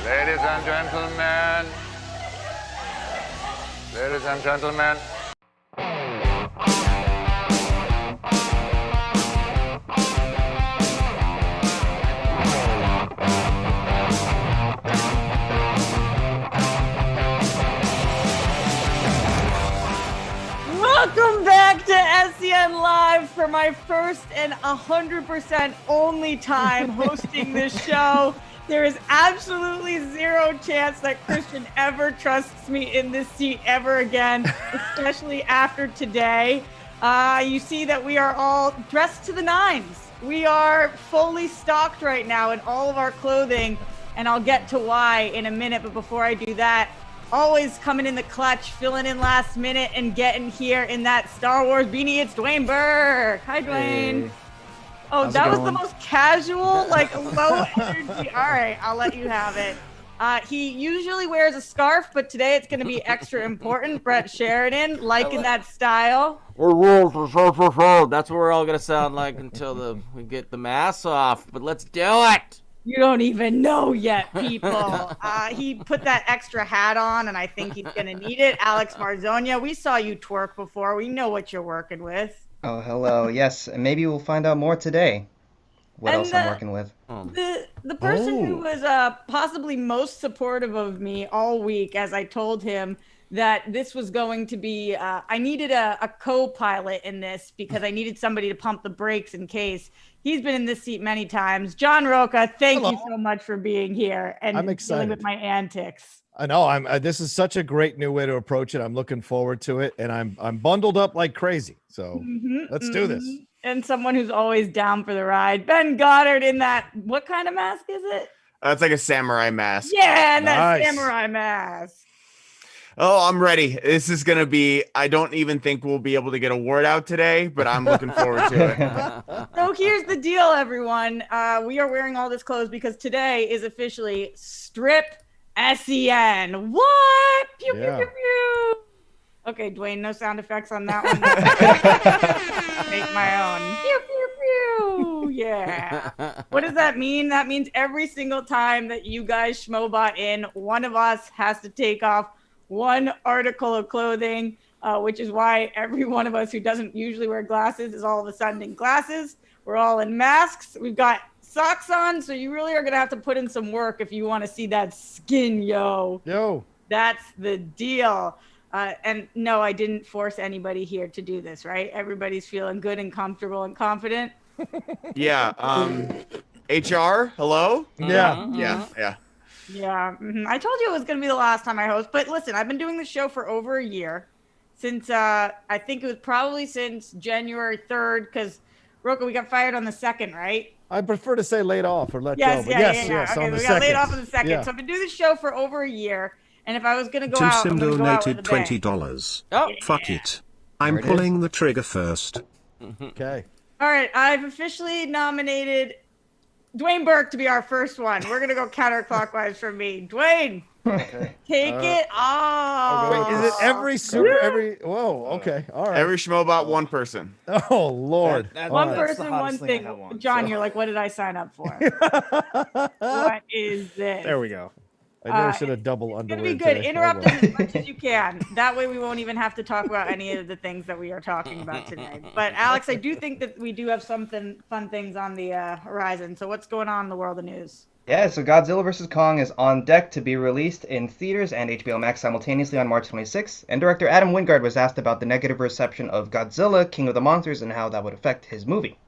Ladies and gentlemen. Ladies and gentlemen. Welcome back to SEN Live for my first and 100% only time hosting this show. There is absolutely zero chance that Christian ever trusts me in this seat ever again, especially after today. You see that we are all dressed to the nines. We are fully stocked right now in all of our clothing, and I'll get to why in a minute. But before I do that, always coming in the clutch, filling in last minute, and getting here in that Star Wars beanie. It's Dwain Burke. Hi, Dwain. Hey. Oh, that was the most casual, like low energy. All right, I'll let you have it. He usually wears a scarf, but today it's going to be extra important. Brett Sheridan, liking that style. That's what we're all going to sound like until we get the mask off. But let's do it. You don't even know yet, people. He put that extra hat on, and I think he's going to need it. Alex Marzoña, we saw you twerk before. We know what you're working with. Oh, hello. Yes, and maybe we'll find out more today. What else I'm working with. The person who was possibly most supportive of me all week, as I told him that this was going to be, I needed a co-pilot in this because I needed somebody to pump the brakes in case. He's been in this seat many times. John Rocha, thank you so much for being here and I'm excited dealing with my antics. I know this is such a great new way to approach it. I'm looking forward to it, and I'm bundled up like crazy. So let's do this. And someone who's always down for the ride, Ben Goddard, in that, what kind of mask is it? It's like a samurai mask. Yeah, and that samurai mask. Oh, I'm ready. This is going to be, I don't even think we'll be able to get a word out today, but I'm looking forward to it. So here's the deal, everyone. We are wearing all this clothes because today is officially Strip SEN. What? Pew, pew, pew, pew. Okay, Dwain, no sound effects on that one. Make my own. Pew, pew, pew. Yeah. What does that mean? That means every single time that you guys Schmoebot in, one of us has to take off one article of clothing, which is why every one of us who doesn't usually wear glasses is all of a sudden in glasses. We're all in masks. We've got socks on, so you really are going to have to put in some work if you want to see that skin, yo. That's the deal. And no, I didn't force anybody here to do this, right? Everybody's feeling good and comfortable and confident. Yeah. HR, hello? Yeah. Yeah, I told you it was going to be the last time I host, but listen, I've been doing the show for over a year, since I think it was probably since January 3rd, because Rocha, we got fired on the 2nd, right? I prefer to say laid off or let go. Yes, But yes. Okay, On the we got laid second. off on the 2nd. Yeah. So I've been doing the show for over a year, and if I was going to go out, I'm going to go out with a bang. $20. Oh, Fuck it. I'm pulling the trigger first. Okay. All right, I've officially nominated Dwain Burke to be our first one. We're going to go counterclockwise from me. Dwain, take it off. Wait, is it every whoa, okay. All right. Every Schmoebot, one person. Oh, Lord. One person, one thing. John, you're like, what did I sign up for? What is this? There we go. I knew I should have double underwear. It's going to be good. today. Interrupt us as much as you can. That way we won't even have to talk about any of the things that we are talking about today. But Alex, I do think that we do have fun things on the horizon. So what's going on in the world of news? Yeah, so Godzilla vs. Kong is on deck to be released in theaters and HBO Max simultaneously on March 26th. And director Adam Wingard was asked about the negative reception of Godzilla, King of the Monsters, and how that would affect his movie.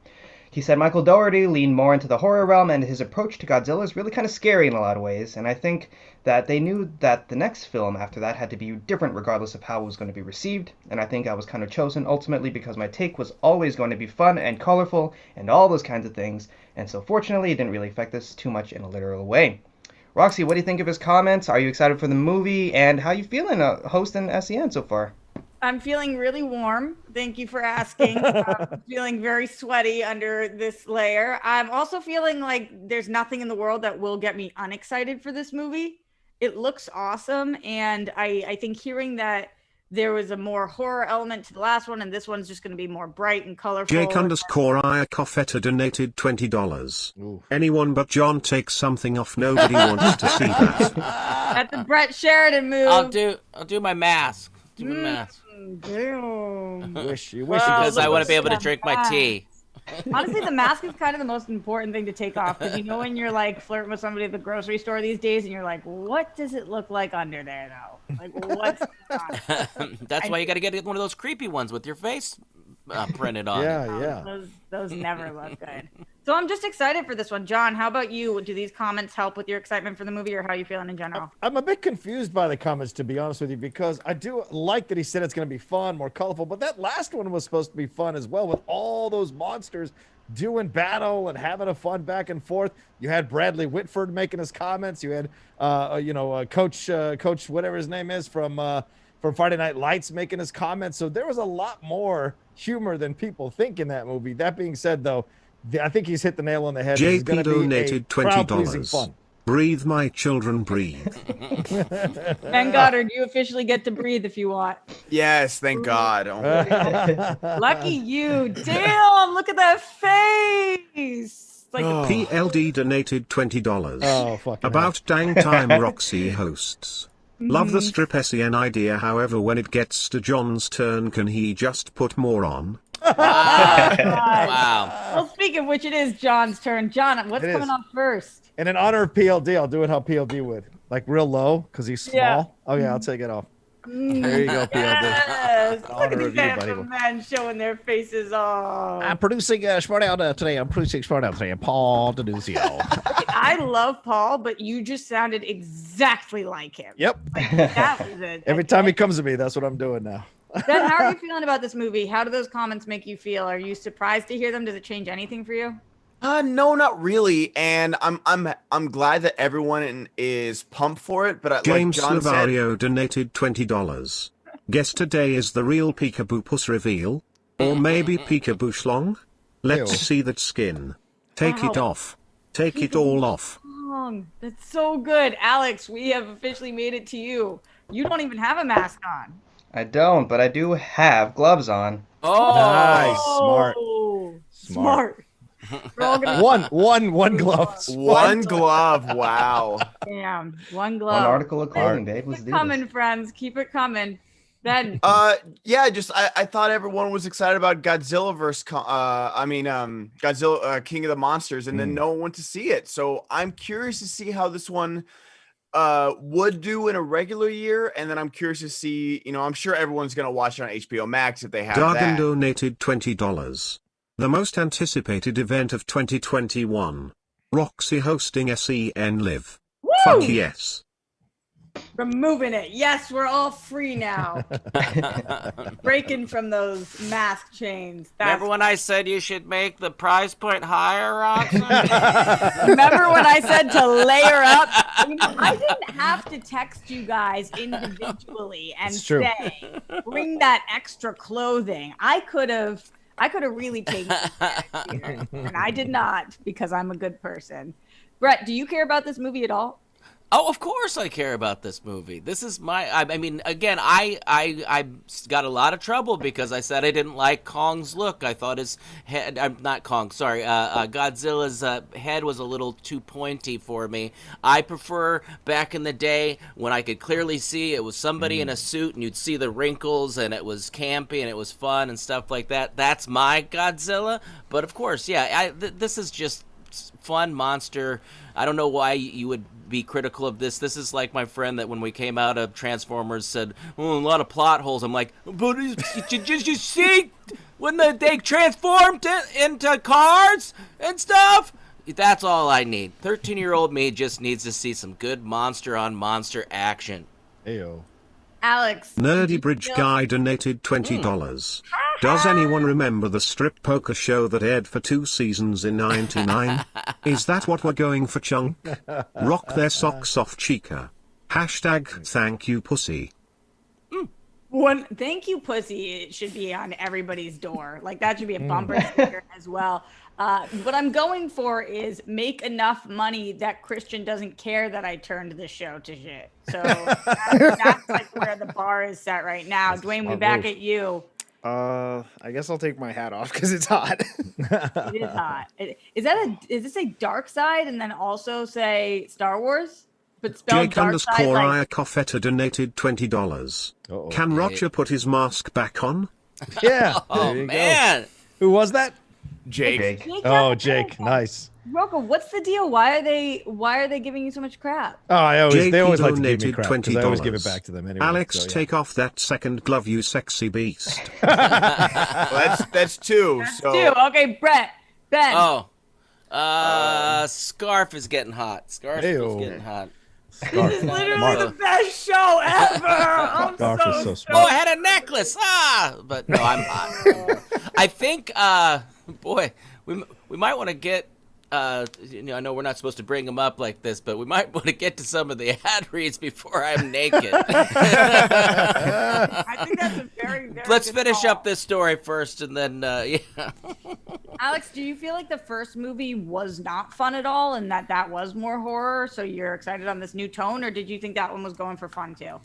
He said Michael Dougherty leaned more into the horror realm, and his approach to Godzilla is really kind of scary in a lot of ways, and I think that they knew that the next film after that had to be different regardless of how it was going to be received, and I think I was kind of chosen ultimately because my take was always going to be fun and colorful and all those kinds of things, and so fortunately it didn't really affect us too much in a literal way. Roxy, what do you think of his comments? Are you excited for the movie, and how you feeling hosting SEN so far? I'm feeling really warm. Thank you for asking. I'm feeling very sweaty under this layer. I'm also feeling like there's nothing in the world that will get me unexcited for this movie. It looks awesome. And I think hearing that there was a more horror element to the last one, and this one's just going to be more bright and colorful. Jake_Iacofetta donated $20. Anyone but John takes something off. Nobody wants to see that. That's a Brett Sheridan move. I'll do my mask. Do my mask. Damn. Because I want to be able to drink my tea. Honestly, the mask is kind of the most important thing to take off, because you know when you're like flirting with somebody at the grocery store these days and you're like, what does it look like under there though? Like, what's going on? That's why you got to get one of those creepy ones with your face printed on. Yeah. Those never look good. So I'm just excited for this one. John, how about you? Do these comments help with your excitement for the movie, or how are you feeling in general? I'm a bit confused by the comments, to be honest with you, because I do like that he said it's going to be fun, more colorful, but that last one was supposed to be fun as well, with all those monsters doing battle and having a fun back and forth. You had Bradley Whitford making his comments. You had, Coach, whatever his name is from Friday Night Lights making his comments. So there was a lot more humor than people think in that movie. That being said, though, I think he's hit the nail on the head. JP donated $20. Fun. Breathe, my children, breathe. Ben Goddard, you officially get to breathe if you want. Yes, thank God. Lucky you. Damn, look at that face. Like PLD donated $20. Oh, fucking About dang time Roxy hosts. Love the strip SEN idea, however, when it gets to John's turn, can he just put more on? Wow. Well, speaking of which, it is John's turn. John, what's coming up first? And in honor of PLD, I'll do it how PLD would. Like real low, because he's small. Yeah. Oh, yeah, I'll take it off. There you go, PLD. Yes. Look Honor at these of you, buddy. handsome men showing their faces off. I'm producing Schmoedown today. I'm Paul Denuzio. I love Paul, but you just sounded exactly like him. Yep. That was it. Every time he comes to me, that's what I'm doing now. Ben, how are you feeling about this movie? How do those comments make you feel? Are you surprised to hear them? Does it change anything for you? No, not really. And I'm glad that everyone is pumped for it. But James like John Lavario donated $20. Guess today is the real Peekaboo Puss reveal, or maybe Peekaboo Schlong. Let's Ew. see that skin. Take it off. Take it all off. That's so good. Alex, we have officially made it to you. You don't even have a mask on. I don't, but I do have gloves on. Oh, Nice. Oh, smart. We're all gonna One glove. One glove. Wow. Damn, one glove. One article of clothing, babe. Keep Let's it do coming, this. friends. Keep it coming. Ben. Yeah, just I thought everyone was excited about Godzilla Godzilla King of the Monsters, and then no one went to see it. So I'm curious to see how this one would do in a regular year, and then I'm curious to see, I'm sure everyone's gonna watch it on HBO Max if they have Dargan that. donated $20. The most anticipated event of 2021. Roxy hosting SEN Live. Woo! Fuck yes. Removing it. Yes, we're all free now. Breaking from those mask chains. remember when I said you should make the price point higher, Roxy? Remember when I said to layer up? I didn't have to text you guys individually and say, bring that extra clothing. I could have really taken it here, and I did not, because I'm a good person. Brett, do you care about this movie at all? Oh, of course I care about this movie. This is I mean, again, I got a lot of trouble because I said I didn't like Kong's look. I thought his head, not Kong, sorry, Godzilla's head was a little too pointy for me. I prefer back in the day when I could clearly see it was somebody in a suit and you'd see the wrinkles and it was campy and it was fun and stuff like that. That's my Godzilla. But of course, yeah, this is just fun monster. I don't know why you would be critical of this. This is like my friend that when we came out of Transformers said, oh, a lot of plot holes. I'm like, but did you see when they transformed into cars and stuff? That's all I need. 13-year-old me just needs to see some good monster-on-monster action. Ayo. Alex. Nerdy Bridge Guy donated $20. Does anyone remember the strip poker show that aired for 2 seasons in '99? Is that what we're going for, Chunk? Rock their socks off, Chica. # thank you, pussy. Thank you, pussy. It should be on everybody's door. Like that should be a bumper sticker as well. What I'm going for is make enough money that Christian doesn't care that I turned the show to shit. So that's like where the bar is set right now. That's Dwayne, we smart back move. at you. I guess I'll take my hat off because it's hot. It is hot. Is this a dark side and then also say Star Wars? But spelled Jake dark side _I like Coffetta donated $20. Uh-oh. Can Rocha put his mask back on? Yeah. Oh there you man. Go. Who was that? Jake. Jake. Oh, Jake. Nice. Rocha, what's the deal? Why are they giving you so much crap? Oh, they always like to give me donated crap because I always give it $20. back to them anyway. Alex, so, yeah. take off that second glove, you sexy beast. Well, that's two. So Dude, okay, Brett, Ben. Oh. Scarf is getting hot. Scarf is Ew. getting hot. This is literally Mark. the best show ever. I'm Scarf so is so stoked. Oh, I had a necklace. But no, I'm hot. I think, boy, we might want to get. I know we're not supposed to bring them up like this, but we might want to get to some of the ad reads before I'm naked. I think that's a very, very Let's good finish call. up this story first, and then yeah. Alex, do you feel like the first movie was not fun at all, and that was more horror? So you're excited on this new tone, or did you think that one was going for fun too?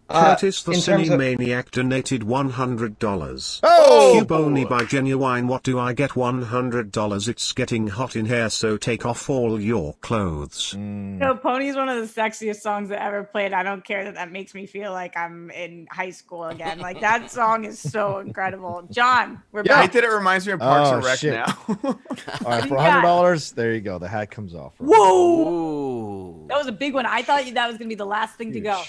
Curtis the in terms Cine of- Maniac donated $100. Oh! Cube only by Genuine. What do I get? $100. It's getting hot in here, so take off all your clothes. No, Pony's one of the sexiest songs that ever played. I don't care that makes me feel like I'm in high school again. Like that song is so incredible. John, we're yeah, I back. think it reminds me of Parks and Rec shit. now. All right, for Yeah. $100, there you go. The hat comes off. Whoa! Ooh. That was a big one. I thought that was gonna be the last thing to go.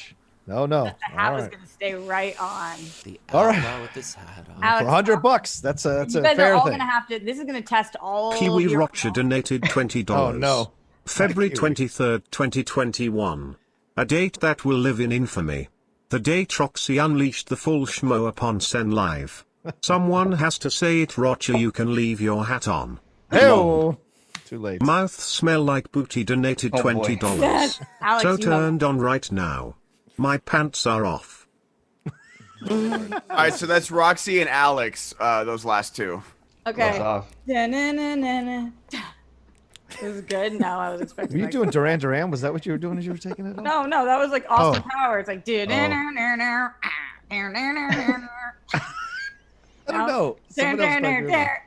No. The hat All was right. gonna stay right on. The All right. outlaw with his hat on. Alex, For $100, that's a you guys are fair all thing. gonna have to. This is gonna test all. Kiwi of your- Rocha donated $20. Oh, no. February Kiwi. 23rd, 2021. A date that will live in infamy. The date Roxy unleashed the full schmo upon SEN Live. Someone has to say it, Rocha. You can leave your hat on. Hey-o. Too late. Mouth smell like booty donated Oh, boy. $20. Yes. Alex, So you know- turned on right now. My pants are off. All right, so that's Roxy and Alex. Those last two. Okay. Gloves off. Da-na-na-na-na. This is good. No, I was expecting. Were you like- doing Duran Duran? Was that what you were doing as you were taking it off? No, that was like Austin Oh. Powers. Like, dude. I don't know. Someone else might do that.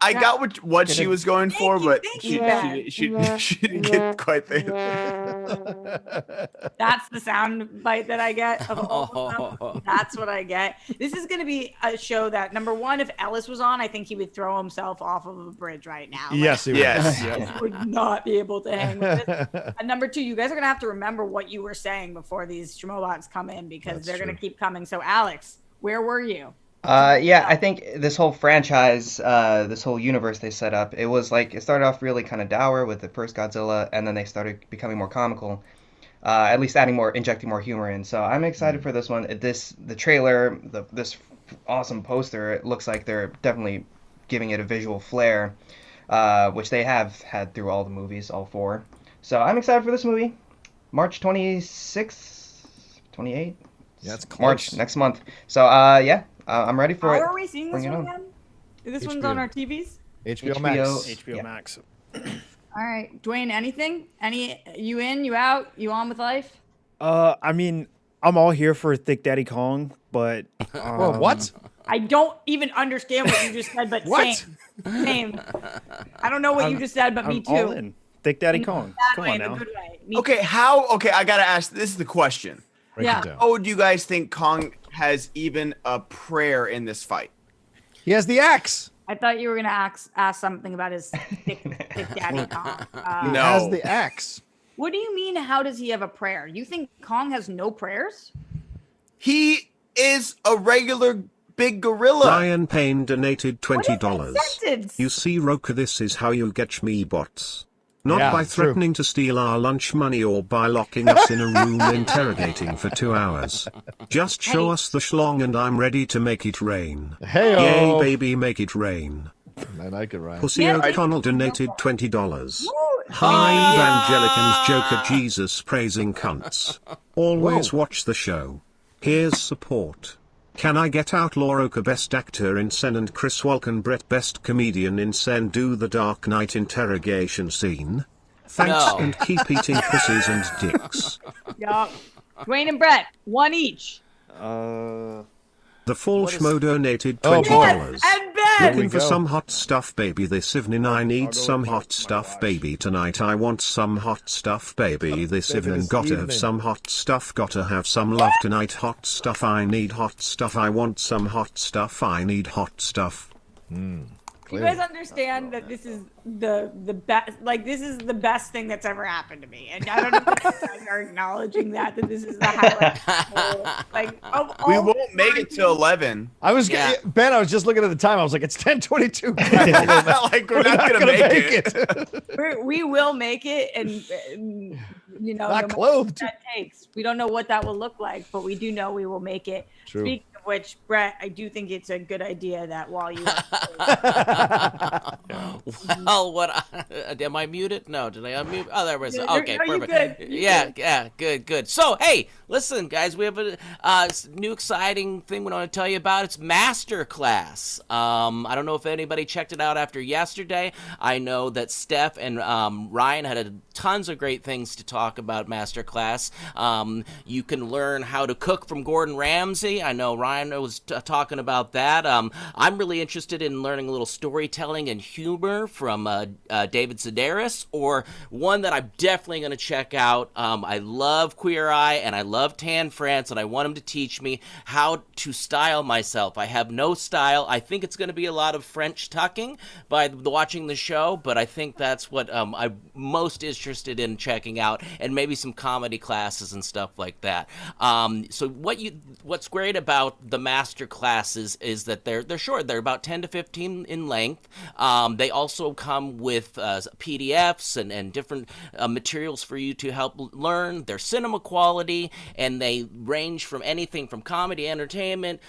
I got what she was going for, you, but thank she, you, Ben. she didn't get quite there. That's the sound bite that I get of all of them. That's what I get. This is going to be a show that, number one, if Ellis was on, I think he would throw himself off of a bridge right now. Like, Yes, he was. Yes. Ellis would not be able to hang with it. And number two, you guys are going to have to remember what you were saying before these Schmoebots come in, because That's they're going to true. keep coming. So, Alex, where were you? Yeah, I think this whole franchise, this whole universe they set up, it was like, it started off really kind of dour with the first Godzilla, and then they started becoming more comical, at least injecting more humor in. So I'm excited for this one. The trailer, this awesome poster, it looks like they're definitely giving it a visual flair, which they have had through all the movies, all four. So I'm excited for this movie. March 26th, 28th? Yeah, it's close. March, next month. So, yeah. I'm ready for How it. are we seeing this Bring it one on. again? This one's HBO. on our TVs? HBO Max. HBO Yeah. Max. All right. Dwayne, anything? You in, you out, you on with life? I mean, I'm all here for Thick Daddy Kong, but Well, what? I don't even understand what you just said, but What? same. I don't know what you just said, but me I'm too. all in. Thick Daddy Kong. Bad Come way, on in a now. good way. Me Okay, I gotta ask. This is the question. Break Yeah. it down. How do you guys think Kong has even a prayer in this fight? He has the axe. I thought you were gonna ask something about his thick daddy Kong. He No. has the axe. What do you mean? How does he have a prayer? You think Kong has no prayers? He is a regular big gorilla. Ryan Payne donated $20. What is that sentence? You see, Rocha, this is how you get me bots. Not Yeah, by true. threatening to steal our lunch money or by locking us in a room interrogating for 2 hours. Just show us the schlong and I'm ready to make it rain. Hey-o. Yay, baby, make it rain. I like it, Ryan. Pussy Yeah, O'Connell donated $20. Woo! Hi, Evangelicans, Joker Jesus praising cunts. Always watch the show. Here's support. Can I get Outlaw Rocha Best Actor in SEN and Chris Walken Brett Best Comedian in SEN do the Dark Knight interrogation scene? Thanks No. and keep eating pussies and dicks. Yup. Dwayne and Brett, one each. The full What is- Schmo donated Oh, $20. boy. And Ben. Looking for go. some hot stuff baby this evening. I need some hot stuff baby tonight. I want some hot stuff baby this Baby evening. this Gotta have evening. some hot stuff. Gotta have some love tonight. Hot stuff. I need hot stuff. I want some hot stuff. I need hot stuff. You guys understand that this is the best, like this is the best thing that's ever happened to me, and I don't know if you guys are acknowledging that this is the highlight. Like We won't make it to 11. I was Yeah. Ben. I was just looking at the time. I was like, it's 10:22. Like we're not gonna make it. we will make it, and you know, no Not matter clothed. what that takes. We don't know what that will look like, but we do know we will make it. True. Speaking of which, Brett, I do think it's a good idea that while you Well, what? Am I muted? No, did I unmute? Oh, there was. You're- Okay, are you perfect. good? You Yeah, good? yeah, good. So, hey, listen, guys, we have a new exciting thing we want to tell you about. It's Masterclass. I don't know if anybody checked it out after yesterday. I know that Steph and Ryan had tons of great things to talk about Masterclass. You can learn how to cook from Gordon Ramsay. I know Ryan was talking about that. I'm really interested in learning a little storytelling and humor from David Sedaris, or one that I'm definitely going to check out. I love Queer Eye and I love Tan France, and I want him to teach me how to style myself. I have no style. I think it's going to be a lot of French tucking by watching the show, but I think that's what I'm most interested in checking out, and maybe some comedy classes and stuff like that. So what's great about the master classes is that they're short. They're about 10 to 15 in length. They also come with PDFs and different materials for you to help learn. They're cinema quality, and they range from anything from comedy, entertainment,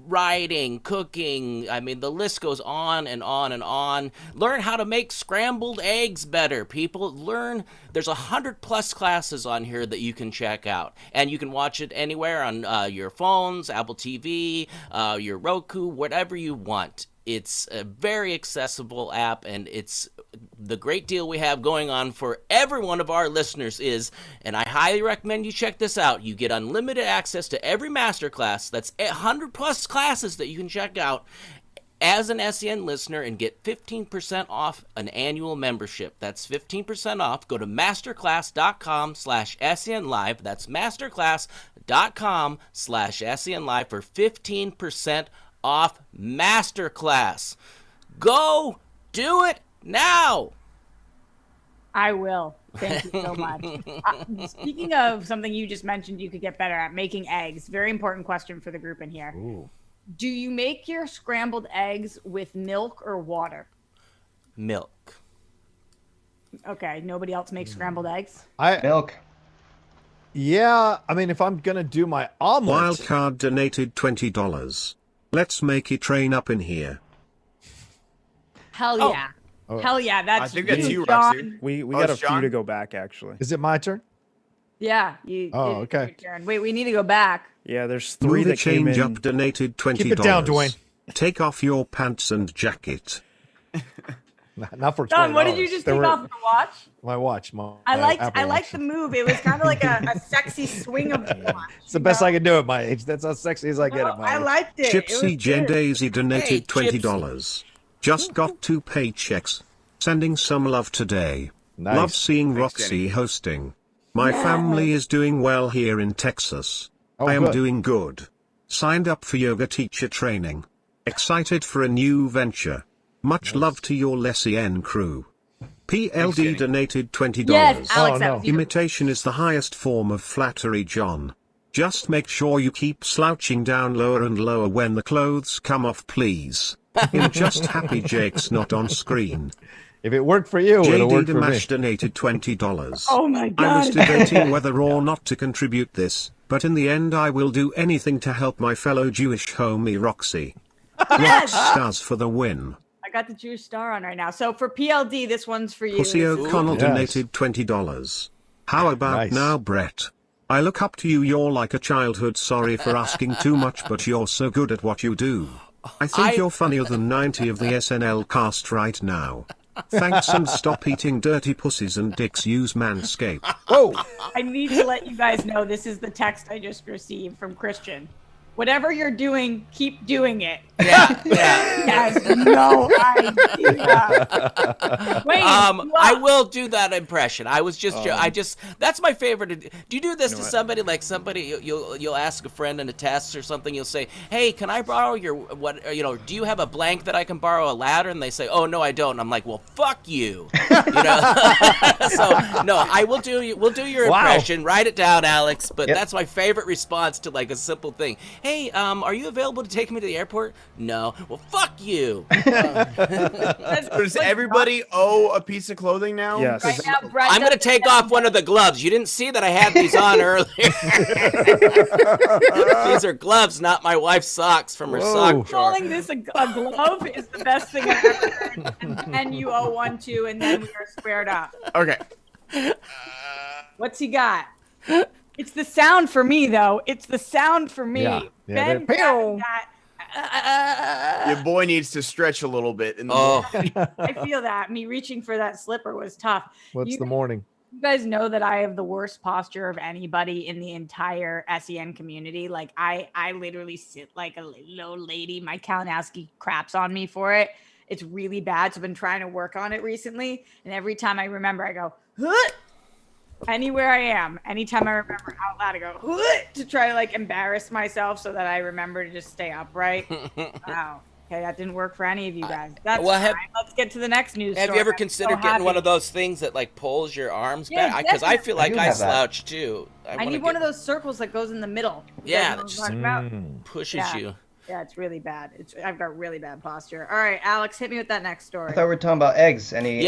writing, cooking. I mean, the list goes on and on and on. Learn how to make scrambled eggs better, people. Learn. There's 100+ classes on here that you can check out, and you can watch it anywhere on your phones, Apple TV, your Roku, whatever you want. It's a very accessible app, and it's the great deal we have going on for every one of our listeners is, and I highly recommend you check this out. You get unlimited access to every masterclass. That's 100+ classes that you can check out as an SEN listener and get 15% off an annual membership. That's 15% off. Go to masterclass.com/SENlive. That's masterclass.com/SENlive for 15% off Masterclass. Go do it now. I will. Thank you so much. Speaking of something you just mentioned you could get better at, making eggs. Very important question for the group in here. Ooh. Do you make your scrambled eggs with milk or water? Milk. Okay, nobody else makes scrambled eggs? Milk. Yeah, I mean, if I'm gonna do my omelet, Wildcard donated $20. Let's make it rain up in here. Hell Oh. yeah. Hell yeah. That's I think that's you, John. Roxy. We Oh, got a it's few John? to go back actually. is it my turn? Yeah. You, Oh, you- okay. Karen. Wait, we need to go back. Yeah, there's three Movie that came change in. up donated $20. Keep it down, Dwayne. Take off your pants and jacket. Not for $20. John, what did you just There take were- off your watch? My watch. My I liked Apple the Watch. move. It was kind of like a sexy swing of the watch. It's the best I can do at my age. That's how sexy as I get at my I age. liked it. It Gypsy was Jen good. Daisy donated Hey, $20. Just got 2 paychecks. Sending some love today. Nice. Love seeing Thanks, Roxy Jenny. hosting. My family is doing well here in Texas. Oh, I am good. doing good. Signed up for yoga teacher training. Excited for a new venture. Much love to your SEN crew. PLD Jenny. donated $20. Yes, Alex, Oh, that no. was you. Imitation is the highest form of flattery, John. Just make sure you keep slouching down lower and lower when the clothes come off, please. I'm just happy Jake's not on screen. If it worked for you, it'll JD work for me. Damash donated $20. Oh my I god. was debating whether or not to contribute this, but in the end I will do anything to help my fellow Jewish homie Roxy. Yes! Stars for the win. I got the Jewish star on right now. So for PLD, this one's for you. Pussy O'Connell Yes. donated $20. How about Nice. now, Brett? I look up to you, you're like a childhood, sorry for asking too much, but you're so good at what you do. I think you're funnier than 90 of the SNL cast right now. Thanks, and stop eating dirty pussies and dicks, use Manscaped. Whoa. I need to let you guys know this is the text I just received from Christian. Whatever you're doing, keep doing it. Yeah. He has no idea. Wait, I will do that impression. I was just, that's my favorite. Do you do this to somebody? Like somebody, you'll ask a friend in a test or something. You'll say, "Hey, can I borrow your do you have a blank that I can borrow a ladder?" And they say, "Oh no, I don't." And I'm like, "Well, fuck you." So no, I will do. We'll do your impression. Write it down, Alex. But that's my favorite response to like a simple thing. Hey, are you available to take me to the airport? No. Well, fuck you. Does everybody owe a piece of clothing now? Yes. right now, Brett I'm going to doesn't take off one of the gloves. You didn't see that I had these on earlier. These are gloves, not my wife's socks from her sock drawer. Calling this a glove is the best thing I've ever heard. And you owe one too, and then we are squared up. Okay. What's he got? It's the sound for me, though. It's the sound for me. Yeah. Ben they're- got Your boy needs to stretch a little bit. In the I feel that. Me reaching for that slipper was tough. What's the morning? You guys know that I have the worst posture of anybody in the entire SEN community. Like, I literally sit like a little lady. My Kalinowski craps on me for it. It's really bad. So I've been trying to work on it recently. And every time I remember, I go, huh! Anywhere I am, anytime I remember out loud, I go, huh! To try to like embarrass myself so that I remember to just stay upright. Wow. Okay, that didn't work for any of you guys. That's fine. Let's get to the next news Have story. you ever I'm considered so getting one happy. of those things that like pulls your arms Yeah, back? Because I feel like do I have that. slouch too. I need one of those circles that goes in the middle. You Yeah, guys know that what I'm talking about? pushes Yeah. you. Yeah, it's really bad. I've got really bad posture. All right, Alex, hit me with that next story. I thought we were talking about eggs. Any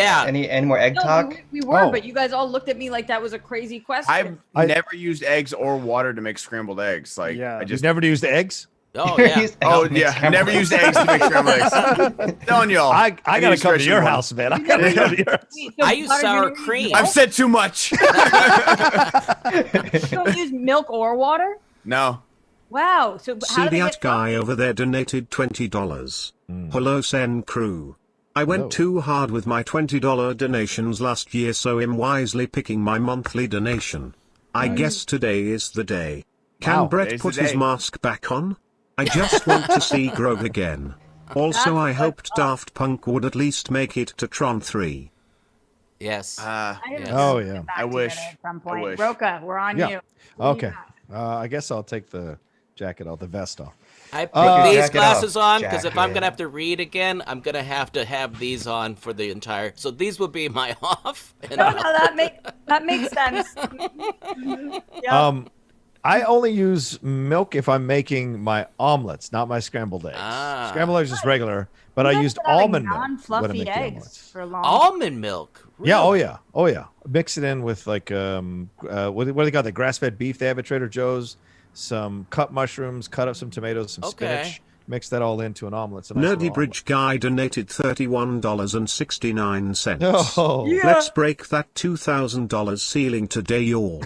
more egg No, talk? we were, Oh. but you guys all looked at me like that was a crazy question. I've never used eggs or water to make scrambled eggs. Like, Yeah. I You've just never used eggs? Oh yeah. never used eggs to make scrambled eggs. Telling y'all, I gotta need come to stretch your one. house, man. I gotta come to your house. Wait, so I use butter sour vinegar, cream. I've said too much. You don't use milk or water? No. Wow. So how See do they that get guy over there donated $20. Hello, SEN crew. I went Hello. too hard with my $20 donations last year, so I'm wisely picking my monthly donation. I guess today is the day. Can Wow, Brett today's put the his day. mask back on? I just want to see Grove again. Also, I hoped Daft Punk would at least make it to Tron 3. Yes. I haven't Oh, listened yeah. to that I together wish. At some I point. wish. Rocha, we're on Yeah. you. What do you Okay. got? I guess I'll take the jacket off, the vest off. I put Take your these jacket glasses off, on because if I'm jacket. gonna have to read again, I'm gonna have to have these on for the entire. So these will be my off. And No, that makes sense. Yep. I only use milk if I'm making my omelets, not my scrambled eggs. Ah. Scrambled eggs is regular, but I You guys used put out, like, almond milk when I non-fluffy make the eggs omelets. for long. almond milk. Yeah, Really? oh yeah. Mix it in with like what do they got? The grass-fed beef they have at Trader Joe's, some cut mushrooms, cut up some tomatoes, some spinach. Mix that all into an omelet. It's a nice Nerdy little Bridge guy donated $31.69. omelet. Oh, Let's break that $2,000 ceiling today, y'all.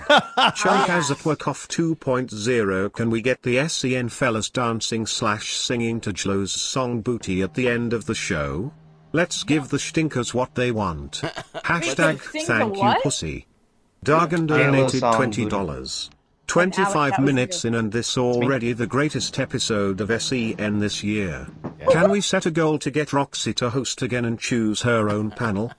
Chunk as at work off 2.0. Can we get the SEN fellas dancing / singing to Joe's song Booty at the end of the show? Let's give the stinkers what they want. Hashtag sing to thank you what? pussy. Dargan J-Lo donated song $20. Alex, 25 that was minutes good. in and this already the greatest episode of SEN this year. Can we set a goal to get Roxy to host again and choose her own panel?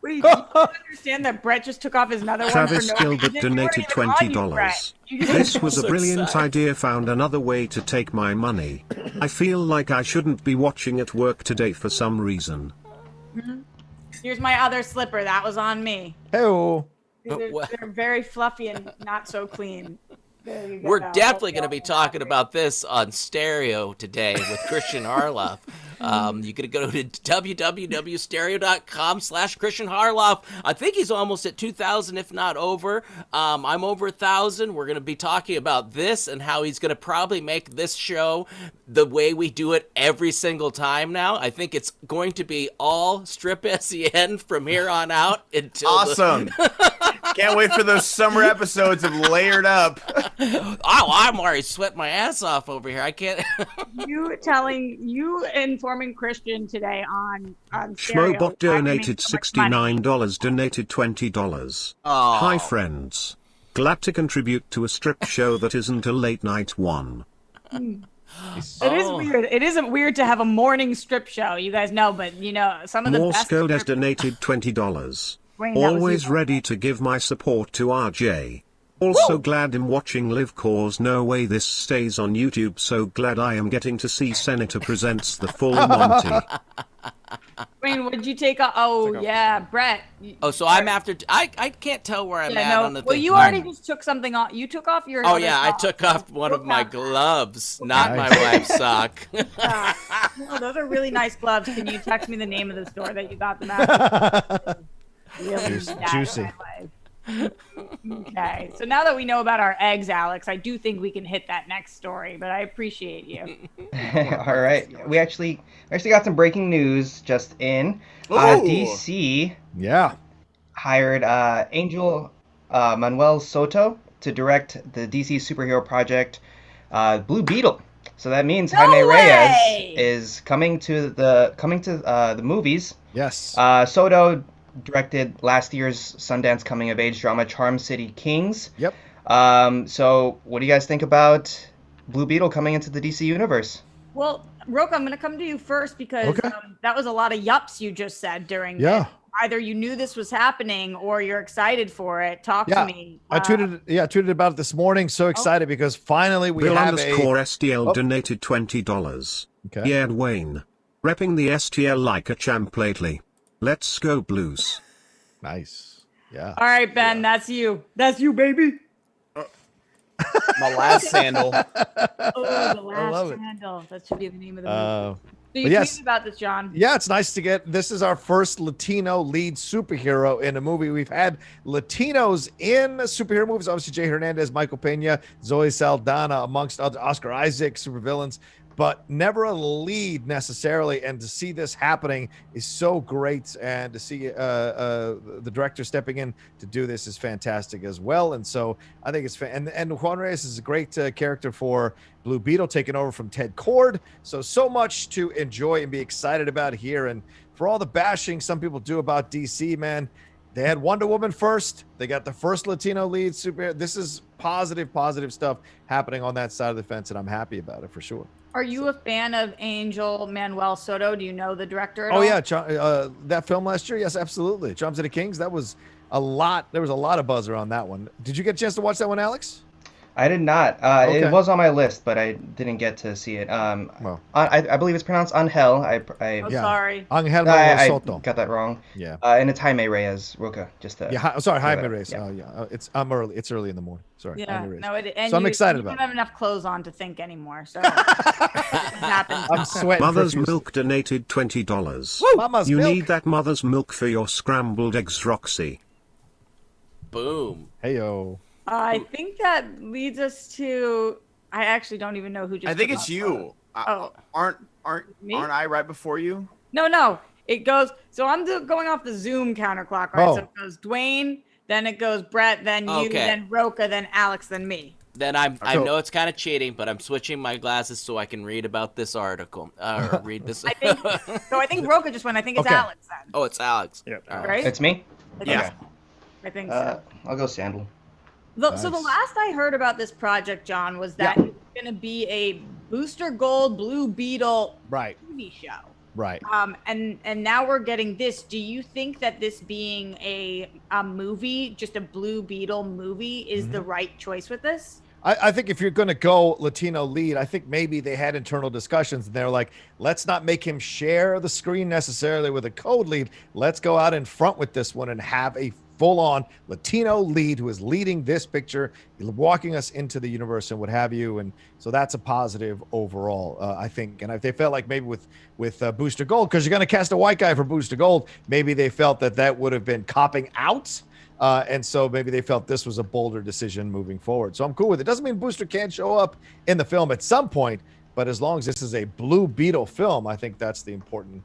Wait, do you understand that Brett just took off his nether one Travis for no Gilbert reason? You weren't donated even on you, Brett. $20. You just- This was a so brilliant excited. idea, found another way to take my money. I feel like I shouldn't be watching at work today for some reason. Here's my other slipper. That was on me. Hey-oh. They're very fluffy and not so clean. There you go. We're definitely going to be talking about this on stereo today with Christian Harloff. You can go to www.stereo.com/Christian Harloff. I think he's almost at 2,000, if not over. I'm over 1,000. We're going to be talking about this and how he's going to probably make this show the way we do it every single time now. I think it's going to be all strip SEN from here on out until Awesome. Can't wait for those summer episodes of Layered Up. Oh, I'm already sweating my ass off over here. I can't. you informing Christian today on stereo. Schmoebot donated $69, donated $20. Oh. Hi friends. Glad to contribute to a strip show that isn't a late night one. It is weird. It isn't weird to have a morning strip show, you guys know, but some of the best. Morsko has donated $20. Wayne, that was Always you. ready to give my support to RJ. Also glad I'm watching live cause no way this stays on YouTube, so glad I am getting to see Senator presents the full Monty. Wayne, what did you take off? Oh, yeah, Brett. Oh, so I'm after. I can't tell where I'm at on the thing. Well, you already just took something off. You took off your. Oh other yeah, I sock. took off one of my gloves, not my Nice. wife's sock. Oh, those are really nice gloves. Can you text me the name of the store that you got them at? Really Juicy. my life. Okay, so now that we know about our eggs, Alex, I do think we can hit that next story. But I appreciate you. All right, we actually got some breaking news just in. Ooh. DC Yeah. hired Angel Manuel Soto to direct the DC superhero project Blue Beetle. So that means No Jaime way! Reyes is coming to the movies. Yes. Soto directed last year's Sundance coming of age drama Charm City Kings. Yep. So what do you guys think about Blue Beetle coming into the DC universe? Well, Rocha, I'm going to come to you first because Okay. that was a lot of yups you just said during Yeah. this. Either you knew this was happening or you're excited for it. Talk Yeah. to me. I tweeted about it this morning. So excited because finally we Bill have underscore a. STL Oh. donated $20. Okay. Yeah, Dwayne. Repping the STL like a champ lately. Let's go Blues. Nice. Yeah. All right, Ben, that's you. That's you, baby. My last sandal. Oh, the love last it. handle. That should be the name of the movie. So you but yes. tweeted about this, John. Yeah, it's nice to get. This is our first Latino lead superhero in a movie. We've had Latinos in superhero movies. Obviously, Jay Hernandez, Michael Pena, Zoe Saldana, amongst other Oscar Isaac supervillains, but never a lead necessarily. And to see this happening is so great. And to see the director stepping in to do this is fantastic as well. And so I think it's and Juan Reyes is a great character for Blue Beetle, taking over from Ted Kord. So much to enjoy and be excited about here. And for all the bashing some people do about DC, man, they had Wonder Woman first. They got the first Latino lead superhero. This is positive stuff happening on that side of the fence, and I'm happy about it for sure. Are you a fan of Angel Manuel Soto? Do you know the director at all? Oh yeah, that film last year. Yes, absolutely. Charms of the Kings. That was a lot. There was a lot of buzz around that one. Did you get a chance to watch that one, Alex? I did not. Okay. It was on my list, but I didn't get to see it. Well. I believe it's pronounced Angel. Oh, sorry. Angel I Soto. got that wrong. Yeah. And it's Jaime Reyes, Rocha. Just to, Sorry, Jaime that. Reyes. Yeah. Oh yeah. It's early. It's early in the morning. Sorry. Yeah, Jaime Reyes. no, and so I'm excited you about don't it. have enough clothes on to think anymore. So it happens. I'm sweating. Mother's profusely. Milk donated $20. Mama's You milk. need that mother's milk for your scrambled eggs, Roxy. Boom. Hey yo. I think that leads us to. I actually don't even know who just. I think took it's off. you. Oh. Aren't Me? I right before you? No. It goes. So I'm going off the Zoom counterclock, right? Oh. So it goes Dwayne, then it goes Brett, then you, Okay. then Rocha, then Alex, then me. Then I So- know it's kind of cheating, but I'm switching my glasses so I can read about this article. Or read this. I think Rocha just went. I think it's Okay. Alex then. Oh, it's Alex. Yep. All right. Right? It's me? I think Yeah. so. I think so. I'll go Sandal. So the Nice. last I heard about this project, John, was that it's going to be a Booster Gold Blue Beetle Right. TV show. Right. And now we're getting this. Do you think that this being a movie, just a Blue Beetle movie, is the right choice with this? I think if you're going to go Latino lead, I think maybe they had internal discussions and they're like, let's not make him share the screen necessarily with a code lead. Let's go out in front with this one and have a full-on Latino lead who is leading this picture, walking us into the universe and what have you. And so that's a positive overall, I think. And if they felt like maybe with Booster Gold, because you're going to cast a white guy for Booster Gold, maybe they felt that would have been copping out. And so maybe they felt this was a bolder decision moving forward. So I'm cool with it. Doesn't mean Booster can't show up in the film at some point, but as long as this is a Blue Beetle film, I think that's the important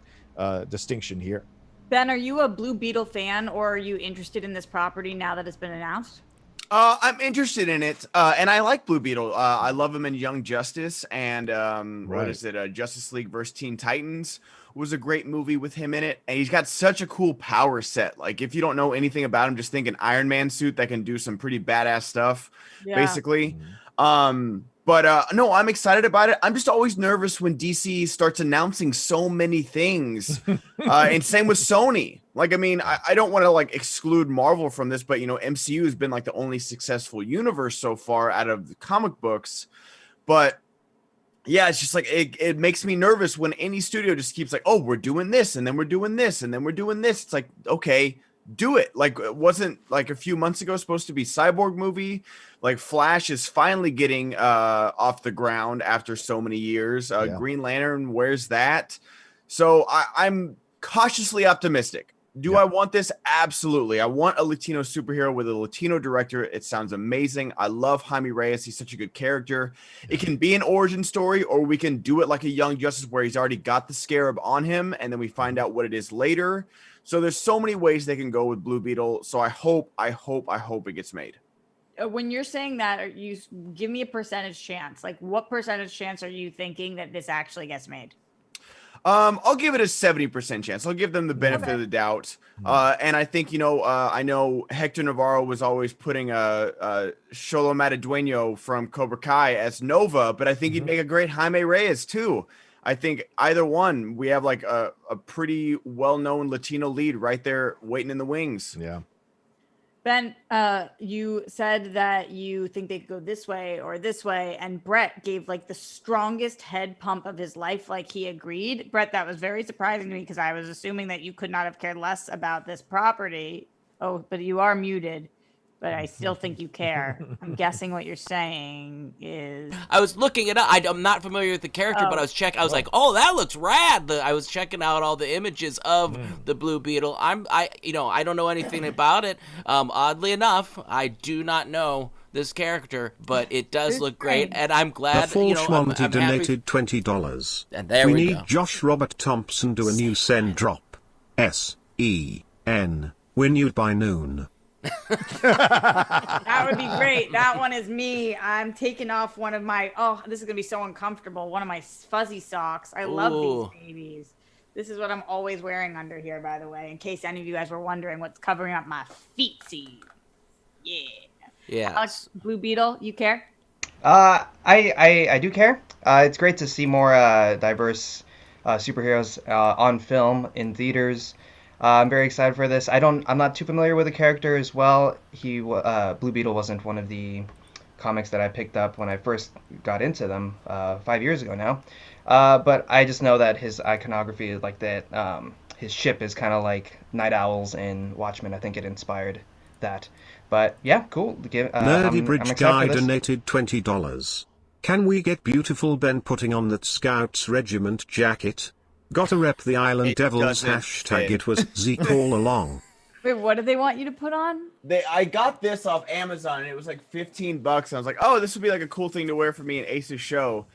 distinction here. Ben, are you a Blue Beetle fan, or are you interested in this property now that it's been announced? I'm interested in it, and I like Blue Beetle. I love him in Young Justice, and what is it? Justice League vs. Teen Titans was a great movie with him in it, and he's got such a cool power set. Like, if you don't know anything about him, just think an Iron Man suit that can do some pretty badass stuff, basically. But no, I'm excited about it. I'm just always nervous when DC starts announcing so many things. And same with Sony. Like, I mean, I don't want to like exclude Marvel from this, but you know, MCU has been like the only successful universe so far out of the comic books. But yeah, it's just like it makes me nervous when any studio just keeps like, oh, we're doing this, and then we're doing this, and then we're doing this. It's like, okay, do it. Like, it wasn't like a few months ago supposed to be Cyborg movie. Like, Flash is finally getting off the ground after so many years. Green Lantern, where's that? So I'm cautiously optimistic. Do I want this? Absolutely. I want a Latino superhero with a Latino director. It sounds amazing. I love Jaime Reyes. He's such a good character. It can be an origin story, or we can do it like a Young Justice where he's already got the scarab on him, and then we find out what it is later. So there's so many ways they can go with Blue Beetle. So I hope it gets made. When you're saying that, you give me a percentage chance. Like, what percentage chance are you thinking that this actually gets made? I'll give it a 70% chance. I'll give them the benefit of the doubt. And I think, you know, I know Hector Navarro was always putting Xolo Matadueño from Cobra Kai as Nova, but I think he'd make a great Jaime Reyes too. I think either one, we have like a pretty well-known Latino lead right there waiting in the wings. Yeah. Ben, you said that you think they could go this way or this way, and Brett gave like the strongest head pump of his life, like he agreed. Brett, that was very surprising to me because I was assuming that you could not have cared less about this property. Oh, but you are muted. But I still think you care. I'm guessing what you're saying is... I was looking it up. I'm not familiar with the character, but I was checking. I was like, "Oh, that looks rad." I was checking out all the images of the Blue Beetle. I don't know anything about it. Oddly enough, I do not know this character, but it does look great, and I'm glad. The full I'm donated $20. And there we we need go. Josh Robert Thompson do a new SEN drop. SEN. Renewed by noon. That would be great. That one is me. I'm taking off one of my, this is going to be so uncomfortable, one of my fuzzy socks. I love these babies. This is what I'm always wearing under here, by the way, in case any of you guys were wondering what's covering up my feetsies. Yeah. Alex, Blue Beetle, you care? I do care. It's great to see more diverse superheroes on film in theaters. I'm very excited for this. I'm not too familiar with the character as well. Blue Beetle wasn't one of the comics that I picked up when I first got into them 5 years ago now. But I just know that his iconography is like that. His ship is kind of like Night Owls in Watchmen. I think it inspired that. But yeah, cool. Nerdy Bridge Guy donated $20. Can we get beautiful Ben putting on that Scouts Regiment jacket? Gotta rep the Island Devils hashtag. It was Zeke all along. Wait, what do they want you to put on? I got this off Amazon, and it was like $15. And I was like, oh, this would be like a cool thing to wear for me in Ace's show.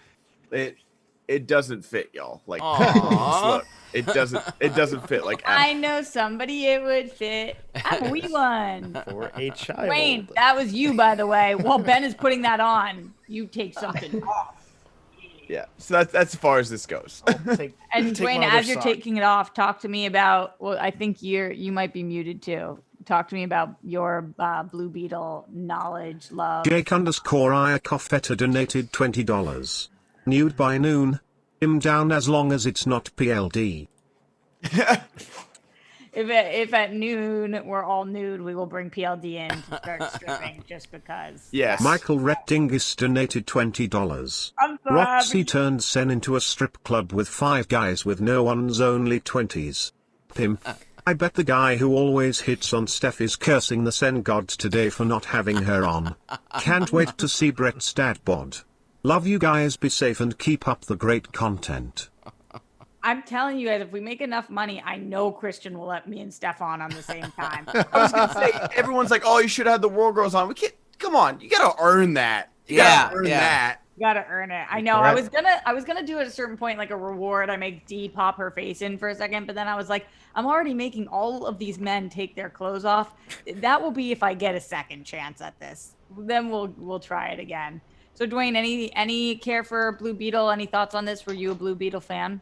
It doesn't fit, y'all. Like, look, it doesn't fit. Like, I know somebody it would fit. I'm a wee one. For a child. Dwayne, that was you, by the way. While Ben is putting that on, you take something off. Yeah, so that's as far as this goes. And Dwayne, as you're taking it off, talk to me about. Well, I think you might be muted too. Talk to me about your Blue Beetle knowledge, love. Jake_Iacofetta donated $20. Nude by noon. Him down as long as it's not PLD. If at noon we're all nude, we will bring PLD in to start stripping just because. Yes. Michael Rettingis donated $20. I'm so Roxy happy. turned SEN into a strip club with 5 guys with no one's only 20s. Pimp. I bet the guy who always hits on Steph is cursing the SEN gods today for not having her on. Can't wait to see Brett's dad bod. Love you guys, be safe and keep up the great content. I'm telling you guys, if we make enough money, I know Christian will let me and Stefan on the same time. I was gonna say, everyone's like, oh, you should have the World Girls on. We can't. Come on, you gotta earn that. You gotta earn that. You gotta earn it. I know. Correct. I was gonna do at a certain point like a reward. I make Dee pop her face in for a second, but then I was like, I'm already making all of these men take their clothes off. That will be if I get a second chance at this. Then we'll try it again. So Dwayne, any care for Blue Beetle? Any thoughts on this? Were you a Blue Beetle fan?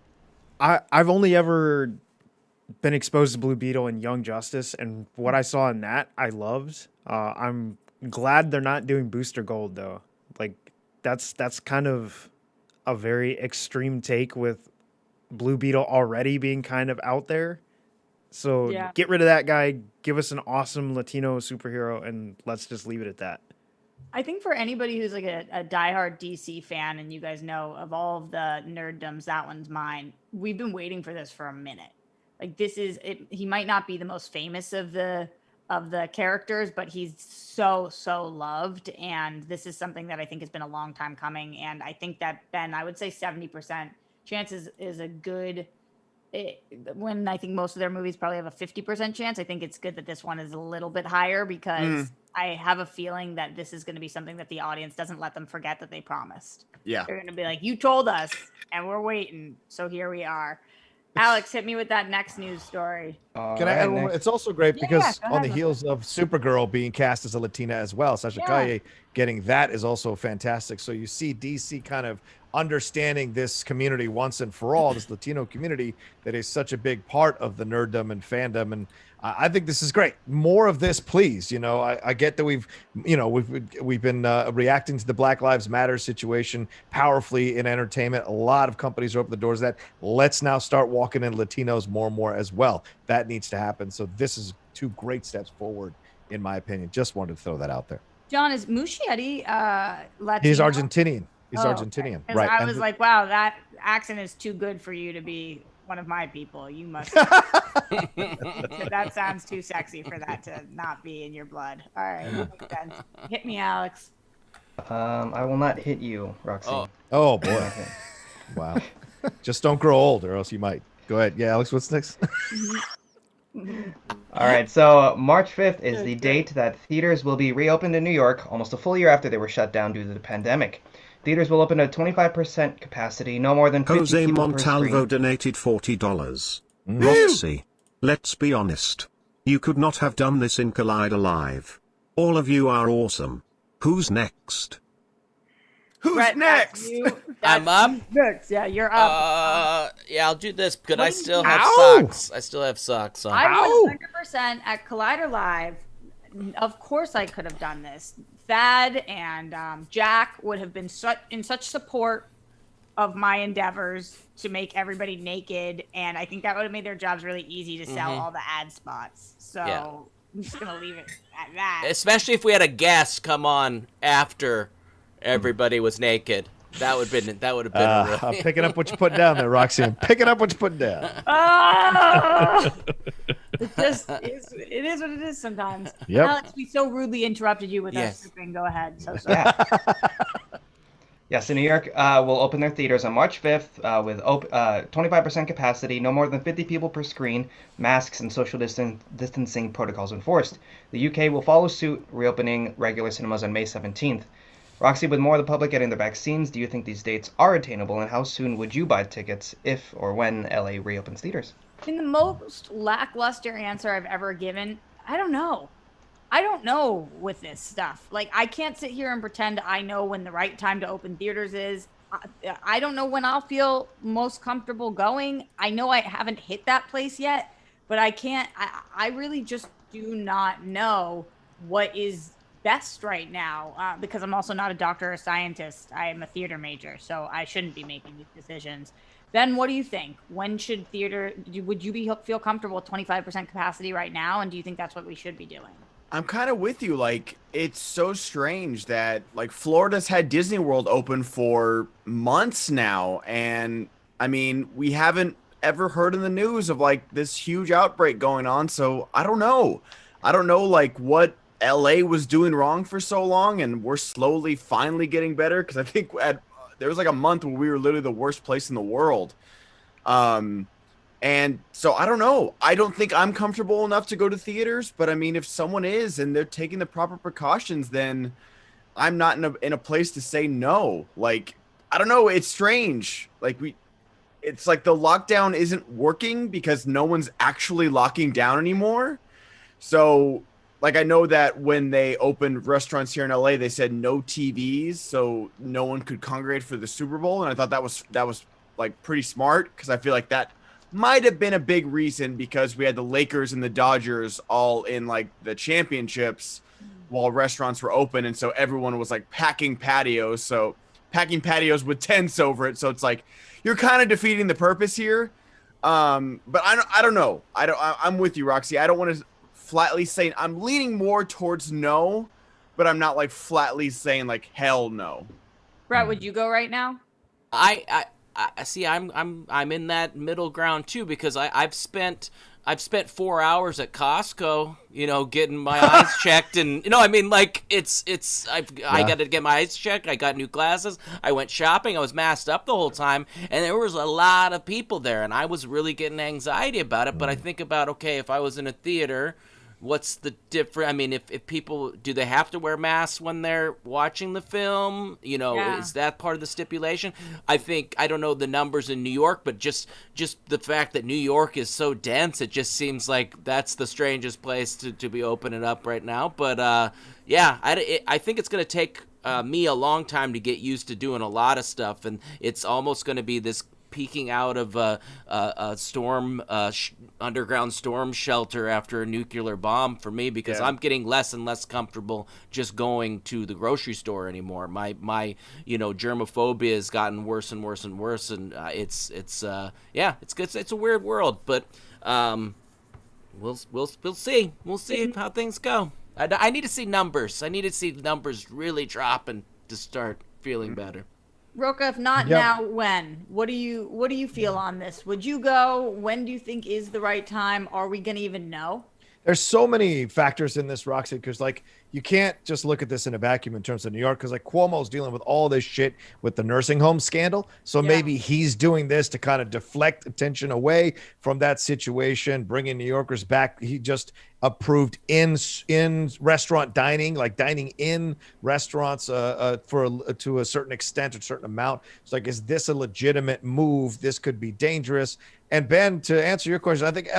I've only ever been exposed to Blue Beetle and Young Justice, and what I saw in that I loved. I'm glad they're not doing Booster Gold though. Like that's kind of a very extreme take with Blue Beetle already being kind of out there. So Yeah. get rid of that guy, give us an awesome Latino superhero, and let's just leave it at that. I think for anybody who's like a diehard DC fan, and you guys know of all of the nerddoms, that one's mine. We've been waiting for this for a minute. Like this is it. He might not be the most famous of the characters, but he's so loved, and this is something that I think has been a long time coming. And I think that Ben, I would say 70% chance is a good. When I think most of their movies probably have a 50% chance, I think it's good that this one is a little bit higher because I have a feeling that this is going to be something that the audience doesn't let them forget that they promised. Yeah. They're going to be like, you told us and we're waiting. So here we are. Alex, hit me with that next news story. Can I add one more? It's also great Yeah, because go on the ahead. heels of Supergirl being cast as a Latina as well, Shashek getting that is also fantastic. So you see DC kind of understanding this community once and for all, this Latino community that is such a big part of the nerddom and fandom. And I think this is great. More of this, please. You know, I get that we've been reacting to the Black Lives Matter situation powerfully in entertainment. A lot of companies are open the doors to that. Let's now start walking in Latinos more and more as well. That needs to happen. So this is two great steps forward, in my opinion. Just wanted to throw that out there. John, is Muschietti Latino? He's Argentinian. He's Oh, Argentinian, okay. 'Cause right? I was like, wow, that accent is too good for you to be one of my people. You must. That sounds too sexy for that to not be in your blood. All right, that makes sense. Hit me, Alex. I will not hit you, Roxy. Oh boy, wow! Just don't grow old, or else you might. Go ahead, yeah, Alex. What's next? All right, so March 5th is the date that theaters will be reopened in New York, almost a full year after they were shut down due to the pandemic. Theaters will open at 25% capacity, no more than 50 Jose people per Montalvo screen. donated $40. Roxy, let's be honest. You could not have done this in Collider Live. All of you are awesome. Who's next? Who's Brett, next? that's you. I'm up. Next. Yeah, you're up. Yeah, I'll do this. Could I What? still have Ow! socks? I still have socks on. I was 100% at Collider Live. Of course, I could have done this. Thad and Jack would have been in such support of my endeavors to make everybody naked, and I think that would have made their jobs really easy to sell all the ad spots. So Yeah. I'm just gonna leave it at that. Especially if we had a guest come on after everybody was naked. That would have been I'm really... picking up what you put down there, Roxy. I'm picking up what you put down. Ah! It is what it is sometimes. Yep. Alex, we so rudely interrupted you with Yes. our stripping. Go ahead. So sorry. Yeah. Yes, in New York will open their theaters on March 5th with 25% capacity, no more than 50 people per screen, masks and social distancing protocols enforced. The UK will follow suit, reopening regular cinemas on May 17th. Roxy, with more of the public getting their vaccines, do you think these dates are attainable, and how soon would you buy tickets if or when LA reopens theaters? In the most lackluster answer I've ever given, I don't know. I don't know with this stuff. Like, I can't sit here and pretend I know when the right time to open theaters is. I don't know when I'll feel most comfortable going. I know I haven't hit that place yet, but I really just do not know what is best right now because I'm also not a doctor or a scientist. I am a theater major, so I shouldn't be making these decisions. Ben, what do you think? When should would you feel comfortable with 25% capacity right now? And do you think that's what we should be doing? I'm kind of with you. Like, it's so strange that like Florida's had Disney World open for months now. And I mean, we haven't ever heard in the news of like this huge outbreak going on. So I don't know like what LA was doing wrong for so long. And we're slowly finally getting better. Cause I think there was like a month where we were literally the worst place in the world. And so I don't know. I don't think I'm comfortable enough to go to theaters, but I mean, if someone is and they're taking the proper precautions, then I'm not in a place to say no. Like, I don't know. It's strange. Like it's like the lockdown isn't working because no one's actually locking down anymore. So, like, I know that when they opened restaurants here in LA, they said no TVs, so no one could congregate for the Super Bowl. And I thought that was like pretty smart, because I feel like that might have been a big reason, because we had the Lakers and the Dodgers all in like the championships while restaurants were open, and so everyone was like packing patios with tents over it. So it's like you're kind of defeating the purpose here. But I don't know. I'm with you, Roxy. I don't want to flatly say. I'm leaning more towards no, but I'm not like flatly saying like hell no. Brett, would you go right now? I see. I'm in that middle ground too, because I've spent 4 hours at Costco, getting my eyes checked, and I mean, like I got to get my eyes checked. I got new glasses. I went shopping. I was masked up the whole time, and there was a lot of people there, and I was really getting anxiety about it. But I think about, okay, if I was in a theater, what's the difference? I mean, if people, do they have to wear masks when they're watching the film? Is that part of the stipulation? I don't know the numbers in New York, but just the fact that New York is so dense, it just seems like that's the strangest place to be opening up right now. But I think it's going to take me a long time to get used to doing a lot of stuff, and it's almost going to be this peeking out of a storm, underground storm shelter after a nuclear bomb for me, because I'm getting less and less comfortable just going to the grocery store anymore. My germophobia has gotten worse and worse and worse, and it's a weird world, but we'll see. We'll see how things go. I need to see numbers. I need to see numbers really dropping to start feeling better. Rocha, if not now, when? What do you feel on this? Would you go? When do you think is the right time? Are we going to even know? There's so many factors in this, Roxy, because like you can't just look at this in a vacuum in terms of New York, because like Cuomo's dealing with all this shit with the nursing home scandal. So maybe he's doing this to kind of deflect attention away from that situation, bringing New Yorkers back. He just approved in restaurant dining, like dining in restaurants to a certain extent, a certain amount. It's like, is this a legitimate move? This could be dangerous. And Ben, to answer your question, I think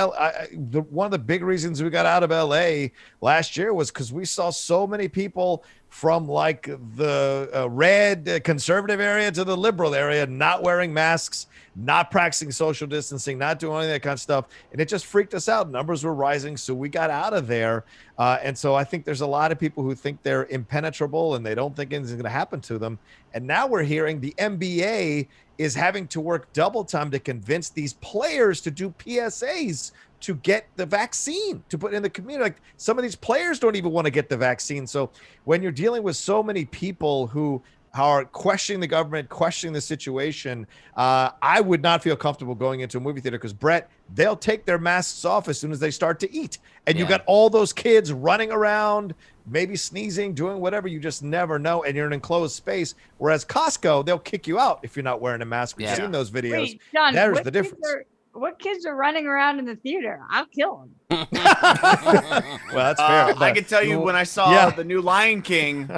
one of the big reasons we got out of LA last year was because we saw so many people from like the red conservative area to the liberal area not wearing masks, not practicing social distancing, not doing any of that kind of stuff. And it just freaked us out. Numbers were rising, so we got out of there. And so I think there's a lot of people who think they're impenetrable and they don't think anything's going to happen to them. And now we're hearing the NBA is having to work double time to convince these players to do PSAs to get the vaccine to put in the community. Like, some of these players don't even want to get the vaccine. So when you're dealing with so many people who are questioning the government, questioning the situation, I would not feel comfortable going into a movie theater, because Brett, they'll take their masks off as soon as they start to eat. And you got all those kids running around, maybe sneezing, doing whatever. You just never know. And you're in an enclosed space. Whereas Costco, they'll kick you out if you're not wearing a mask. We've seen those videos. Wait, John, there's the difference. What kids are running around in the theater? I'll kill them. Well, that's fair. I can tell you, when I saw the new Lion King,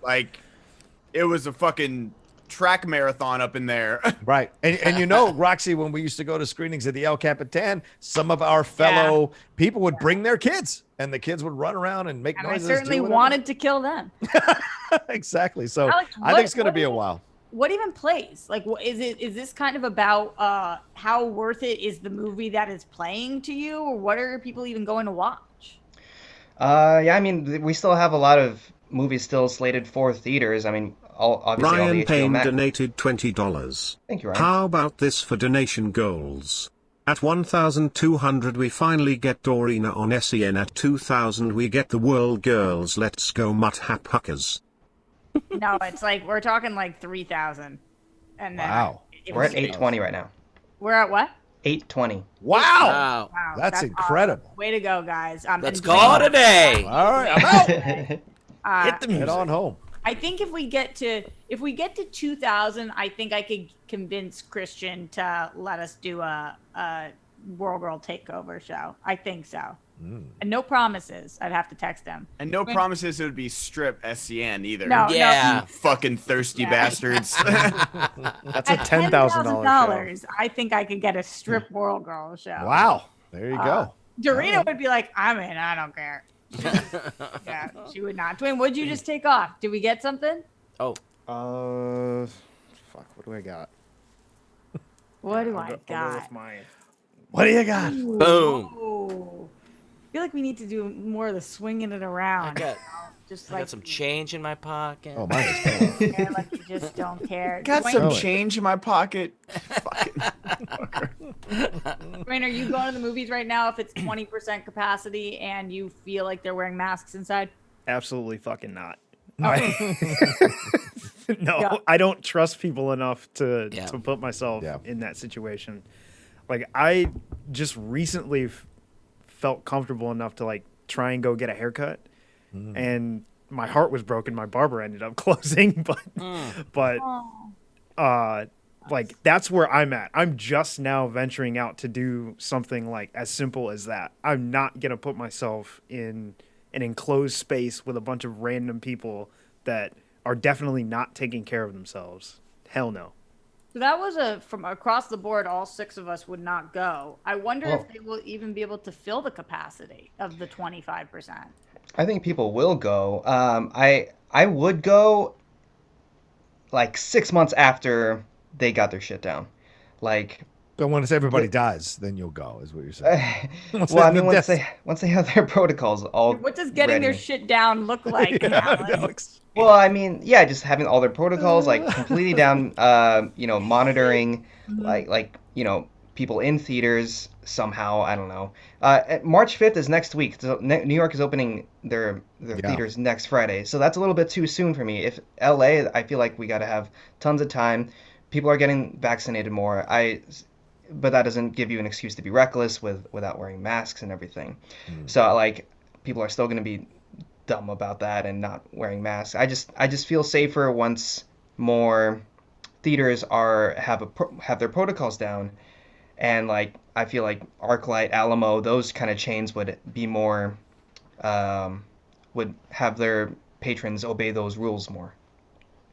like, it was a fucking track marathon up in there. Right. And Roxy, when we used to go to screenings at the El Capitan, some of our fellow people would bring their kids, and the kids would run around and make noises. I certainly wanted to kill them. Exactly. So Alex, I think it's going to be a while. What even plays? Like, is this kind of about how worth it is the movie that is playing to you, or what are people even going to watch? I mean, we still have a lot of movies still slated for theaters. I mean, obviously all Ryan the Payne HBO donated $20. Thank you, Ryan. How about this for donation goals? At 1,200 we finally get Dorina on SEN. At 2,000 we get the World Girls. Let's go Mutt-Hap-Huckers. No, it's like we're talking like 3,000. And then wow. We're at 820 right now. We're at what? 820. Wow. That's incredible. Awesome. Way to go, guys. Let's call it a day. All right, I'm out. Hit the music. Head on home. I think if we get to 2,000, I think I could convince Christian to let us do a World Girl takeover show. I think so. And no promises. I'd have to text him. And no promises it would be strip SCN either. No, Yeah. You fucking thirsty bastards. That's a At $10,000 show. I think I could get a strip World Girl show. Wow. There you go. Dorina would be like, I'm in. I don't care. Yeah, she would not. Dwayne, what'd you just take off? Did we get something? Oh, Fuck. What do I got? What do I'll I go got? with mine. What do you got? boom. Ooh. I feel like we need to do more of the swinging it around. I got- Just I like got some change in my pocket. Oh, mine is cool. care, like you just don't care. Got Dwayne, some Really? change in my pocket. Fucking Dwayne, are you going to the movies right now if it's 20% capacity and you feel like they're wearing masks inside? Absolutely fucking not. Oh. No, Yeah. I don't trust people enough to Yeah. put myself Yeah. in that situation. Like I just recently felt comfortable enough to like try and go get a haircut, and my heart was broken. My barber ended up closing, but like that's where I'm at. I'm just now venturing out to do something like as simple as that. I'm not gonna put myself in an enclosed space with a bunch of random people that are definitely not taking care of themselves. Hell no. So that was from across the board, all 6 of us would not go. I wonder if they will even be able to fill the capacity of the 25%. I think people will go. I would go like 6 months after they got their shit down. Like, But once everybody dies, then you'll go, is what you're saying. well, I mean, once they have their protocols all What does getting their ready. shit down look like, Alex? Well, I mean, yeah, just having all their protocols like completely down, monitoring, like people in theaters somehow. I don't know. March 5th is next week. So New York is opening their theaters next Friday, so that's a little bit too soon for me. If LA, I feel like we got to have tons of time. People are getting vaccinated more. But that doesn't give you an excuse to be reckless without wearing masks and everything. So like people are still going to be dumb about that and not wearing masks. I just feel safer once more theaters have their protocols down, and like I feel like ArcLight, Alamo, those kind of chains would be more would have their patrons obey those rules more.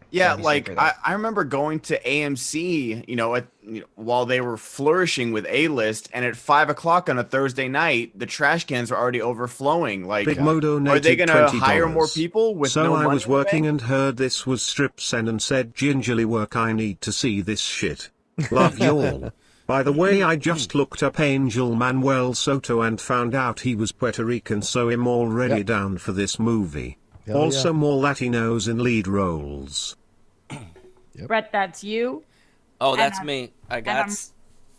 Yeah, That'd be like safer, though. I remember going to AMC, while they were flourishing with A-List, and at 5 o'clock on a Thursday night, the trash cans were already overflowing. Like, Big Mo donated are they going to $20. hire more people with So no I money was in the working bank? and heard this was strip sen and said gingerly work I need to see this shit. Love y'all. By the way, I just looked up Angel Manuel Soto and found out he was Puerto Rican, so I'm already down for this movie. Hell Also yeah. more Latinos in lead roles. Brett, that's you. Oh, And that's I'm- me. I And got.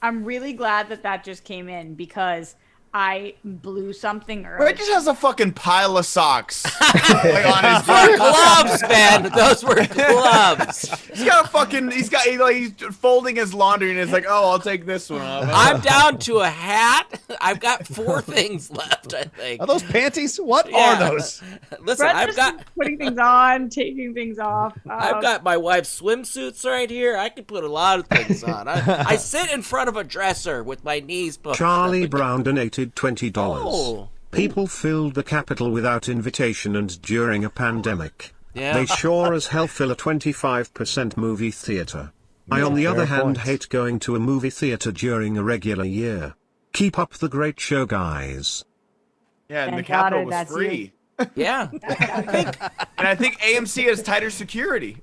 I'm really glad that just came in because I blew something earlier. Brett just has a fucking pile of socks like, on his Those were gloves, man. Those were gloves. He's folding his laundry and it's like, oh, I'll take this one off. I'm down to a hat. I've got 4 things left, I think. Are those panties? What Yeah. are those? Listen, Brett I've just got keeps putting things on, taking things off. I've got my wife's swimsuits right here. I can put a lot of things on. I sit in front of a dresser with my knees pushed. Charlie Brown donated $20. Oh. People filled the Capitol without invitation and during a pandemic. Yeah. They sure as hell fill a 25% movie theater. I, on the fair other hand, point. hate going to a movie theater during a regular year. Keep up the great show, guys. Yeah, and the Thank Capitol God was that's free. Yeah. And I think AMC has tighter security.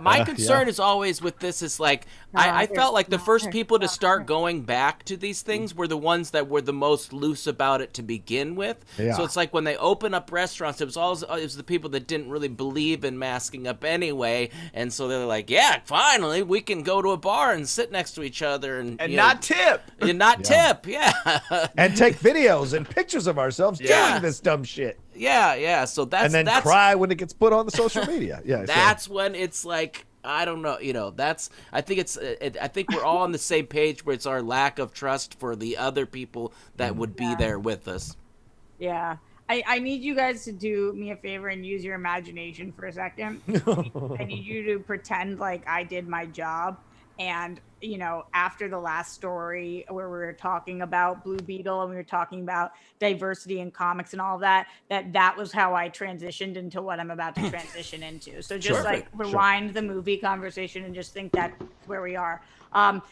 My concern is always with this is like I felt like the first people to start going back to these things were the ones that were the most loose about it to begin with. Yeah. So it's like when they open up restaurants, it was the people that didn't really believe in masking up anyway, and so they're like, yeah, finally we can go to a bar and sit next to each other and Not tip. and not tip, yeah. And take videos and pictures of ourselves Yeah. doing this dumb shit. Yeah. So And then cry when it gets put on the social media. Yeah. That's when it's like I don't know, I think we're all on the same page where it's our lack of trust for the other people that would be there with us. Yeah. I need you guys to do me a favor and use your imagination for a second. I need you to pretend like I did my job And, you know, after the last story where we were talking about Blue Beetle and we were talking about diversity in comics and all of that, that was how I transitioned into what I'm about to transition into. So just like rewind the movie conversation and just think that's where we are.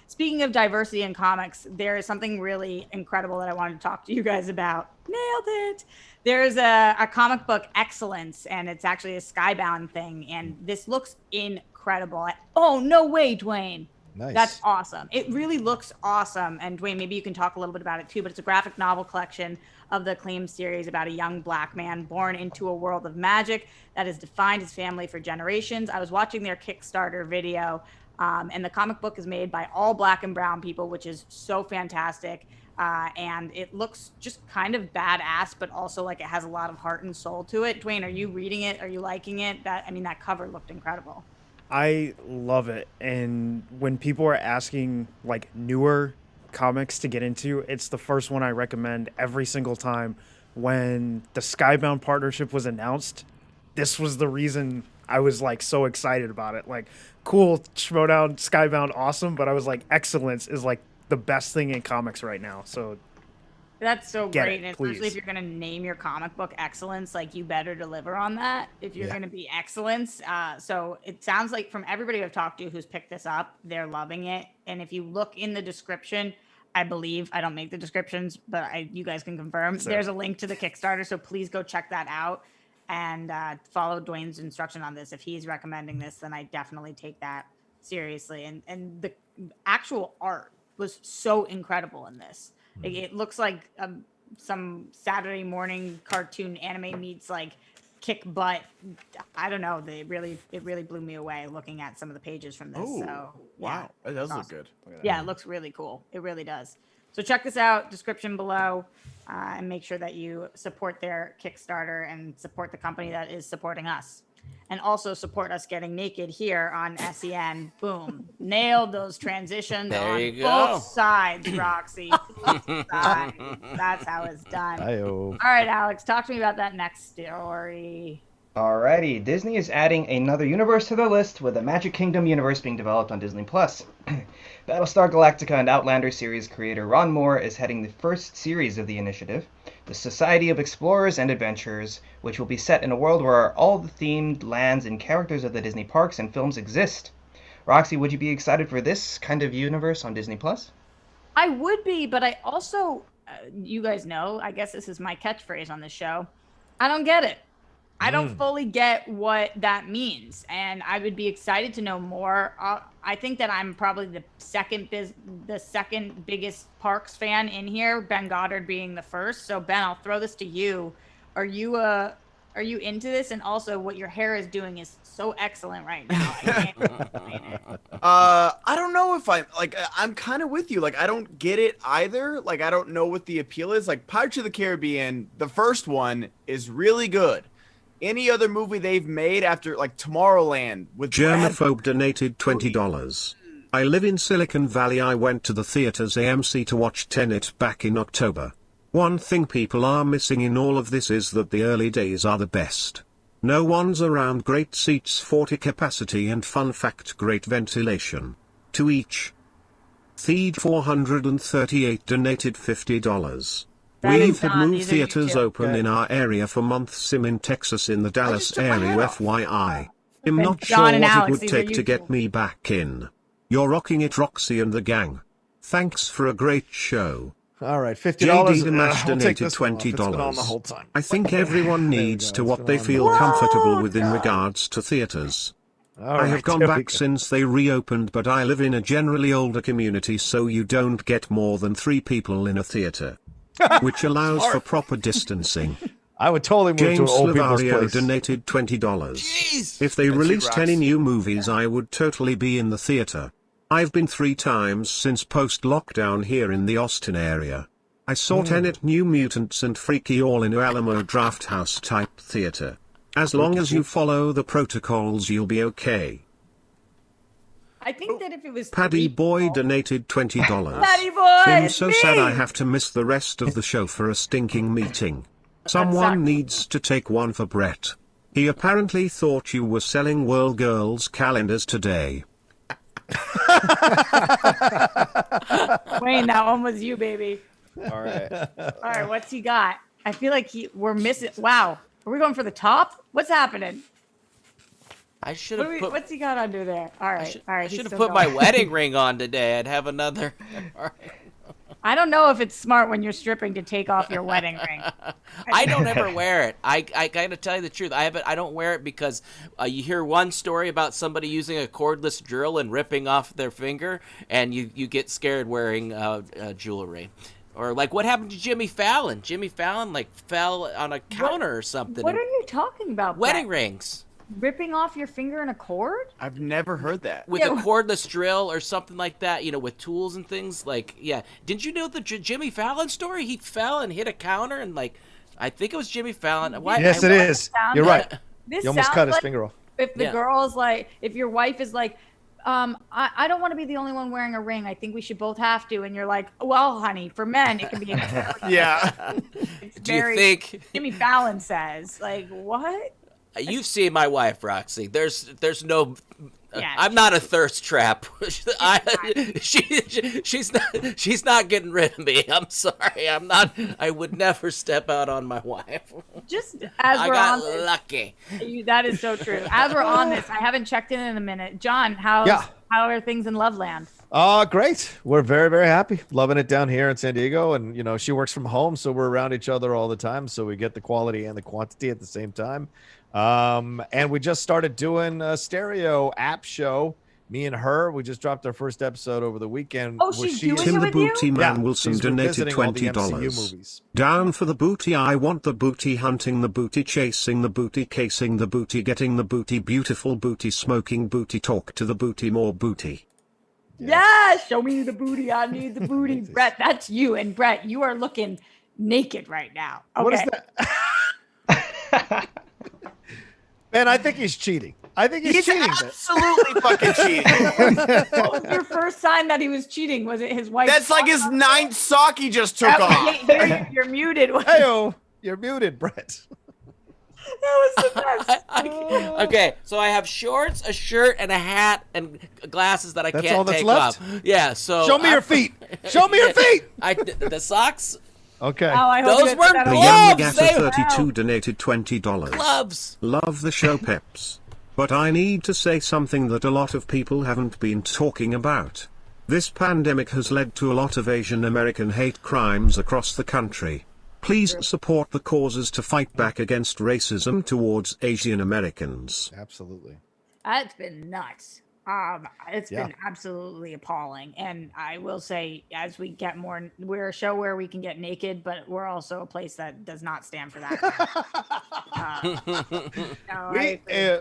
Speaking of diversity in comics, there is something really incredible that I wanted to talk to you guys about. Nailed it. There's a comic book Excellence, and it's actually a Skybound thing, and this looks incredible. Oh, no way, Dwayne. Nice. That's awesome. It really looks awesome. And Dwayne, maybe you can talk a little bit about it too, but it's a graphic novel collection of the acclaimed series about a young black man born into a world of magic that has defined his family for generations. I was watching their Kickstarter video, and the comic book is made by all black and brown people, which is so fantastic. And it looks just kind of badass, but also like it has a lot of heart and soul to it. Dwayne, are you reading it? Are you liking it? That cover looked incredible. I love it. And when people are asking like newer comics to get into, it's the first one I recommend every single time. When the Skybound partnership was announced, this was the reason I was like so excited about it. Like, cool, Schmoedown, Skybound, awesome, but I was like, Excellence is like the best thing in comics right now. So that's so great. It, and please. especially if you're going to name your comic book Excellence, like you better deliver on that if you're going to be Excellence. So it sounds like from everybody I've talked to who's picked this up, they're loving it. And if you look in the description, I believe, I don't make the descriptions, but you guys can confirm, there's a link to the Kickstarter. So please go check that out and follow Dwayne's instruction on this. If he's recommending this, then I definitely take that seriously. And the actual art was so incredible in this. It looks like some Saturday morning cartoon anime meets like kick butt. I don't know. It really blew me away looking at some of the pages from this. Oh, so wow. Yeah, It does look good. Yeah, it looks really cool. It really does. So check this out, description below, and make sure that you support their Kickstarter and support the company that is supporting us. And also support us getting naked here on SEN. Boom. Nailed those transitions There on you go. both sides, Roxy. Both sides. That's how it's done. Hi-yo. All right, Alex, talk to me about that next story. Alrighty, Disney is adding another universe to their list, with the Magic Kingdom universe being developed on Disney+. Battlestar Galactica and Outlander series creator Ron Moore is heading the first series of the initiative, the Society of Explorers and Adventurers, which will be set in a world where all the themed lands and characters of the Disney parks and films exist. Roxy, would you be excited for this kind of universe on Disney+? I would be, but I also, you guys know, I guess this is my catchphrase on this show, I don't get it. I don't fully get what that means, and I would be excited to know more. I think that I'm probably the second biggest parks fan in here, Ben Goddard being the first. So Ben, I'll throw this to you. Are you into this? And also, what your hair is doing is so excellent right now. I can't explain it. I don't know if I'm kind of with you. Like, I don't get it either. Like, I don't know what the appeal is. Like, Pirates of the Caribbean, the first one is really good. Any other movie they've made after, like, Tomorrowland with Germaphobe donated $20. I live in Silicon Valley. I went to the theaters AMC to watch Tenet back in October. One thing people are missing in all of this is that the early days are the best. No one's around, great seats, 40 capacity, and fun fact, great ventilation. To each. Theed 438 donated $50. We've had movie theaters open in our area for months. I'm in Texas in the Dallas area, FYI. I'm not sure John and what Alex, it would these are take you to get two. me back in. You're rocking it, Roxy and the gang. Thanks for a great show. All right, $50. JD the Mash I'll take donated this one off. It's been on the whole $20. time. I think everyone There we needs go, to it's what been they on feel the- comfortable with in regards to theaters. All I right, have gone there we back go. since they reopened, but I live in a generally older community, so you don't get more than 3 people in a theater, which allows for proper distancing. I would totally move to James an old people's Slavario place. donated $20. Jeez. If they That's released you, any Rox. new movies, I would totally be in the theater. I've been 3 times since post-lockdown here in the Austin area. I saw Tenet, New Mutants, and Freaky all in a Alamo Drafthouse type theater. As long as you follow the protocols, you'll be okay. I think that if it was Paddy three Boy people- donated $20. Paddy Boy, I'm it's so me! sad I have to miss the rest of the show for a stinking meeting. Someone sucks. needs to take one for Brett. He apparently thought you were selling World Girls calendars today. Wayne, that one was you, baby. All right. All right, what's he got? I feel like we're missing. Wow, are we going for the top? What's happening? I should have put. What's he got under there? All right, all right. I he's should have still put my going. wedding ring on today. I'd have another. All right. I don't know if it's smart when you're stripping to take off your wedding ring. I don't ever wear it. I gotta tell you the truth. I don't wear it because you hear one story about somebody using a cordless drill and ripping off their finger, and you get scared wearing jewelry. Or like what happened to Jimmy Fallon? Jimmy Fallon like fell on a counter or something. What are you talking about? Wedding Brett? rings. Ripping off your finger in a cord? I've never heard that. With a cordless drill or something like that, with tools and things. Like, yeah. Didn't you know the Jimmy Fallon story? He fell and hit a counter and, like, I think it was Jimmy Fallon. Yes, it is. You're right. This You almost sounds cut his like finger off. If the girl's like, if your wife is like, I don't want to be the only one wearing a ring. I think we should both have to. And you're like, well, honey, for men, it can be. Yeah. Do you think Jimmy Fallon says, like, what? You've seen my wife, Roxy. There's no. Yeah, I'm not a thirst trap. She's not getting rid of me. I'm sorry. I'm not. I would never step out on my wife. Just as I we're got on this, lucky. that is so true. As we're on this, I haven't checked in a minute. John, how are things in Loveland? Great. We're very, very happy. Loving it down here in San Diego. And, she works from home, so we're around each other all the time. So we get the quality and the quantity at the same time. And we just started doing a stereo app show. Me and her. We just dropped our first episode over the weekend. Oh, she's doing Tim it the with you? Booty Man Yeah, Wilson she's donated revisiting all the $20. MCU movies. Down for the booty. I want the booty, hunting the booty, chasing the booty, casing the booty, getting the booty, beautiful booty, smoking booty, talk to the booty, more booty. Yeah, show me the booty. I need the booty. Brett, that's you. And Brett, you are looking naked right now. Okay. What is that? Man, I think he's cheating. I think he's cheating. Absolutely fucking cheating. What was your first sign that he was cheating? Was it his wife? That's like his 9th sock he just took off. You're muted. Hey-o, you're muted, Brett. That was the best. Okay, so I have shorts, a shirt, and a hat, and glasses that I That's can't all that's take left? off. Yeah, so Show me your feet. Show me your feet. The socks. Okay. Oh, I hope Those you were that on- gloves. Yamagata32 donated $20. Gloves. Love the show, Peps. But I need to say something that a lot of people haven't been talking about. This pandemic has led to a lot of Asian American hate crimes across the country. Please support the causes to fight back against racism towards Asian Americans. Absolutely. That's been nuts. It's been absolutely appalling. And I will say, as we get more, we're a show where we can get naked, but we're also a place that does not stand for that.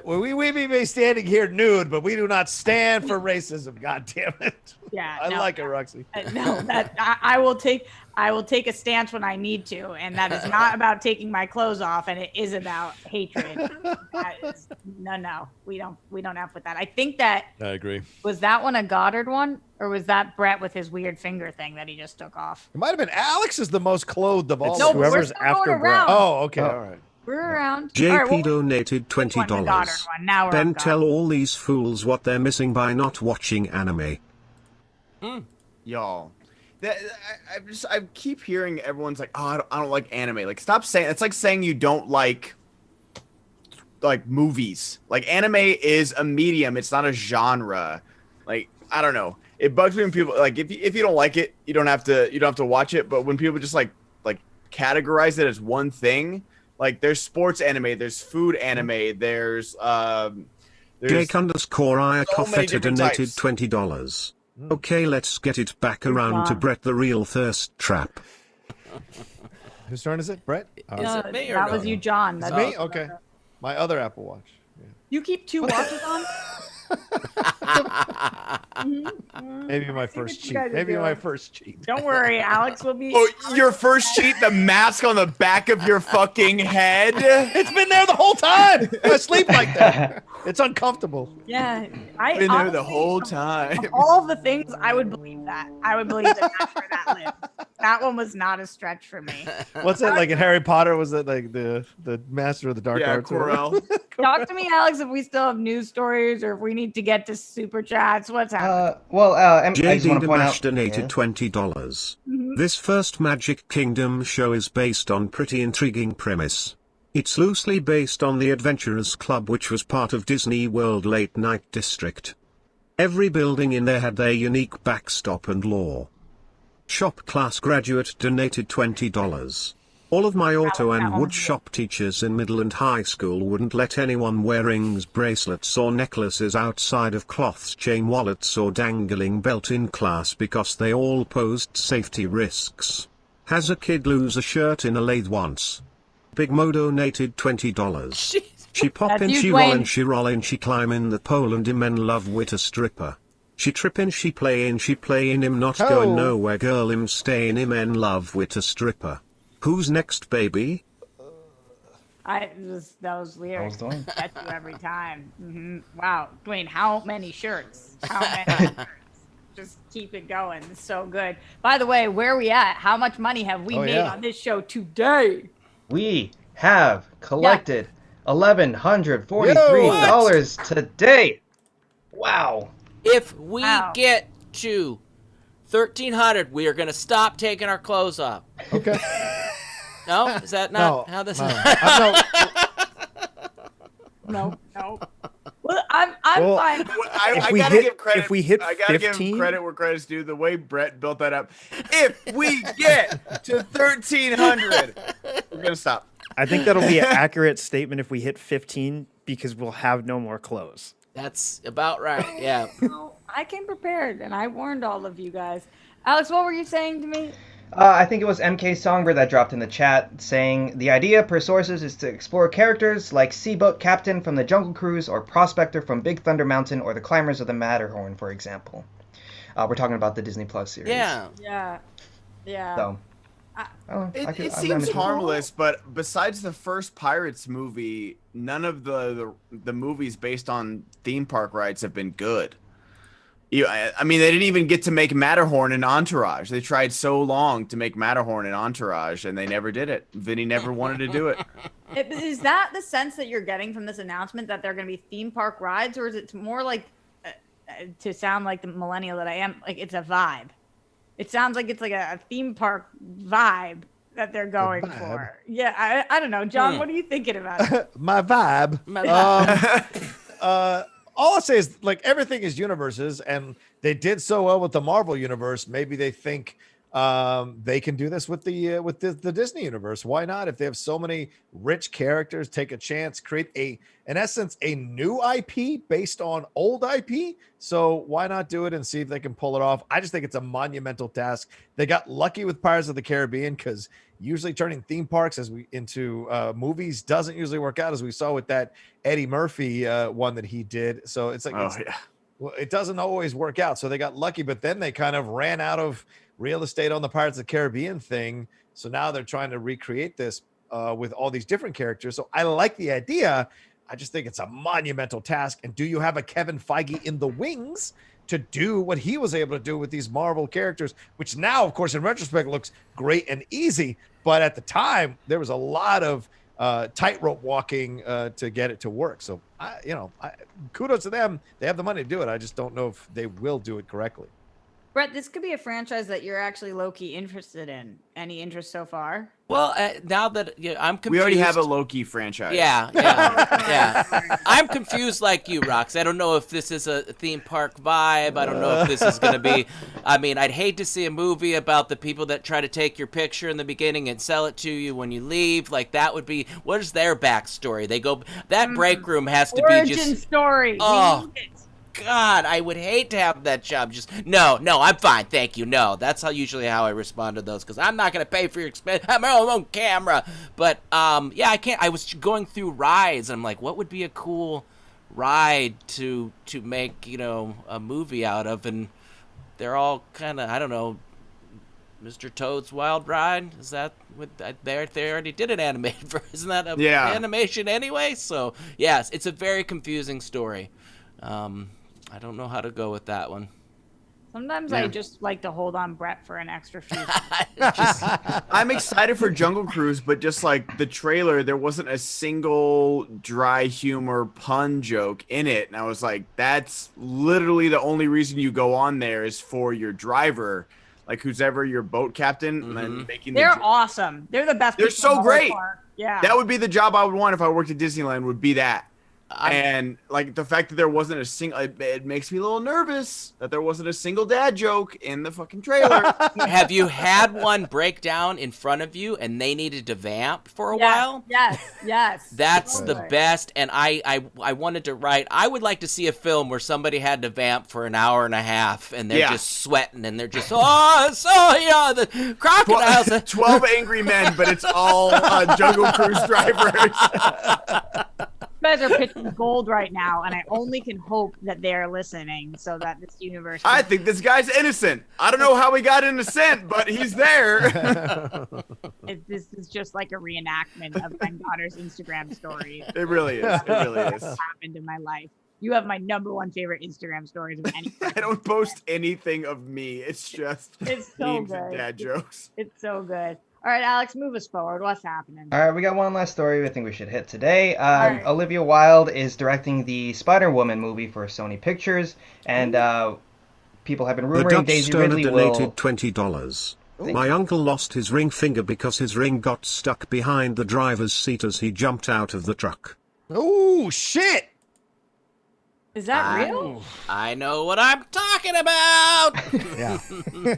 We may be standing here nude, but we do not stand for racism. God damn it. Yeah, I like it, Roxy. No, that I will take a stance when I need to, and that is not about taking my clothes off, and it is about hatred. That is, no, we don't have with that. I think that I agree. Was that one a Goddard one, or was that Brett with his weird finger thing that he just took off? It might have been Alex is the most clothed of all. No, of but us. we're still going around. Oh, okay, all right. We're around. JP All right, well, donated $20. the Goddard one. Now we're Then on tell Goddard. all these fools what they're missing by not watching anime. Y'all. I keep hearing everyone's like, oh, I don't like anime. Like, stop saying. It's like saying you don't like movies. Like, anime is a medium. It's not a genre. Like, I don't know. It bugs me when people like if you don't like it, you don't have to watch it. But when people just like categorize it as one thing, like there's sports anime, there's food anime, there's Jake underscore I so many Coffetta different donated types. $20. Okay, let's get it back around to Brett the real thirst trap. Whose turn is it? Brett? Is it me or that no? was you, John. It's That's me? Okay. My other Apple Watch. You keep two watches on? Maybe my I see what first you cheat. guys are Maybe my doing. first cheat. Don't worry, Alex will be. Oh, your first cheat, the mask on the back of your fucking head. It's been there the whole time. I sleep like that. It's uncomfortable. Yeah, I Been there the honestly, whole time. of all the things, I would believe that. I would believe that that's where that lived. That one was not a stretch for me. What's it like in Harry Potter? Was it like the master of the dark Yeah, arts? or whatever? Corel. Talk to me, Alex, if we still have news stories or if we need to get to super chats. What's happening? I just JD want to point Damash out. donated Yeah. $20. This first Magic Kingdom show is based on pretty intriguing premise. It's loosely based on the Adventurers Club, which was part of Disney World Late Night District. Every building in there had their unique backstop and lore. Shop Class Graduate donated $20. All of my auto and wood shop teachers in middle and high school wouldn't let anyone wear rings, bracelets or necklaces outside of cloths, chain wallets or dangling belt in class because they all posed safety risks. Has a kid lose a shirt in a lathe once? Big Mo donated $20. She pop That's in, you, she Dwayne. roll in, she roll in, she climb in the pole and him men love with a stripper. She trip in, she play in him not going nowhere, girl him stay in him en love with a stripper. Who's next, baby? That was weird. That was Dwayne. That's you every time. Wow, Dwayne, how many shirts? How many shirts? Just keep it going. It's so good. By the way, where are we at? How much money have we made on this show today? We have collected $1,143 today. Wow. If we get to 1,300, we are going to stop taking our clothes off. Okay. No? Is that not how this is? No. Well, I'm fine. If I we gotta hit- give credit. if we hit I gotta give 15? credit where credit's due. The way Brett built that up. If we get to 1,300, we're gonna stop. I think that'll be an accurate statement if we hit 15 because we'll have no more clothes. That's about right, yeah. Well, I came prepared, and I warned all of you guys. Alex, what were you saying to me? I think it was MK Songbird that dropped in the chat saying the idea per sources is to explore characters like Seaboat Captain from the Jungle Cruise or Prospector from Big Thunder Mountain or the Climbers of the Matterhorn, for example. We're talking about the Disney Plus series. Yeah. Yeah. So, It seems harmless, but besides the first Pirates movie, none of the movies based on theme park rides have been good. I mean, they didn't even get to make Matterhorn and Entourage. They tried so long to make Matterhorn and Entourage, and they never did it. Vinny never wanted to do it. Is that the sense that you're getting from this announcement, that they're going to be theme park rides, or is it more like, to sound like the millennial that I am, like it's a vibe? It sounds like it's like a theme park vibe that they're going for. Yeah, I don't know. John, what are you thinking about it? My vibe. All I'll say is, like, everything is universes, and they did so well with the Marvel universe. Maybe they think they can do this with the Disney universe. Why not? If they have so many rich characters, take a chance, create in essence, a new IP based on old IP. So why not do it and see if they can pull it off? I just think it's a monumental task. They got lucky with Pirates of the Caribbean because usually turning theme parks into movies doesn't usually work out, as we saw with that Eddie Murphy one that he did. So it's like, well, it doesn't always work out. So they got lucky, but then they kind of ran out of real estate on the Pirates of the Caribbean thing. So now they're trying to recreate this with all these different characters. So I like the idea. I just think it's a monumental task. And do you have a Kevin Feige in the wings to do what he was able to do with these Marvel characters, which now, of course, in retrospect, looks great and easy. But at the time, there was a lot of tightrope walking to get it to work. So, kudos to them. They have the money to do it. I just don't know if they will do it correctly. Brett, this could be a franchise that you're actually low-key interested in. Any interest so far? Well, now that I'm confused. We already have a Loki franchise. Yeah. I'm confused like you, Rox. I don't know if this is a theme park vibe. I don't know if this is going to be. I mean, I'd hate to see a movie about the people that try to take your picture in the beginning and sell it to you when you leave. Like, that would be. What is their backstory? They go. That break room has to be just. Origin story. Oh. God, I would hate to have that job. Just no, I'm fine, thank you. No, that's usually how I respond to those, because I'm not gonna pay for your expense. I have my own camera. But yeah, I can't. I was going through rides, and I'm like, what would be a cool ride to make a movie out of? And they're all kind of, I don't know, Mr. Toad's Wild Ride. Is that what they already did an animated version? Isn't that a animation anyway? So yes, it's a very confusing story. I don't know how to go with that one. Sometimes Yeah. I just like to hold on Brett for an extra few. I'm excited for Jungle Cruise, but just like the trailer, there wasn't a single dry humor pun joke in it. And I was like, that's literally the only reason you go on there is for your driver, like who's ever your boat captain, and then making the They're awesome. They're the best. They're people in so the whole great. park. Yeah. That would be the job I would want if I worked at Disneyland, would be that. And like the fact that there wasn't a single, it makes me a little nervous that there wasn't a single dad joke in the fucking trailer. Have you had one break down in front of you and they needed to vamp for a while? Yes. That's Totally. the best. And I wanted to write, I would like to see a film where somebody had to vamp for an hour and a half and they're just sweating and they're just, the crocodiles. 12 angry men, but it's all Jungle Cruise drivers. You guys are pitching gold right now, and I only can hope that they're listening so that this universe. I think this guy's innocent. I don't know how he got innocent, but he's there. This is just like a reenactment of Ben Goddard's Instagram story. It really is. It really is. Happened in my life. You have my #1 favorite Instagram stories of any. I don't post anything of me. It's just It's so memes and good. dad jokes. It's so good. All right, Alex, move us forward. What's happening? All right, we got one last story I think we should hit today. right. Olivia Wilde is directing the Spider-Woman movie for Sony Pictures, and people have been The rumoring Dutch Daisy stoner Ridley donated will... $20. My uncle lost his ring finger because his ring got stuck behind the driver's seat as he jumped out of the truck. Oh, shit. Is that real? I know what I'm talking about. Yeah.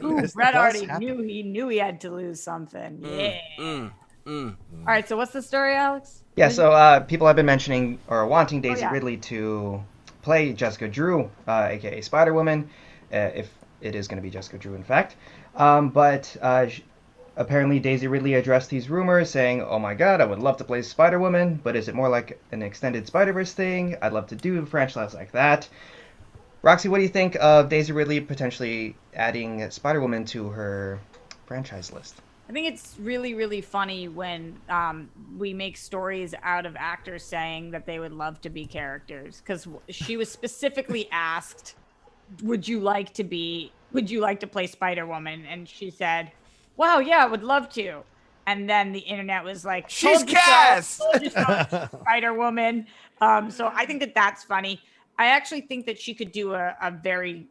Ooh, This Brett does already happen. knew he had to lose something. Yeah. Mm. All right, so what's the story, Alex? Yeah, so people have been mentioning or wanting Daisy yeah. Ridley to play Jessica Drew, aka Spider-Woman, if it is going to be Jessica Drew, in fact. But apparently Daisy Ridley addressed these rumors, saying, "Oh my God, I would love to play Spider-Woman, but is it more like an extended Spider-Verse thing? I'd love to do a franchise like that." Roxy, what do you think of Daisy Ridley potentially adding Spider-Woman to her franchise list? I think it's really, really funny when we make stories out of actors saying that they would love to be characters. Because she was specifically asked, would you like to play Spider-Woman? And she said, wow, yeah, I would love to. And then the internet was like, She's "Told you so, cast!" told you so, Spider-Woman. So I think that that's funny. I actually think that she could do a very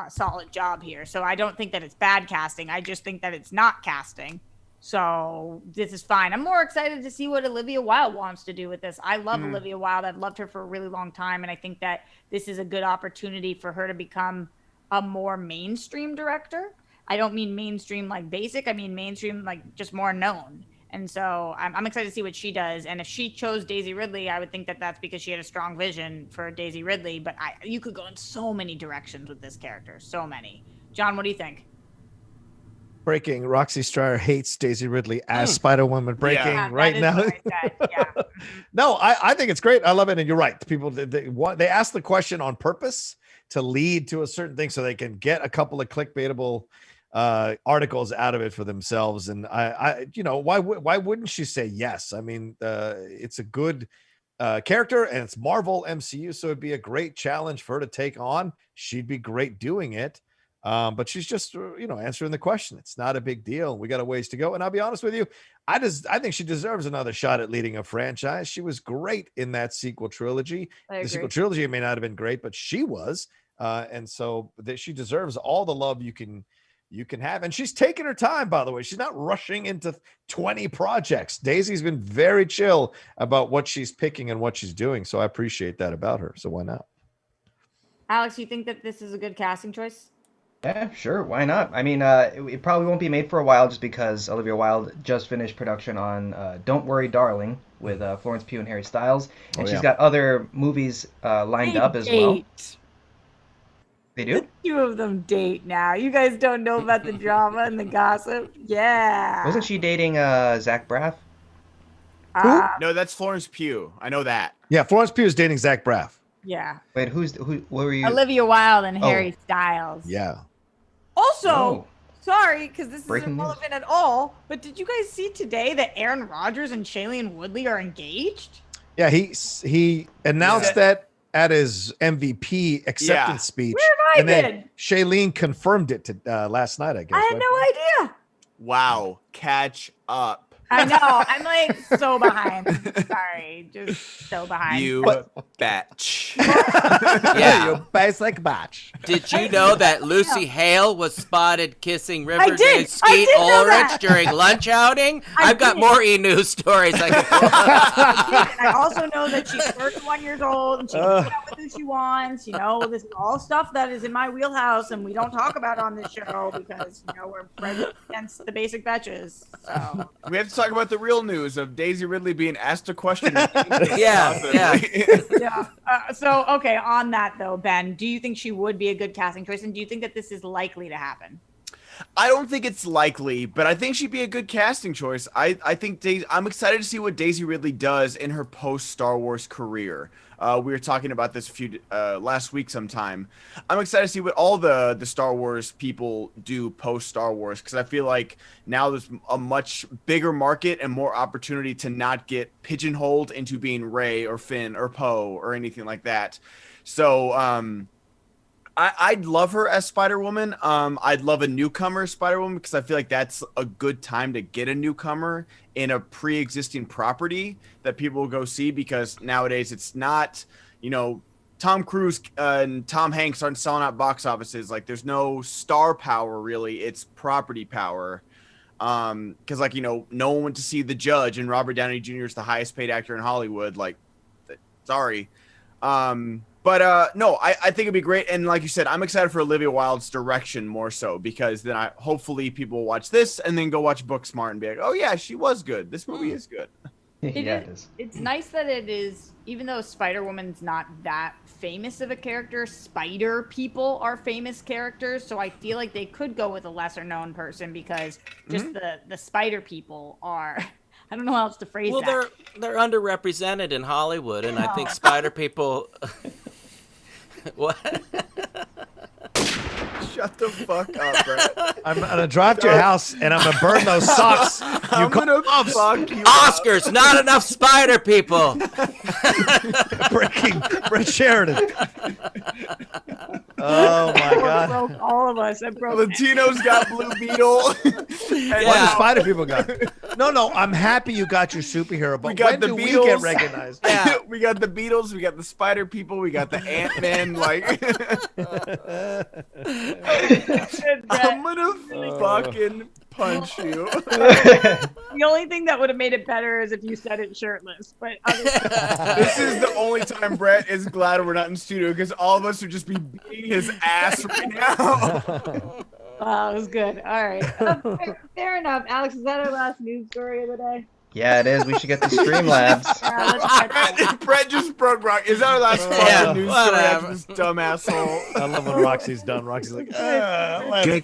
solid job here. So I don't think that it's bad casting. I just think that it's not casting. So this is fine. I'm more excited to see what Olivia Wilde wants to do with this. I love Olivia Wilde. I've loved her for a really long time. And I think that this is a good opportunity for her to become a more mainstream director. I don't mean mainstream like basic. I mean mainstream like just more known. And so I'm excited to see what she does. And if she chose Daisy Ridley, I would think that that's because she had a strong vision for Daisy Ridley. But you could go in so many directions with this character. So many. John, what do you think? Breaking. Roxy Striar hates Daisy Ridley as Spider-Woman. Breaking Yeah, right that is now. what I said. Yeah. No, I think it's great. I love it. And you're right. People, they ask the question on purpose to lead to a certain thing so they can get a couple of clickbaitable articles out of it for themselves. And I why wouldn't she say yes? I mean, it's a good character and it's Marvel MCU. So it'd be a great challenge for her to take on. She'd be great doing it. But she's just, answering the question. It's not a big deal. We got a ways to go. And I'll be honest with you, I think she deserves another shot at leading a franchise. She was great in that sequel trilogy. The sequel trilogy may not have been great, but she was. And so she deserves all the love you can have. And she's taking her time, by the way. She's not rushing into 20 projects. Daisy's been very chill about what she's picking and what she's doing. So I appreciate that about her. So why not? Alex, you think that this is a good casting choice? Yeah, sure. Why not? I mean, it probably won't be made for a while just because Olivia Wilde just finished production on Don't Worry, Darling with Florence Pugh and Harry Styles. And she's got other movies lined up as well. They do? The two of them date now. You guys don't know about the drama and the gossip? Yeah. Wasn't she dating Zach Braff? No, that's Florence Pugh. I know that. Yeah, Florence Pugh is dating Zach Braff. Yeah. Wait, who were you? Olivia Wilde and Harry Styles. Yeah. Also, sorry, because this Breaking isn't news. relevant at all, but did you guys see today that Aaron Rodgers and Shailene Woodley are engaged? Yeah, he announced that at his MVP acceptance speech. Where have I and been? then Shailene confirmed it to, last night, I guess. I had right? no idea. Wow, catch up. I know. I'm like so behind. Sorry, just so behind. You batch. Yeah. You basic batch. Did you know that Lucy Hale was spotted kissing Riverdale did Skeet know Ulrich that. during lunch outing? I've got did. more e-news stories I can pull up. And I also know that she's 31 years old and she can do out with who she wants. You know, this is all stuff that is in my wheelhouse and we don't talk about on this show because, you know, we're prejudice against the basic betches. So. We have to talk about the real news of Daisy Ridley being asked a question. Yeah. Yeah. So, okay, on that though, Ben, do you think she would be a good casting choice and do you think that this is likely to happen? I don't think it's likely, but I think she'd be a good casting choice. I think I'm excited to see what Daisy Ridley does in her post Star Wars career. We were talking about this last week sometime. I'm excited to see what all the Star Wars people do post Star Wars because I feel like now there's a much bigger market and more opportunity to not get pigeonholed into being Rey or Finn or Poe or anything like that. So I'd love her as Spider-Woman. I'd love a newcomer Spider-Woman because I feel like that's a good time to get a newcomer in a pre-existing property that people will go see because nowadays it's not, you know, Tom Cruise and Tom Hanks aren't selling out box offices. Like there's no star power really. It's property power. Because like, you know, no one went to see The Judge and Robert Downey Jr. is the highest paid actor in Hollywood. Like, sorry. But no, I think it'd be great. And like you said, I'm excited for Olivia Wilde's direction more so because then hopefully people will watch this and then go watch Booksmart and be like, oh yeah, she was good. This movie is good. Yeah, it is. It's nice that it is, even though Spider-Woman's not that famous of a character, Spider people are famous characters. So I feel like they could go with a lesser known person because just the Spider people are... I don't know how else to phrase that. Well, they're underrepresented in Hollywood, and I think Spider people. What? Shut the fuck up, Brett. I'm gonna drive to your house and I'm gonna burn those socks. I'm gonna fuck you. Oscars, not enough Spider people. Breaking Brett Sheridan. Oh my God! Broke all of us. I broke. Latino's got Blue Beetle. What do Spider people got? No. I'm happy you got your superhero, but We got when the do we Beatles. get recognized? Yeah. We got the Beatles. We got the Spider people. We got the Ant-Man. Like, I'm gonna fucking punch you. The only thing that would have made it better is if you said it shirtless. But This is the only time Brett is glad we're not in studio because all of us would just be beating his ass right now. wow, it was good. All right, fair enough. Alex, is that our last news story of the day? Yeah, it is. We should get the Streamlabs. Let's get to it. Brett just broke Rock. Is that our last fucking news story after this dumb asshole? I love when Roxy's done. Roxy's like, Jake_I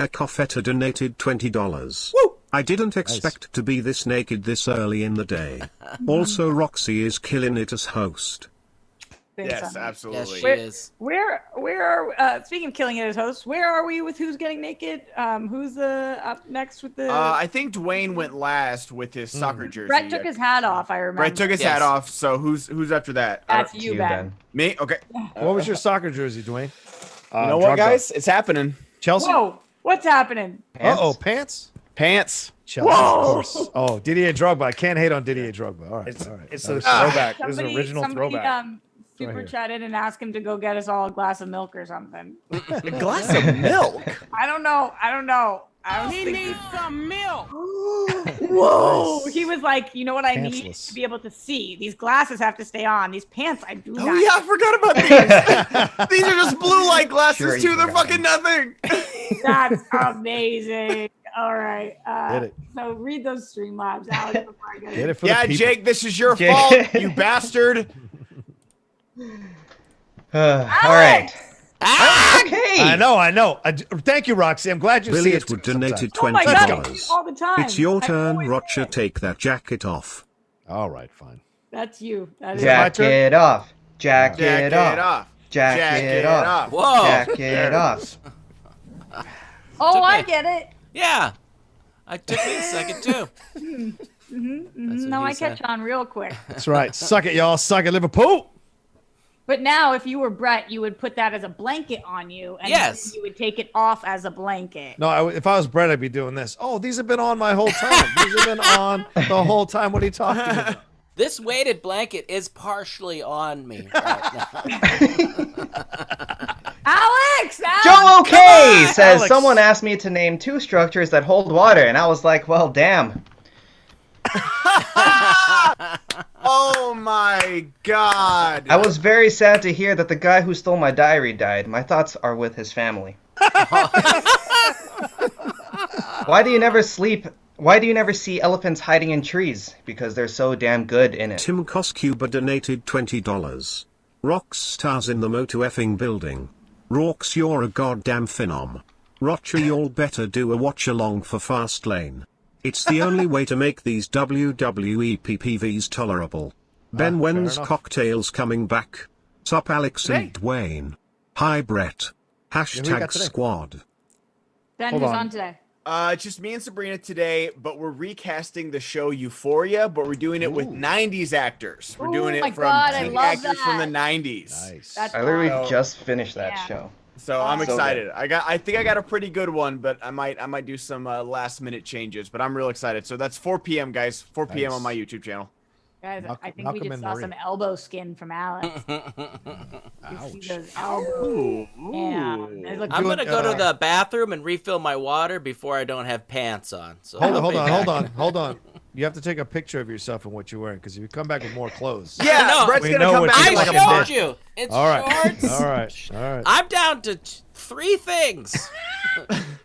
Coffetta donated $20. I didn't expect to be this naked this early in the day. Also, Roxy is killing it as host. Yes, absolutely. Yes, she is. Where are speaking of killing it as hosts? Where are we with who's getting naked? Who's up next with the? I think Dwain went last with his soccer jersey. Brett took his hat off. I remember. Brett took his hat off. So who's after that? That's To you, Ben. Me? Okay. what was your soccer jersey, Dwayne? You know what, guys? It's happening. Chelsea. Whoa, what's happening? Oh, pants. Pants. Chelsea, of course. Oh, Didier Drogba. I can't hate on Didier Drogba. All right, It's all right. it's a throwback. It was an original throwback. Super here. chatted and asked him to go get us all a glass of milk or something. A glass of milk. I don't know. He needs some milk. Whoa! Nice. He was like, you know what I need Pantsless. to be able to see? These glasses have to stay on. These pants, I do not. Oh yeah, I forgot about these. These are just blue light glasses Sure you too. They're forgot. fucking nothing. That's amazing. All right. Hit it. So read those Streamlabs, Alex, before I get Hit it. it for Yeah, the people. Jake, this is your Jake. fault, you bastard. All right. Okay. I know. Thank you, Roxy. I'm glad you see Brilliant it. would sometimes. donated Oh my God, I $20. see it all the time. It's your I turn, always Rocha. say it. Take that jacket off. All right, fine. That's you. That is my turn? Jacket off. Jack Jacket it off. off. Jacket off. Whoa. Jacket off. Oh, Took I me. get it. Yeah. I took me a second too. That's what No, he I said. catch on real quick. That's right. Suck it, y'all. Suck it, Liverpool. But now, if you were Brett, you would put that as a blanket on you, and Yes. you would take it off as a blanket. No, if I was Brett, I'd be doing this. Oh, these have been on my whole time. These have been on the whole time. What are you talking about? This weighted blanket is partially on me right now. Alex! Joe OK says, Alex. someone asked me to name 2 structures that hold water, and I was like, well, damn. Oh my god. I was very sad to hear that the guy who stole my diary died. My thoughts are with his family. Why do you never sleep? Why do you never see elephants hiding in trees? Because they're so damn good in it. Tim Coscuba donated $20. Rox stars in the Moto effing building. Rox, you're a goddamn phenom. Rocha, you'll better do a watch along for Fastlane. It's the only way to make these WWE PPVs tolerable. Ben, when's enough. Cocktails coming back? Sup, Alex and Dwayne. Hi, Brett. who you got Hashtag today? squad. Ben, Hold who's on. on today? It's just me and Sabrina today, but we're recasting the show Euphoria, but we're doing it with 90s actors. We're doing Oh my it from God, I teen love actors from the that. 90s. Nice. That's I literally awesome. just finished that Yeah. show. So I'm So excited. I think I got a pretty good one, but I might do some last minute changes. But I'm real excited. So that's 4 p.m. guys. 4 p.m. Nice. on my YouTube channel. Guys, I think we Malcolm just and saw Marie. some elbow skin from Alex. You Ouch. see those elbows? Yeah. They look I'm doing, gonna go to the bathroom and refill my water before I don't have pants on. So Hold I'll be back. on. You have to take a picture of yourself and what you're wearing, because if you come back with more clothes. Yeah, know. Brett's We gonna know come what back you in I like a showed bitch. you. It's All right. shorts. All right. I'm down to 3 things.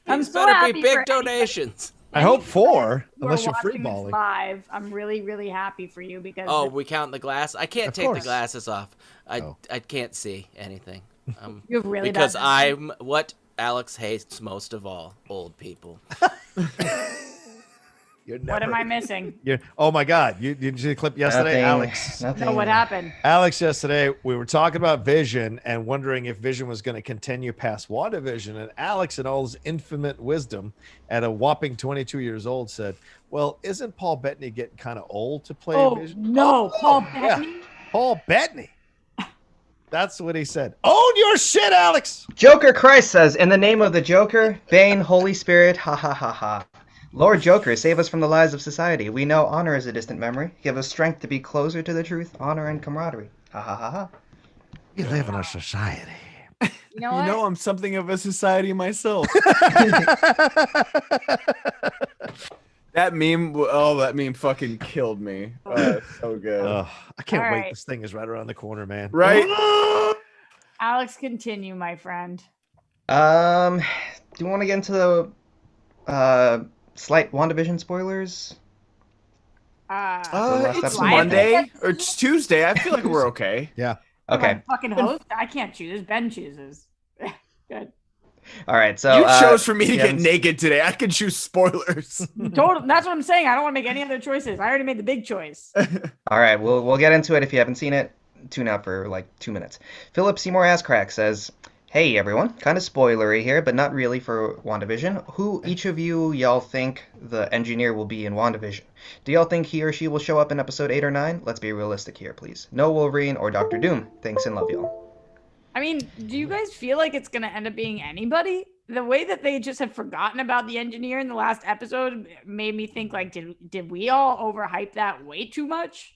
I'm These so better happy be for big anybody I donations. hope 4, who are unless you're watching this freeballing. live. I'm really, really happy for you because Oh, we count the glass. I can't Of take the course. glasses off. I Oh. can't see anything. you have really Because bad I'm what Alex hates most of all: old people. You're What am I missing? Oh my God! You did you see the clip yesterday, Alex? Nothing. No, what happened? Alex, yesterday we were talking about Vision and wondering if Vision was going to continue past WandaVision, and Alex, in all his infinite wisdom, at a whopping 22 years old, said, "Well, isn't Paul Bettany getting kind of old to play Oh Vision?" no, Paul yeah. Bettany. Paul Bettany. That's what he said. Own your shit, Alex. Joker Christ says, in the name of the Joker, Bane, Holy Spirit, ha ha ha ha. Lord Joker, save us from the lies of society. We know honor is a distant memory. Give us strength to be closer to the truth, honor, and camaraderie. Ha ha ha ha. We live in a society. You know what? You know, I'm something of a society myself. That meme fucking killed me. So good. I can't All wait. right. This thing is right around the corner, man. Right? Alex, continue, my friend. Do you want to get into the slight WandaVision spoilers? Last It's episode. Monday or it's Tuesday. I feel like we're okay. Yeah. Okay. Fucking host. I can't choose. Ben chooses. Good. All right. So You chose for me to you get haven't- naked today. I can choose spoilers. Total. That's what I'm saying. I don't want to make any other choices. I already made the big choice. All right, we'll get into it. If you haven't seen it, tune out for like 2 minutes. Philip Seymour Asscrack says, "Hey everyone, kind of spoilery here, but not really for WandaVision. Who each of y'all think the engineer will be in WandaVision? Do y'all think he or she will show up in episode 8 or 9? Let's be realistic here, please. No Wolverine or Doctor Doom. Thanks and love y'all." I mean, do you guys feel like it's gonna end up being anybody? The way that they just have forgotten about the engineer in the last episode made me think like, did we all overhype that way too much?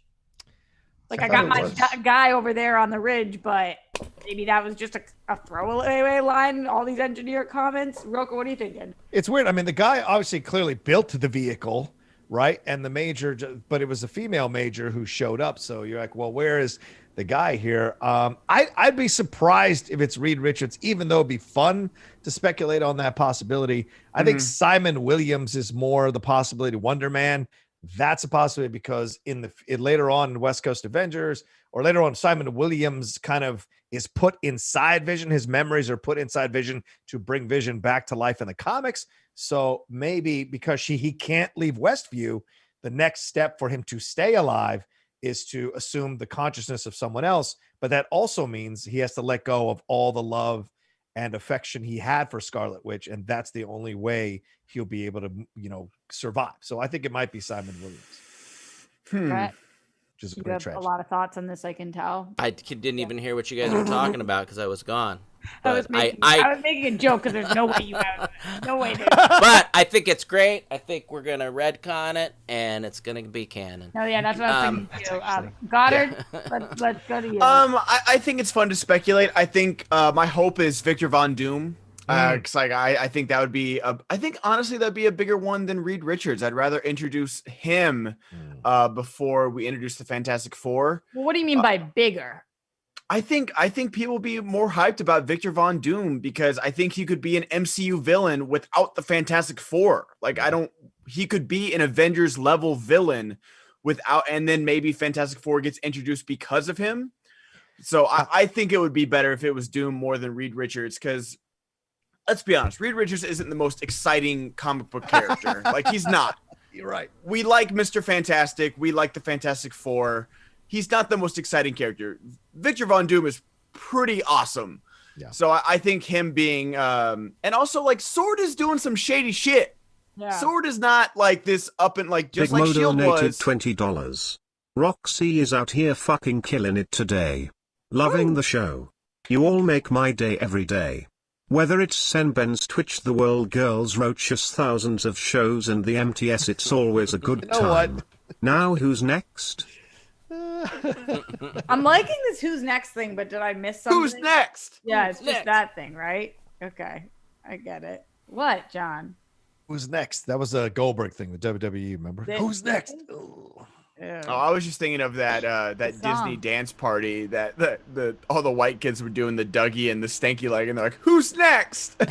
Like I got my guy over there on the ridge, but maybe that was just a throwaway line. All these engineer comments. Rocha, what are you thinking? It's weird. I mean, the guy obviously clearly built the vehicle, right? And the major, but it was a female major who showed up. So you're like, well, where is the guy here? I'd be surprised if it's Reed Richards, even though it'd be fun to speculate on that possibility. I think Simon Williams is more the possibility. Wonder Man, that's a possibility because later on in West Coast Avengers, or later on, Simon Williams kind of is put inside Vision. His memories are put inside Vision to bring Vision back to life in the comics. So maybe because he can't leave Westview, the next step for him to stay alive is to assume the consciousness of someone else. But that also means he has to let go of all the love and affection he had for Scarlet Witch. And that's the only way he'll be able to, survive. So I think it might be Simon Williams. Brett? which is a You great have a tragedy. lot of thoughts on this, I can tell. I didn't even hear what you guys were talking about because I was gone. I was But making a joke because there's no way you have no way. But I think it's great. I think we're gonna retcon it, and it's gonna be canon. No, yeah, that's what I was thinking too. Goddard, let's go to you. I think it's fun to speculate. I think my hope is Victor Von Doom. Cause like I think that would be I think honestly that'd be a bigger one than Reed Richards. I'd rather introduce him before we introduce the Fantastic Four. Well, what do you mean by bigger? I think people will be more hyped about Victor Von Doom because I think he could be an MCU villain without the Fantastic Four. Like he could be an Avengers level villain without, and then maybe Fantastic Four gets introduced because of him. So I think it would be better if it was Doom more than Reed Richards because let's be honest, Reed Richards isn't the most exciting comic book character. Like he's not. You're right. We like Mr. Fantastic. We like the Fantastic Four. He's not the most exciting character. Victor Von Doom is pretty awesome. Yeah. So I think him being, and also like Sword is doing some shady shit. Yeah. Sword is not like this up and like just Big like Mo Shield donated was. $20. Roxy is out here fucking killing it today. Loving the show. You all make my day every day. Whether it's Senben's Twitch, The World Girls, Rocha's thousands of shows, and the MTS, it's always a good You know what? time. Now who's next? I'm liking this who's next thing, but did I miss something? Who's next? Yeah, it's Who's just next? that thing, right? Okay, I get it. What, John? Who's next? That was a Goldberg thing with WWE. Remember? This- Who's next? Oh. Ew. Oh, I was just thinking of that that song. Disney dance party that the all the white kids were doing the Dougie and the stanky leg, and they're like, "Who's next?"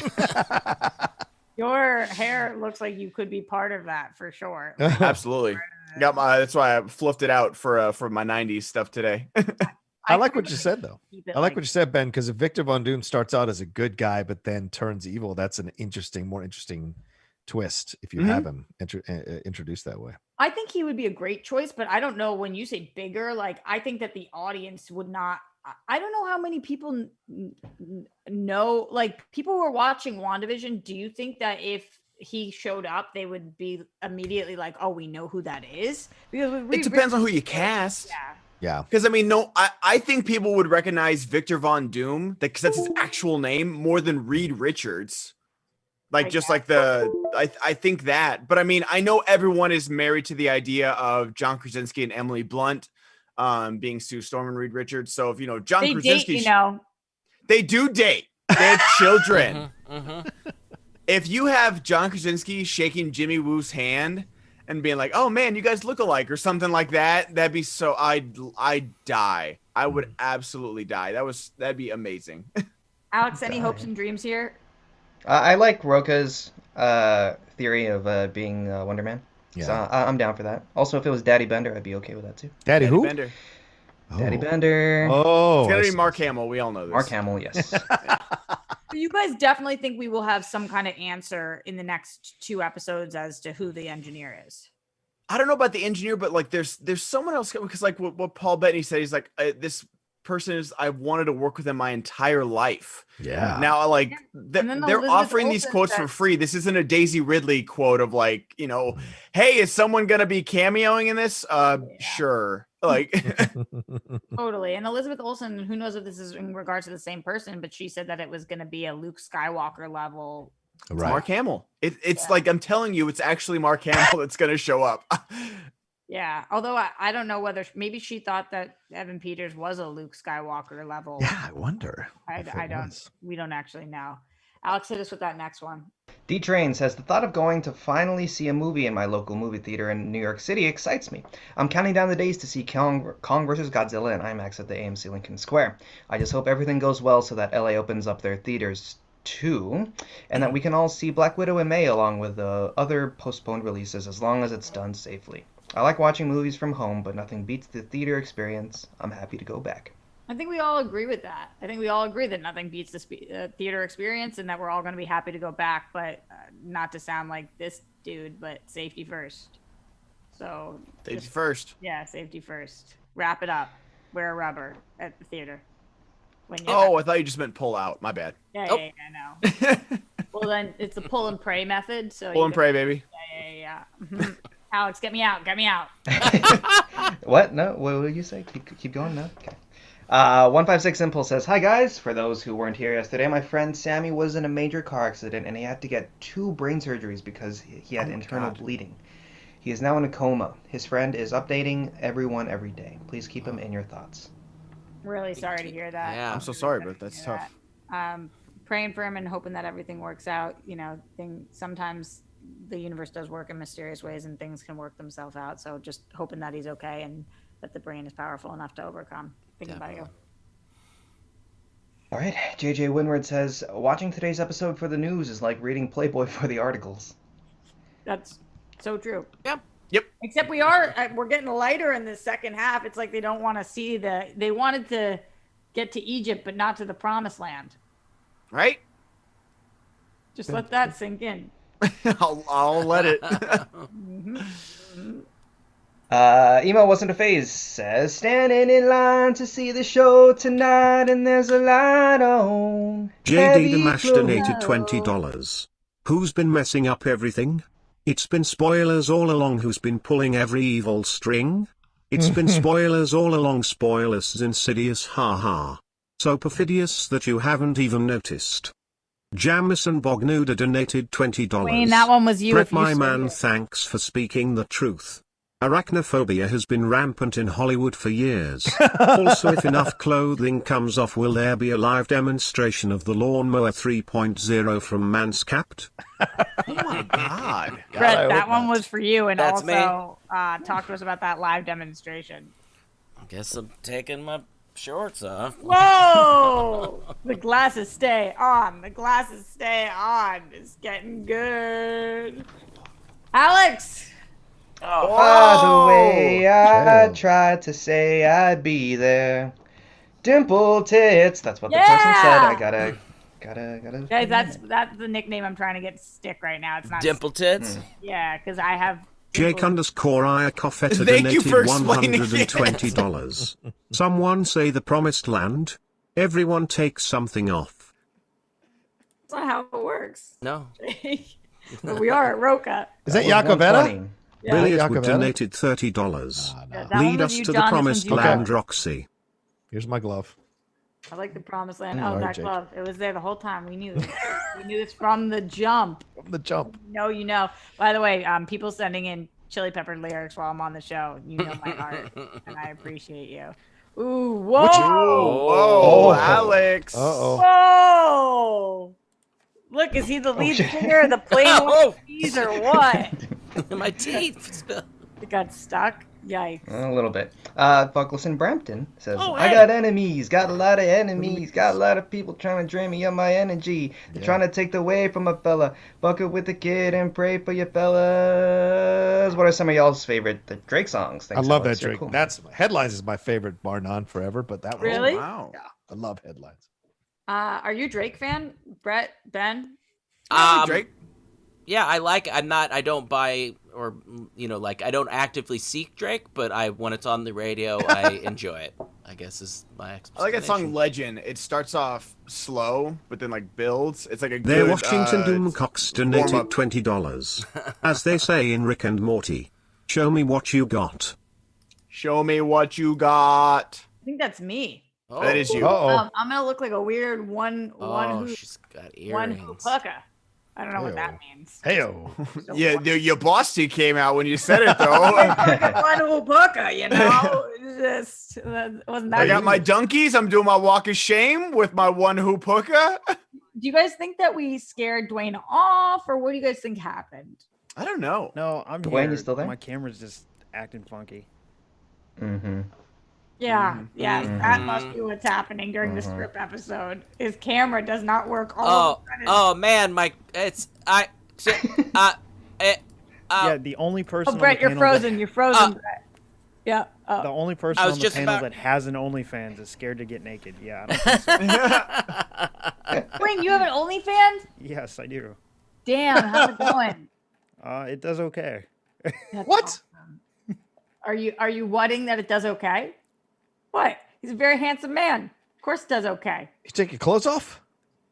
Your hair looks like you could be part of that for sure. Absolutely. Got my. That's why I fluffed it out for my '90s stuff today. I like what you said though. Keep it I like what you said, Ben, because if Victor Von Doom starts out as a good guy but then turns evil, that's an more interesting twist if you have him introduced that way. I think he would be a great choice, but I don't know when you say bigger, like I think that the audience would not. I don't know how many people know, like people who are watching WandaVision. Do you think that if he showed up, they would be immediately like, "Oh, we know who that is"? Because with It Reed depends on who you Richards- cast. Yeah. Yeah. Because I mean, no, I think people would recognize Victor Von Doom because that's his actual name more than Reed Richards. Like I just guess. like I think that. But I mean, I know everyone is married to the idea of John Krasinski and Emily Blunt being Sue Storm and Reed Richards. So if you know John They Krasinski, date, you know. they do date. They have children. Mm-hmm. If you have John Krasinski shaking Jimmy Woo's hand and being like, "Oh man, you guys look alike," or something like that, that'd be so I'd die. I would absolutely die. That'd be amazing. Alex, any hopes and dreams here? I like Rocha's theory of being Wonder Man. Yeah. So I'm down for that. Also, if it was Daddy Bender, I'd be okay with that too. Daddy who? Bender. Daddy Bender. Oh, It's gonna I be see. Mark Hamill. We all know this. Mark Hamill, yes. So you guys definitely think we will have some kind of answer in the next 2 episodes as to who the engineer is. I don't know about the engineer, but like there's someone else because like what Paul Bettany said, he's like this person is I've wanted to work with him my entire life. Yeah. Now like And then they're Elizabeth offering these Olsen quotes for said- free. This isn't a Daisy Ridley quote of like, you know, hey, is someone gonna be cameoing in this? Sure. Like Totally. And Elizabeth Olsen, who knows if this is in regards to the same person, but she said that it was going to be a Luke Skywalker level. Right. Mark Hamill. It's Yeah. like I'm telling you, it's actually Mark Hamill that's gonna show up. Yeah. Although I don't know whether maybe she thought that Evan Peters was a Luke Skywalker level. Yeah, I wonder. I if it don't. was. We don't actually know. Alex, hit us with that next one. D-Train says, the thought of going to finally see a movie in my local movie theater in New York City excites me. I'm counting down the days to see Kong vs. Godzilla in IMAX at the AMC Lincoln Square. I just hope everything goes well so that LA opens up their theaters too, and that we can all see Black Widow in May along with other postponed releases as long as it's done safely. I like watching movies from home, but nothing beats the theater experience. I'm happy to go back. I think we all agree with that. I think we all agree that nothing beats the theater experience and that we're all going to be happy to go back, but not to sound like this dude, but safety first. So Safety first. Yeah, safety first. Wrap it up. Wear a rubber at the theater. When Oh, I thought you just meant pull out. My bad. yeah, Oh. yeah, I know. Well, then it's the pull and pray method. So Pull you and go- pray, baby. Yeah. Mhm. Alex, get me out. Get me out. What? No? What will you say? Keep going? No? Okay. 156 Impulse says, "Hi guys. For those who weren't here yesterday, my friend Sammy was in a major car accident and he had to get 2 brain surgeries because he had internal bleeding. He is now in a coma. His friend is updating everyone every day. Please keep him in your thoughts." Really sorry to hear that. Yeah. I'm so sorry, but that's tough. Praying for him and hoping that everything works out. You know, sometimes the universe does work in mysterious ways and things can work themselves out. So just hoping that he's okay and that the brain is powerful enough to overcome. Thinking about you. All right. JJ Winward says, "Watching today's episode for the news is like reading Playboy for the articles." That's so true. Yep. Except we're getting lighter in the second half. It's like they don't want to see they wanted to get to Egypt, but not to the promised land. Right? Just let that sink in. I'll let it. Emo Wasn't a Phase says, "Standing in line to see the show tonight and there's a light on." JD Damash donated $20. Who's been messing up everything? It's been spoilers all along. Who's been pulling every evil string? It's been spoilers all along. Spoilers insidious, haha. So perfidious that you haven't even noticed. Jamison Bognuda donated $20. Wayne, that one was you. Brett, if you my said man, it. thanks for speaking the truth. Arachnophobia has been rampant in Hollywood for years. Also, if enough clothing comes off, will there be a live demonstration of the Lawnmower 3.0 from Manscaped? Oh my God. Brett, that one was for you, and That's also talk to us about that live demonstration. I guess I'm taking my shorts off. Whoa! The glasses stay on. The glasses stay on. It's getting good. Alex! By the way, I Damn. tried to say I'd be there. Dimple tits. That's what the person said. I gotta. Guys, that's the nickname I'm trying to get stick right now. It's not Dimple tits. Yeah, because I have Jake _ Iacofetta Thank you donated for explaining $120. Someone say the promised land. Everyone takes something off. That's not how it works. No. But we are at Rocha. Is that was Iacofetta? 120. Yeah. Billiard Iacofetta? would donated $30. Yeah, that one Lead was us you, to John. the This promised one's you, land, Joe. Roxy. Here's my glove. I like the promised land. All Oh, right, that Jake. glove. It was there the whole time. We knew this. We knew this from the jump. From the jump. No, you know. By the way, people sending in chili pepper lyrics while I'm on the show. You know my heart, and I appreciate you. Ooh, whoa! Whoa, Alex. Uh-oh. Whoa! Look, is he the lead singer of the Plain White Keys or what? My teeth. It got stuck. Yikes! A little bit. Buckleston Brampton says, Oh, "I hey. got enemies, got a lot of enemies, got a lot of people trying to drain me of my energy. They're trying to take the away from a fella. Bucket with the kid and pray for your fellas." What are some of y'all's favorite Drake songs? I Thanks, love Alex. that You're Drake. cool. That's Headlines is my favorite bar none forever, but that one. Really? Wow. Yeah, I love Headlines. Are you a Drake fan, Brett? Ben? Drake. Yeah, I like. I don't buy or like I don't actively seek Drake, but when it's on the radio, I enjoy it. I guess is my explanation. I like that song Legend. It starts off slow, but then like builds. It's like a Their good Washington Doomcocks donated warm-up. $20. As they say in Rick and Morty, show me what you got. Show me what you got. I think that's me. Oh. That is you. Uh-oh. I'm gonna look like a weird one Oh, who she's got one earrings. who pucka. I don't know what that means. Heyo. So Yeah, one- your bossy came out when you said it though. one who pucka, you know. Just wasn't that. I got my donkeys. I'm doing my walk of shame with my one hoop hookah. Do you guys think that we scared Dwayne off, or what do you guys think happened? I don't know. No, I'm Dwayne, here. you still there? My camera's just acting funky. Mm-hmm. Yeah, yeah, Mhm. that must be what's happening during the script episode. His camera does not work all Oh, of a sudden. oh man, Yeah, the only person. Oh, Brett, on the you're panel frozen. You're frozen, Brett. Yeah. The only person I was on the just panel about- that has an OnlyFans is scared to get naked. Yeah, I don't think so. Wait, you have an OnlyFans? Yes, I do. Damn, how's it going? It does okay. That's What? awesome. Are you whatting that it does okay? What? He's a very handsome man. Of course it does okay. You take your clothes off?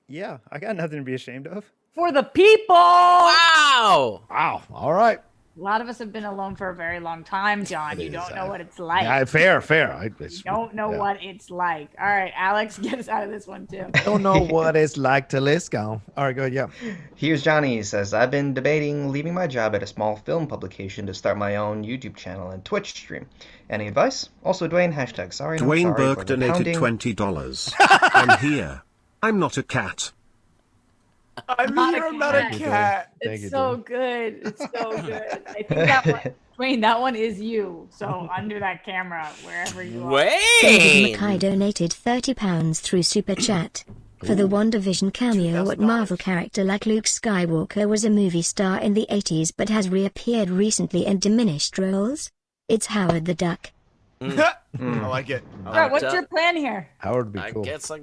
Yeah, I got nothing to be ashamed of. For the people. Wow. Wow. All right. A lot of us have been alone for a very long time, John. You don't know what it's like. Yeah, fair. You don't know what it's like. All right, Alex, get us out of this one too. Don't know what it's like to let's go. All right, good. Yeah. Here's Johnny. He says, I've been debating leaving my job at a small film publication to start my own YouTube channel and Twitch stream. Any advice? Also, Dwayne, hashtag sorry. Dwain sorry Burke for the donated pounding. $20. I'm here. I'm not a cat. I'm here, I'm not a cat. It's so good. It's so good. I think that one, Dwayne, that one is you. So under that camera, wherever you are. Wayne! Mackay donated £30 through Super Chat. For the WandaVision cameo, what Marvel character like Luke Skywalker was a movie star in the 80s but has reappeared recently in diminished roles? It's Howard the Duck. I like it. Brett, what's your plan here? Howard would be cool. I guess like.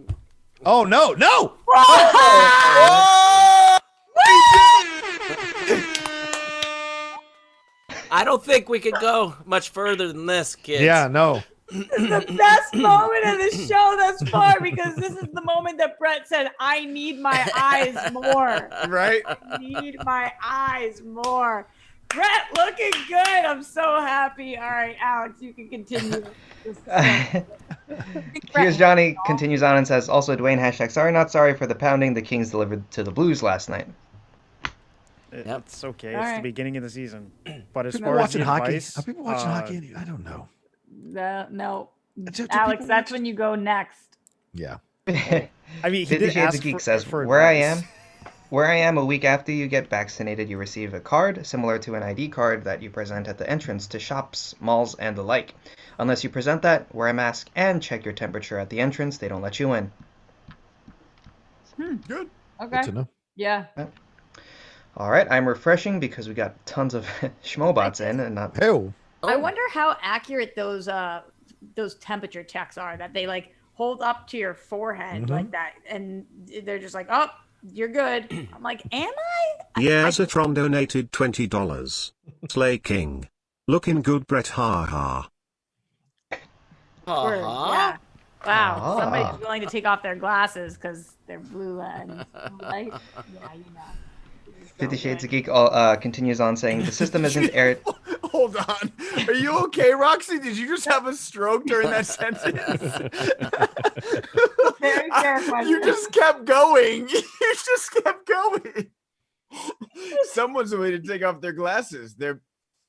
Oh, no, no! I don't think we could go much further than this, kids. Yeah, no. The best moment of the show thus far, because this is the moment that Brett said, I need my eyes more. Right? I need my eyes more. Brett, looking good. I'm so happy. All right, Alex, you can continue. Here's Johnny, continues on and says, also, Dwayne, hashtag sorry, not sorry for the pounding the Kings delivered to the Blues last night. It's okay. All It's right. the beginning of the season. But as People far as watching the hockey. advice, Are people watching hockey? I don't know. No. Do Alex, people that's watch- when you go next. Yeah. I mean, he 50 did Shades ask of Geek for, says, for where I advice. am a week after you get vaccinated, you receive a card similar to an ID card that you present at the entrance to shops, malls, and the like. Unless you present that, wear a mask, and check your temperature at the entrance, they don't let you in. Good. Okay. Good to know. Yeah. All right, I'm refreshing because we got tons of Schmoebots in, and not. Ew. I wonder how accurate those temperature checks are that they like hold up to your forehead like that, and they're just like, oh, you're good. I'm like, am I? Yazatron donated $20. Slay King. Looking good, Brett. Ha ha. Word, Uh-huh. yeah. Wow. Ah. Somebody's willing to take off their glasses because they're blue and light. Yeah, you know. 50 Shades of Geek continues on saying, the system isn't air. Hold on. Are you okay, Roxy? Did you just have a stroke during that sentence? Very fair question. You just kept going. You just kept going. Someone's way to take off their glasses. They're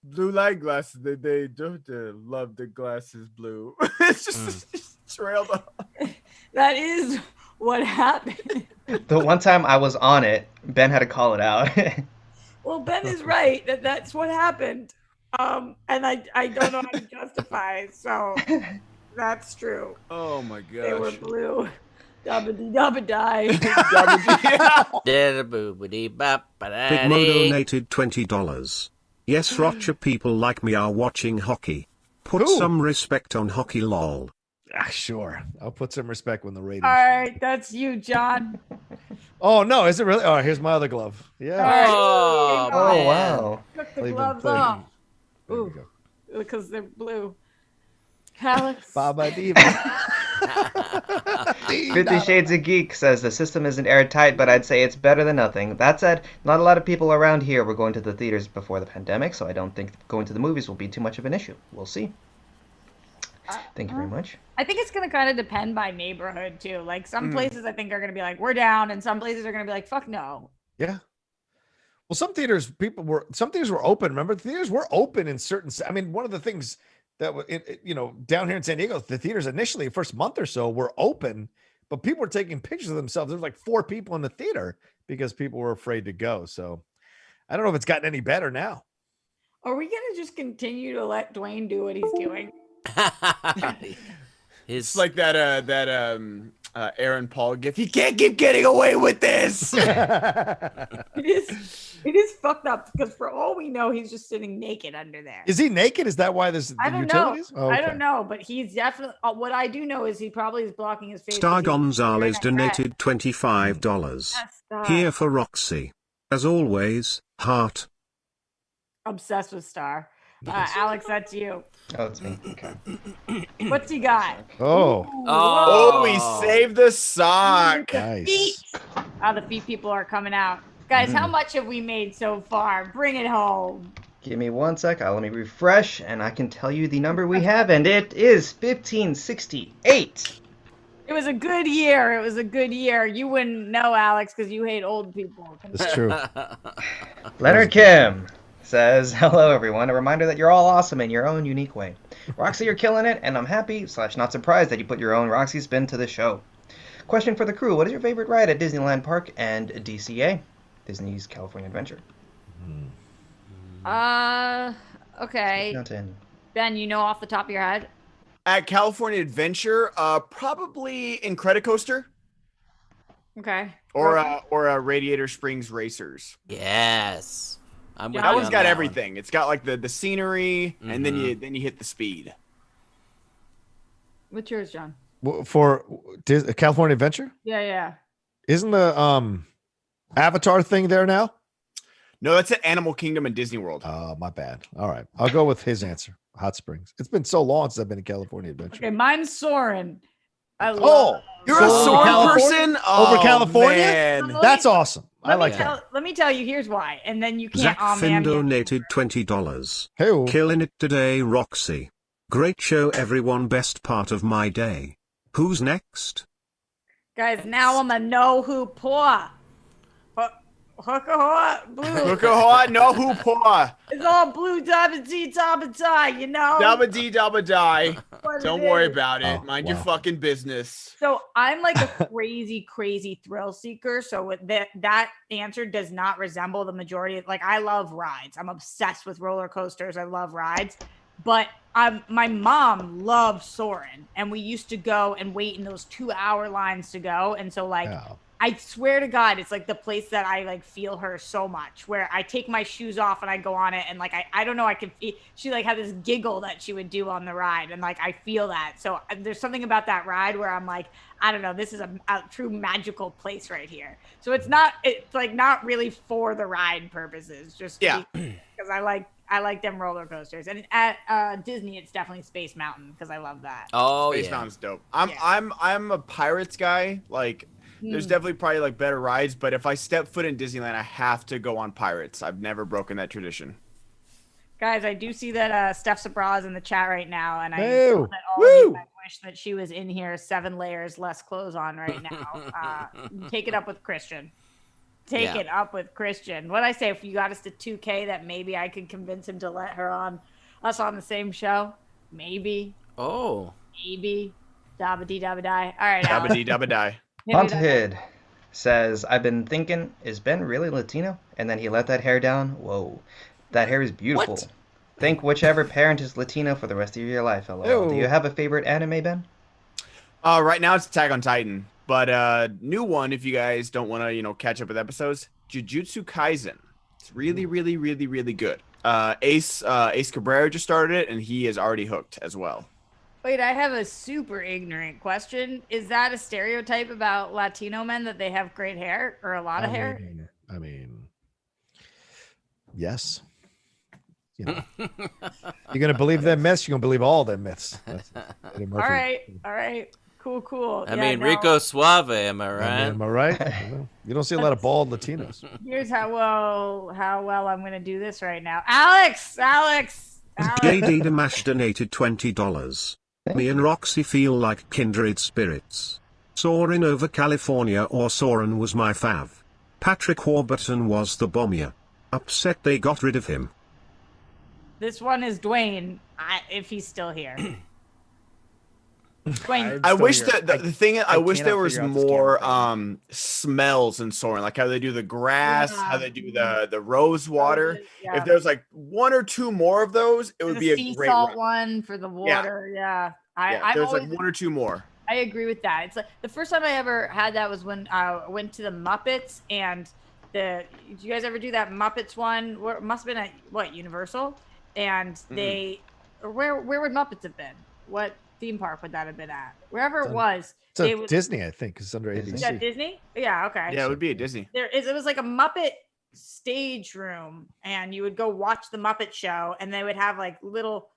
blue light glasses. They don't love the glasses blue. It's just trailed off. That is what happened. The one time I was on it, Ben had to call it out. Well, Ben is right. That's what happened. And I don't know how to justify. So that's true. Oh my They were gosh. blue. Dabba dabba die. Big Mo donated $20. Yes, Rocha people like me are watching hockey. Put Ooh. some respect on hockey, lol. Sure. I'll put some respect when the ratings. All right, that's you, John. Oh, no. Is it really? Oh, here's my other glove. Yeah. Oh, Oh, man. wow. Took the Leave 'em gloves clean. off There we go. because they're blue. Alex. Baba Diva. 50 Shades of Geek says the system isn't airtight, but I'd say it's better than nothing. That said, not a lot of people around here were going to the theaters before the pandemic, so I don't think going to the movies will be too much of an issue. We'll see. Thank you very much. I think it's going to kind of depend by neighborhood too. Like some places I think are going to be like, we're down. And some places are going to be like, fuck no. Yeah. Well, some theaters were open. Remember, the theaters were open in certain. I mean, one of the things that down here in San Diego, the theaters initially, first month or so, were open, but people were taking pictures of themselves. There was like 4 people in the theater because people were afraid to go. So I don't know if it's gotten any better now. Are we going to just continue to let Dwayne do what he's doing? It's like that Aaron Paul gif. He can't keep getting away with this. It is fucked up because for all we know, he's just sitting naked under there. Is he naked? Is that why there's I the don't know. utilities? Oh, I okay. don't know, but he's definitely. What I do know is he probably is blocking his face. Star because he's wearing Gonzalez a hat. donated $25. Yes, Star. Here for Roxy. As always, heart. Obsessed with Star. Alex, that's you. Oh, it's me. Okay. What's he got? Oh, Oh, he saved the sock. nice. Feet. The feet people are coming out. Guys, how much have we made so far? Bring it home. Give me 1 sec. Let me refresh, and I can tell you the number we have, and it is 1568. It was a good year. It was a good year. You wouldn't know, Alex, because you hate old people. That's true. Leonard Kim says, hello, everyone. A reminder that you're all awesome in your own unique way. Roxy, you're killing it, and I'm happy / not surprised that you put your own Roxy spin to the show. Question for the crew. What is your favorite ride at Disneyland Park and DCA? Disney's California Adventure. Okay. Ben, you know off the top of your head? At California Adventure, probably Incredicoaster. Okay. Or Radiator Springs Racers. Yes. I'm with That you one's on got that everything. one. It's got like the scenery, and then you hit the speed. What's yours, John? For California Adventure? Yeah. Isn't the Avatar thing there now? No, that's at Animal Kingdom and Disney World. Oh, my bad. All right. I'll go with his answer. Hot Springs. It's been so long since I've been to California Adventure. Okay, mine's Soren. You're a Soren person? Over California? Man. That's awesome. I like that. Let me tell you, here's why. And then you can't, Zach Finn donated $20. Hey, killing it today, Roxy. Great show, everyone. Best part of my day. Who's next? Guys, now I'm a know who poor. Hookahoa, blue. Hookahoa, no hoopaw. It's all blue, dabba dee, dabba die, you know? Dabba dee, dabba die. What Don't it worry is. about it. Mind your fucking business. So I'm like a crazy thrill seeker. So with that answer does not resemble the majority. Like, I love rides. I'm obsessed with roller coasters. I love rides. But my mom loves Soarin', and we used to go and wait in those 2-hour lines to go. And so I swear to God, it's like the place that I like feel her so much, where I take my shoes off and I go on it, and like I don't know, I can feel, she like had this giggle that she would do on the ride, and like I feel that. So there's something about that ride where I'm like, I don't know, this is a true magical place right here. So it's like not really for the ride purposes, just because I like them roller coasters. And at Disney, it's definitely Space Mountain because I love that. Oh, Space Mountain's dope. I'm a Pirates guy. Like, there's definitely probably like better rides, but if I step foot in Disneyland, I have to go on Pirates. I've never broken that tradition. Guys, I do see that Steph Sabra is in the chat right now, and I Ew. know that all of you might wish that she was in here 7 layers less clothes on right now. Take it up with Christian. Take it up with Christian. What'd I say? If you got us to 2K, that maybe I could convince him to let her on us on the same show. Maybe. Oh. Maybe. Dabba dee dabba die. All right. Dabba dee dabba die. Haunted says, I've been thinking, is Ben really Latino? And then he let that hair down. Whoa. That hair is beautiful. What? Think whichever parent is Latino for the rest of your life, LOL. Do you have a favorite anime, Ben? Right now it's Attack on Titan. But new one, if you guys don't want to, catch up with episodes, Jujutsu Kaisen. It's really good. Ace Cabrera just started it, and he is already hooked as well. Wait, I have a super ignorant question. Is that a stereotype about Latino men that they have great hair or a lot of hair? I mean, yes. You're gonna believe them myths. You're gonna believe all them myths. All right. Cool. I mean, Rico Suave, am I right? Am I right? You don't see a lot of bald Latinos. Here's how well I'm gonna do this right now. Alex. JD Damash donated $20. Me and Roxy feel like kindred spirits. Soarin' over California or Soarin' was my fav. Patrick Warburton was the bomber. Upset they got rid of him. This one is Dwayne, if he's still here. Dwayne. I wish that the thing. I wish there was more smells in Soarin', like how they do the grass, how they do the rose water. Yeah. If there's like 1 or 2 more of those, it would be a sea great salt run. one for the water. Yeah. There's like 1 or 2 more. I agree with that. It's like the first time I ever had that was when I went to the Muppets, and did you guys ever do that Muppets one? Where it must have been at Universal, and where would Muppets have been? What theme park would that have been at? Wherever it was. It's Disney, I think. It's under ABC. Is that Disney? Yeah. Okay. Yeah, it would be at Disney. It was like a Muppet stage room, and you would go watch the Muppet show, and they would have like little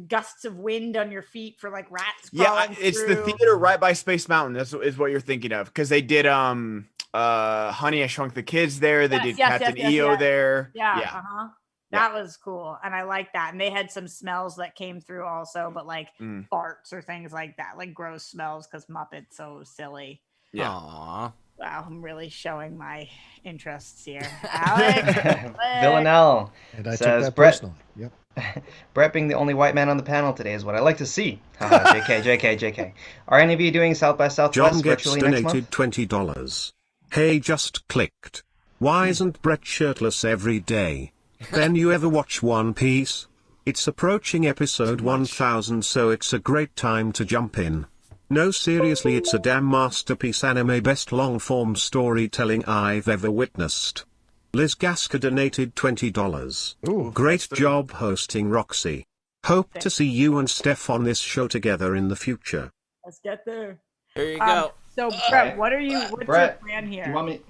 gusts of wind on your feet for like rats. Yeah, it's the theater right by Space Mountain. Is what you're thinking of, because they did Honey, I Shrunk the Kids there. They did Captain EO there. Yeah. That was cool, and I like that. And they had some smells that came through also, but like farts or things like that, like gross smells, because Muppet's so silly. Yeah. Aww. Wow, I'm really showing my interests here. Alex, Villanelle And I says, took that Brett, personally. Yep. Brett being the only white man on the panel today is what I like to see. Haha, JK. Are any of you doing South by John Southwest gets virtually next month? donated $20. Hey, just clicked. Why isn't Brett shirtless every day? Then you ever watch One Piece? It's approaching episode 1000, so it's a great time to jump in. No, seriously, it's a damn masterpiece, anime best long-form storytelling I've ever witnessed. Liz Gasker donated $20. Ooh, Great job hosting, Roxy. Hope to see you and Steph on this show together in the future. let's get there. There you go. So, Brett, what's your plan here? Do you want me?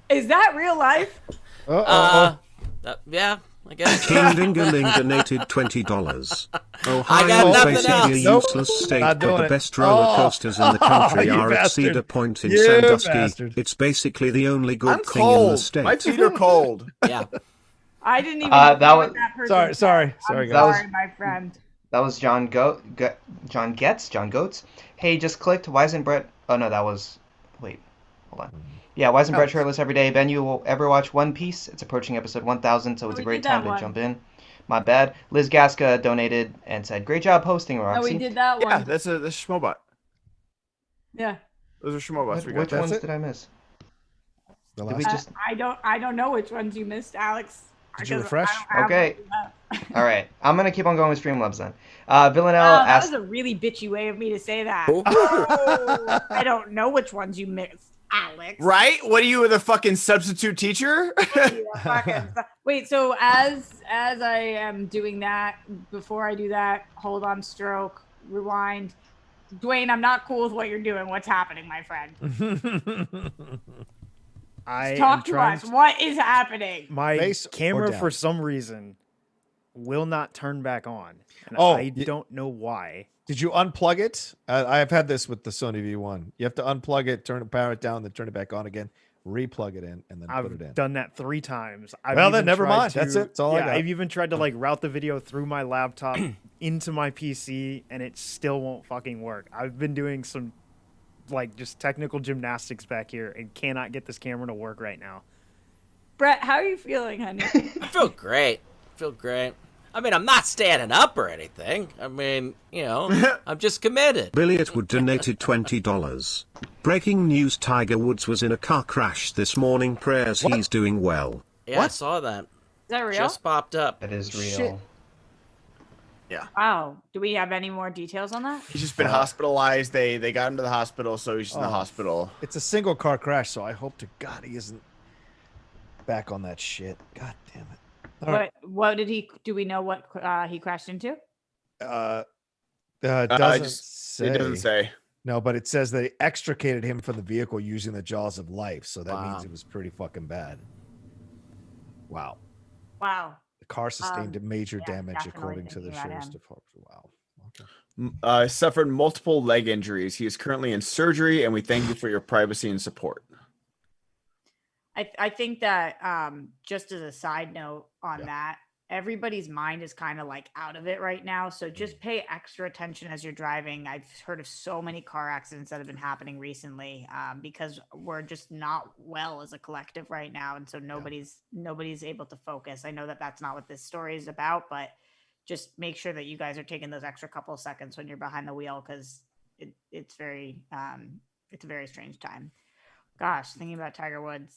Is that real life? Yeah, I guess. King Dingaling donated $20. I Ohio got is nothing basically a else. useless state, Not but doing the it. best roller coasters in the country you are at bastard. Cedar Point in You Sandusky. bastard. It's basically the only good I'm thing in the cold. state. My feet are cold. Yeah. I didn't even That know was- what that person Sorry, said. sorry, I'm guys. sorry, my friend. That was John Goetz. Hey, just clicked. Why isn't Brett? Oh no, that was. Wait, hold on. Yeah, why isn't Brett shirtless every day? Ben, you will ever watch One Piece? It's approaching episode 1000, so it's a we great did that time to one. jump in. My bad. Liz Gaska donated and said, "Great job hosting, Roxy." No, we did that Yeah, one. that's Schmoebot. Yeah. Those are Schmoebots. We got Which that. ones it? did I miss? The Did we last- just? I don't know which ones you missed, Alex. Did you because refresh? I don't have Okay. them. All right, I'm gonna keep on going with Streamlabs then. Villanelle Wow, that asked. was a really bitchy way of me to say that. Ooh. I don't know which ones you missed, Alex. Right? What are you, the fucking substitute teacher? Wait, so as I am doing that, before I do that, hold on, stroke, rewind. Dwayne, I'm not cool with what you're doing. What's happening, my friend? Talk to us. What is happening? My Base or camera, down? for some reason, will not turn back on. And Oh, I don't know why. Did you unplug it? I've had this with the Sony V1. You have to unplug it, power it down, then turn it back on again, replug it in, and then put it in. I've done that 3 times. I've Well, then even never tried mind. That's it. That's all I yeah, got. I've even tried to like route the video through my laptop into my PC, and it still won't fucking work. I've been doing some like just technical gymnastics back here and cannot get this camera to work right now. Brett, how are you feeling, honey? I feel great. I mean, I'm not standing up or anything. I mean, I'm just committed. Billy Atwood donated $20. Breaking news: Tiger Woods was in a car crash this morning. Prayers he's doing well. Yeah, I saw that. Is that real? Just popped up. That is real. Shit. Wow. Do we have any more details on that? He's just been hospitalized. They got him to the hospital, so he's just in the hospital. It's a single car crash, so I hope to God he isn't back on that shit. God damn it. All right. What did he? Do we know what he crashed into? Doesn't say. It doesn't say. No, but it says they extricated him from the vehicle using the jaws of life, so that means Wow. it was pretty fucking bad. Wow. Wow. The car sustained major yeah, damage definitely according to the thinking about sheriff's him. department. Wow. Okay. Suffered multiple leg injuries. He is currently in surgery, and we thank you for your privacy and support. I think that just as a side note on that, everybody's mind is kind of like out of it right now. So just pay extra attention as you're driving. I've heard of so many car accidents that have been happening recently because we're just not well as a collective right now. And so nobody's able to focus. I know that that's not what this story is about, but just make sure that you guys are taking those extra couple of seconds when you're behind the wheel because it's a very strange time. Gosh, thinking about Tiger Woods.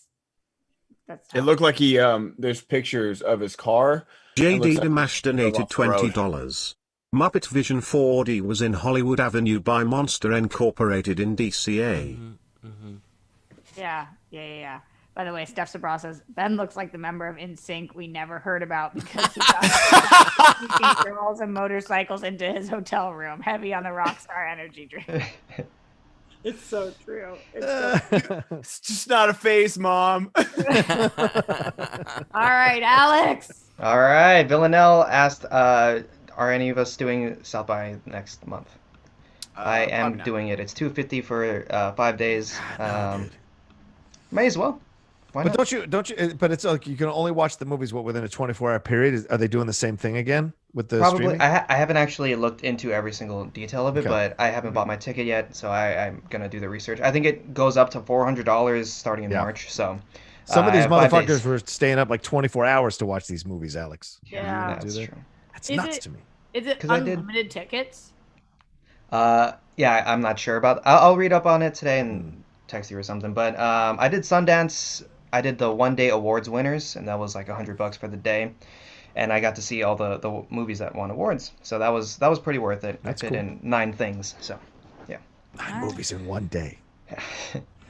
That's tough. It looked like he there's pictures of his car. JD like Damash donated $20. Muppet Vision 4D was in Hollywood Avenue by Monster Incorporated in DCA. Yeah. By the way, Steph Sabra says Ben looks like the member of NSYNC we never heard about because he got sneaking girls and motorcycles into his hotel room, heavy on the Rockstar energy drink. It's so true. It's just not a face, Mom. All right, Alex. All right, Villanelle asked, "Are any of us doing South by next month?" I am doing it. It's $250 for 5 days. May as well. Why But not? don't you? But it's like you can only watch the movies within a 24-hour period. Are they doing the same thing again with the Probably. streaming? I haven't actually looked into every single detail of it, Okay. but I haven't bought my ticket yet, so I'm gonna do the research. I think it goes up to $400 starting in Yeah. March. So Some of I these have 5 motherfuckers days. were staying up like 24 hours to watch these movies, Alex. Yeah. Do That's they? true. That's Is nuts it- to me. Is it 'Cause I did- unlimited tickets? Yeah, I'm not sure about. I'll read up on it today and text you or something. But I did Sundance. I did the one-day awards winners, and that was like $100 for the day, and I got to see all the movies that won awards. So that was pretty worth it. That's I fit cool. in 9 things. So 9 movies in one day.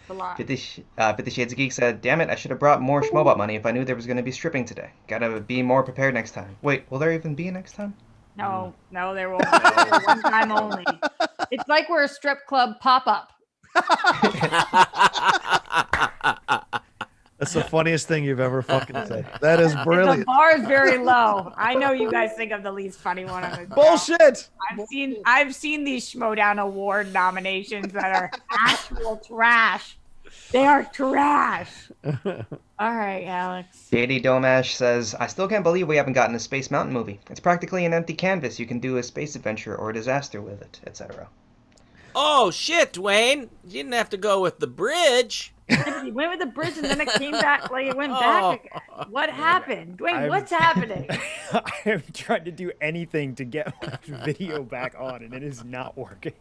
A lot. 50 Shades of Geek said, "Damn it, I should have brought more Schmoebot money if I knew there was going to be stripping today. Gotta be more prepared next time." Wait, will there even be a next time? No, there won't be. One time only. It's like we're a strip club pop-up. That's the funniest thing you've ever fucking said. That is The brilliant. bar is very low. I know you guys think I'm the least funny one on the show. Bullshit. I've seen these Schmoedown award nominations that are actual trash. They are trash. All right, Alex. JD Domash says, "I still can't believe we haven't gotten a Space Mountain movie. It's practically an empty canvas. You can do a space adventure or a disaster with it, etc." Oh shit, Dwayne! You didn't have to go with the bridge. He went with the bridge and then it came back like it went back again. What happened? Dwayne, what's happening? I am trying to do anything to get my video back on, and it is not working.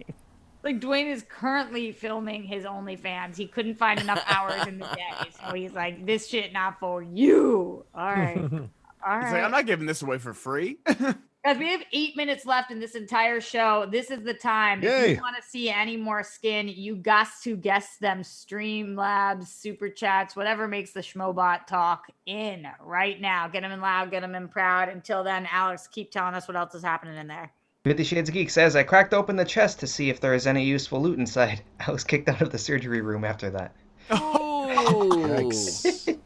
Like Dwayne is currently filming his OnlyFans. He couldn't find enough hours in the day, so he's like, "This shit not for you." All right, all He's right. like, I'm not giving this away for free. Guys, we have 8 minutes left in this entire show. This is the time. If Yay. you want to see any more skin, you got to guess them. Streamlabs, Superchats, whatever makes the Schmoebot talk in right now. Get them in loud, get them in proud. Until then, Alex, keep telling us what else is happening in there. 50 Shades of Geek says, "I cracked open the chest to see if there is any useful loot inside. I was kicked out of the surgery room after that." Yikes.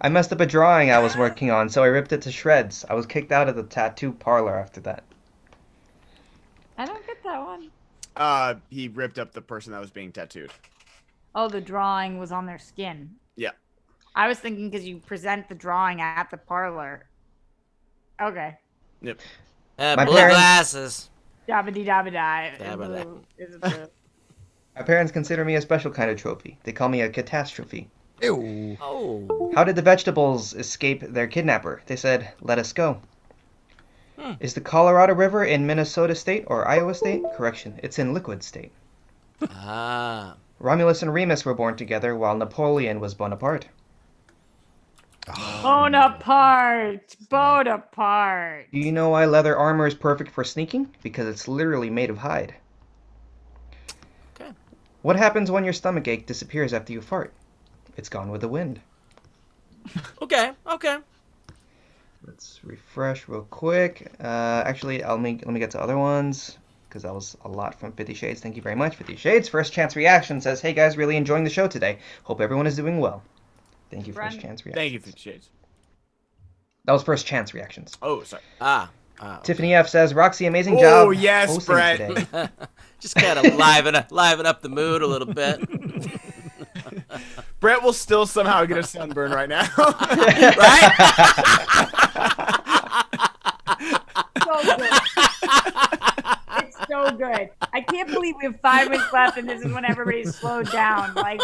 I messed up a drawing I was working on, so I ripped it to shreds. I was kicked out of the tattoo parlor after that. I don't get that one. He ripped up the person that was being tattooed. Oh, the drawing was on their skin. Yeah. I was thinking because you present the drawing at the parlor. Okay. Yep. My Blue parents- glasses. Dabba-dee dabba-die. Dabba-da. Is it My parents consider me a special kind of trophy. They call me a catastrophe. Ew. Oh. How did the vegetables escape their kidnapper? They said, "Let us go." Is the Colorado River in Minnesota State or Iowa State? Correction, it's in Liquid State. Ah. Romulus and Remus were born together while Napoleon was Bonaparte. Bonaparte. Bonaparte. Do you know why leather armor is perfect for sneaking? Because it's literally made of hide. Okay. What happens when your stomach ache disappears after you fart? It's gone with the wind. Okay. Let's refresh real quick. Actually, let me get to other ones, because that was a lot from 50 Shades. Thank you very much, 50 Shades. First Chance Reaction says, "Hey guys, really enjoying the show today. Hope everyone is doing well." Thank you, First Chance Reaction. Thank you, 50 Shades. That was First Chance Reactions. Oh, sorry. Tiffany F says, "Roxy, amazing job." Oh, yes, hosting Brett. today." Just kind of liven up the mood a little bit. Brett will still somehow get a sunburn right now. Right? So good. It's so good. I can't believe we have 5 minutes left and this is when everybody's slowed down. Like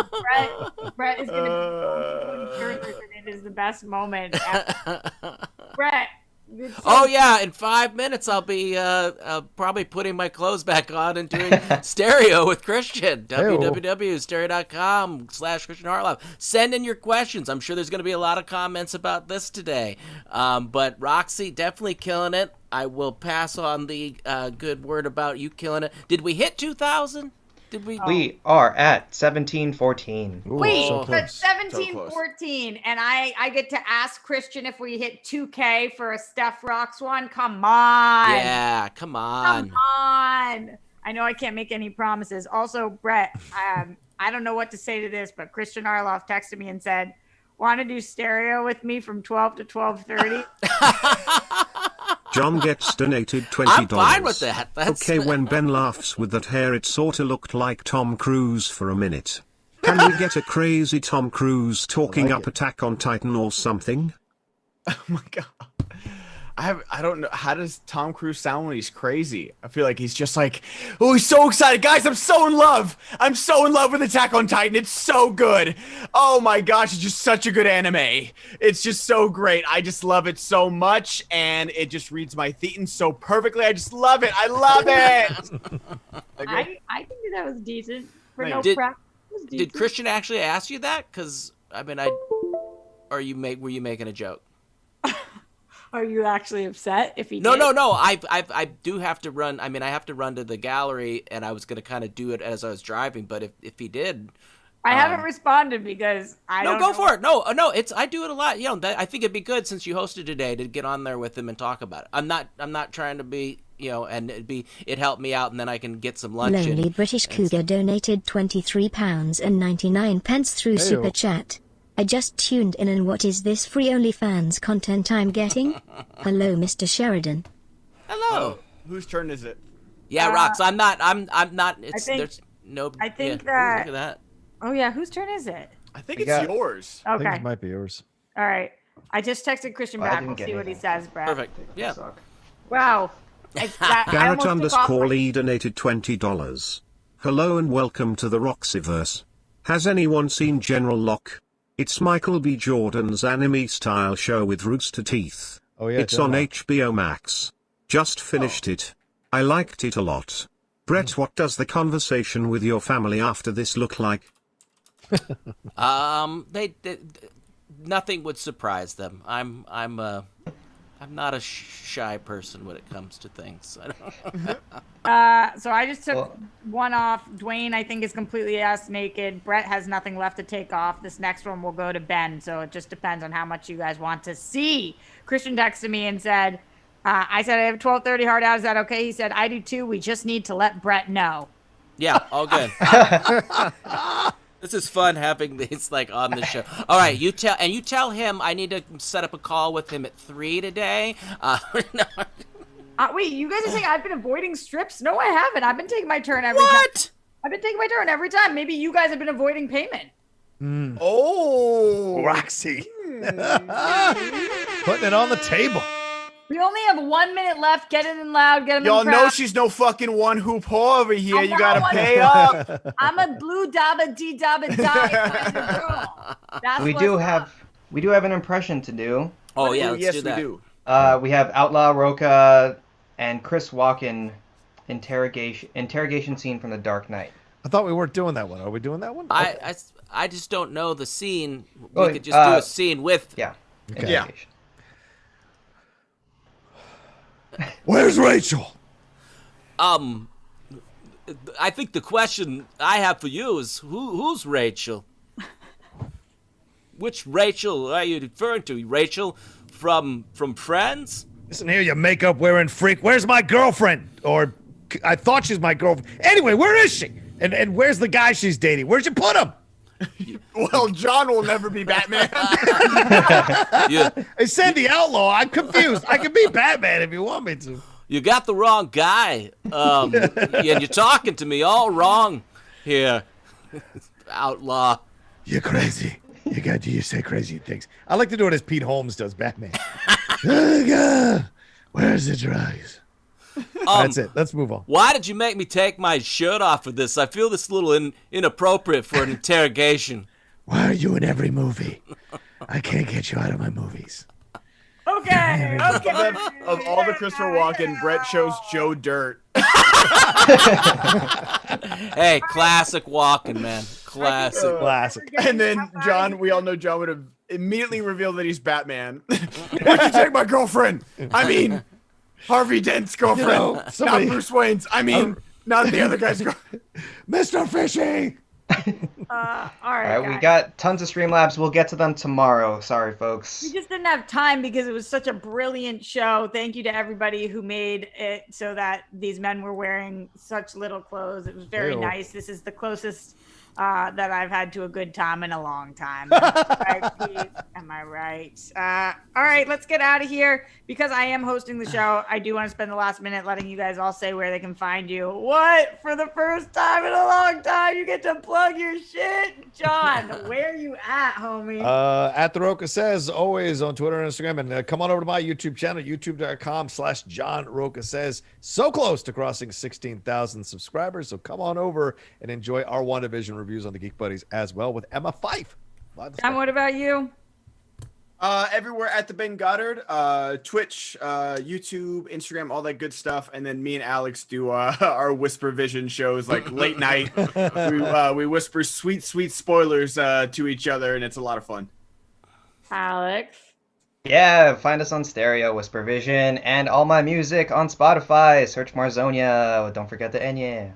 Brett is gonna be and it is the best moment ever. Brett. it's so- Oh yeah, in 5 minutes I'll be probably putting my clothes back on and doing stereo with Christian. www.stereo.com/Christian Harloff. Send in your questions. I'm sure there's going to be a lot of comments about this today. But Roxy, definitely killing it. I will pass on the good word about you killing it. Did we hit 2,000? Did we? We are at 1714. Ooh, Wait, so but close. 17-14, and I get to ask Christian if we hit 2K for a Steph Rocks one. Come on. Yeah, come on. Come on. I know I can't make any promises. Also, Brett, I don't know what to say to this, but Christian Arloff texted me and said, "Want to do stereo with me from 12 to 12:30?" John gets donated $20. I'm fine with that. Okay, when Ben laughs with that hair, it sorta looked like Tom Cruise for a minute. Can we get a crazy Tom Cruise talking up Attack on Titan or something? Oh my god. I don't know. How does Tom Cruise sound when he's crazy? I feel like he's just like, oh, he's so excited. Guys, I'm so in love. I'm so in love with Attack on Titan. It's so good. Oh my gosh, it's just such a good anime. It's just so great. I just love it so much, and it just reads my thetan so perfectly. I just love it. I love it. I think that was decent. For Right. no Did- prep. It was Did decent. Christian actually ask you that? Because I mean, were you making a joke? Are you actually upset if he No. did? I do have to run. I mean, I have to run to the gallery, and I was going to kind of do it as I was driving. But if he did, I haven't responded because I no, don't go know. for it. No, it's I do it a lot. You know, I think it'd be good since you hosted today to get on there with him and talk about it. I'm not trying to be, you know, and it helped me out, and then I can get some lunch. Lonely British Cougar donated £23.99 through Hey-o. Super Chat. I just tuned in and what is this free OnlyFans content I'm getting? Hello, Mr. Sheridan. Hello. Whose turn is it? Yeah, Rox. I'm not. It's think- there's no. I think yeah. that- Look at that. Oh yeah, whose turn is it? I think We it's got- yours. I think Okay. it might be yours. All right. I just texted Christian Well, I back. didn't We'll get see what he anything. says, Brett. Perfect. Yeah. Wow. I Garrett almost took off my- _Lee donated $20. Hello and welcome to the Roxyverse. Has anyone seen General Locke? It's Michael B. Jordan's anime-style show with rooster teeth. Oh yeah, It's on General. HBO Max. Just finished it. I liked it a lot. Brett, what does the conversation with your family after this look like? They nothing would surprise them. I'm not a shy person when it comes to things. So I just took Well- one off. Dwain, I think, is completely ass naked. Brett has nothing left to take off. This next one will go to Ben. So it just depends on how much you guys want to see. Christian texted me and said, I said I have 12:30 hard out. Is that okay? He said, I do too. We just need to let Brett know. Yeah, all good. This is fun having these like on the show. All right, you tell him I need to set up a call with him at 3 today. Wait, you guys are saying I've been avoiding strips? No, I haven't. I've been taking my turn every What? time. I've been taking my turn every time. Maybe you guys have been avoiding payment. Oh, Roxy. Putting it on the table. We only have 1 minute left. Get it in loud. Get him y'all in know crowd. she's no fucking one hoop whore over here. I You know gotta what- pay up. I'm a blue dabba dee dabba die kind of girl. That's We what's do up. have an impression to do. Oh yeah, let's yes, do that. we do. We have Outlaw Rocha and Chris Walken interrogation scene from The Dark Knight. I thought we weren't doing that one. Are we doing that one? I just don't know the scene. We Oh, could just do a scene with. Yeah. Okay. Interrogation. Where's Rachel? I think the question I have for you is who's Rachel? Which Rachel are you referring to? Rachel from Friends? Listen here, you makeup wearing freak. Where's my girlfriend? Or I thought she's my girlfriend. Anyway, where is she? And where's the guy she's dating? Where'd you put him? Well, John will never be Batman. You, I said the outlaw. I'm confused. I can be Batman if you want me to. you got the wrong guy. And you're talking to me all wrong here, outlaw. You're crazy. You say crazy things. I like to do it as Pete Holmes does Batman. Where's the drugs? That's it. Let's move on. Why did you make me take my shirt off for this? I feel this a little inappropriate for an interrogation. Why are you in every movie? I can't get you out of my movies. Okay. Okay. Of all the Christopher Walken, Brett chose Joe Dirt. Hey, classic Walken, man. Classic. Classic. And then John, we all know John would have immediately revealed that he's Batman. Why'd you take my girlfriend? I mean, Harvey Dent's girlfriend, somebody- not Bruce Wayne's. I mean, not the other guy's girlfriend. Mr. Fishy! All right. All right, we guys. got tons of Streamlabs. We'll get to them tomorrow. Sorry, folks. We just didn't have time because it was such a brilliant show. Thank you to everybody who made it so that these men were wearing such little clothes. It was very Ew. nice. This is the closest that I've had to a good time in a long time. Right, Pete? Am I right? All right, let's get out of here. Because I am hosting the show, I do want to spend the last minute letting you guys all say where they can find you. What? For the first time in a long time, you get to plug your shit? John, where are you at, homie? At the Rocha Says, always on Twitter and Instagram. And come on over to my YouTube channel, youtube.com/John Rocha Says. So close to crossing 16,000 subscribers. So come on over and enjoy our WandaVision reviews on the Geek Buddies as well with Emma Fife. John, what about you? Everywhere at the Ben Goddard, Twitch, YouTube, Instagram, all that good stuff. And then me and Alex do our Whisper Vision shows like late night. We whisper sweet spoilers to each other, and it's a lot of fun. Alex. Yeah, find us on Stereo, Whisper Vision, and all my music on Spotify. Search Marzoña. Don't forget the Enya.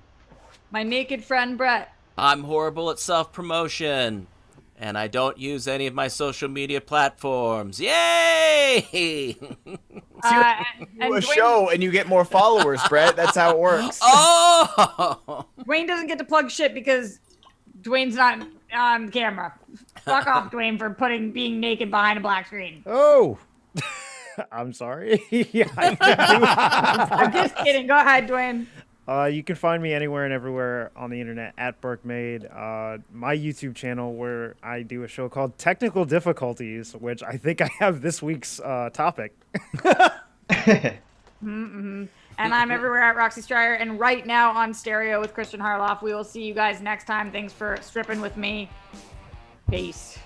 My naked friend, Brett. I'm horrible at self-promotion, and I don't use any of my social media platforms. Yay! Do a show and you get more followers, Brett. That's how it works. Oh! Dwayne doesn't get to plug shit because Dwayne's not on camera. Fuck off, Dwayne, for being naked behind a black screen. Oh! I'm sorry. Yeah, I'm just kidding. Go ahead, Dwayne. You can find me anywhere and everywhere on the internet at Burkemade. My YouTube channel where I do a show called Technical Difficulties, which I think I have this week's topic. And I'm everywhere at Roxy Striar, and right now on Stereo with Christian Harloff. We will see you guys next time. Thanks for stripping with me. Peace.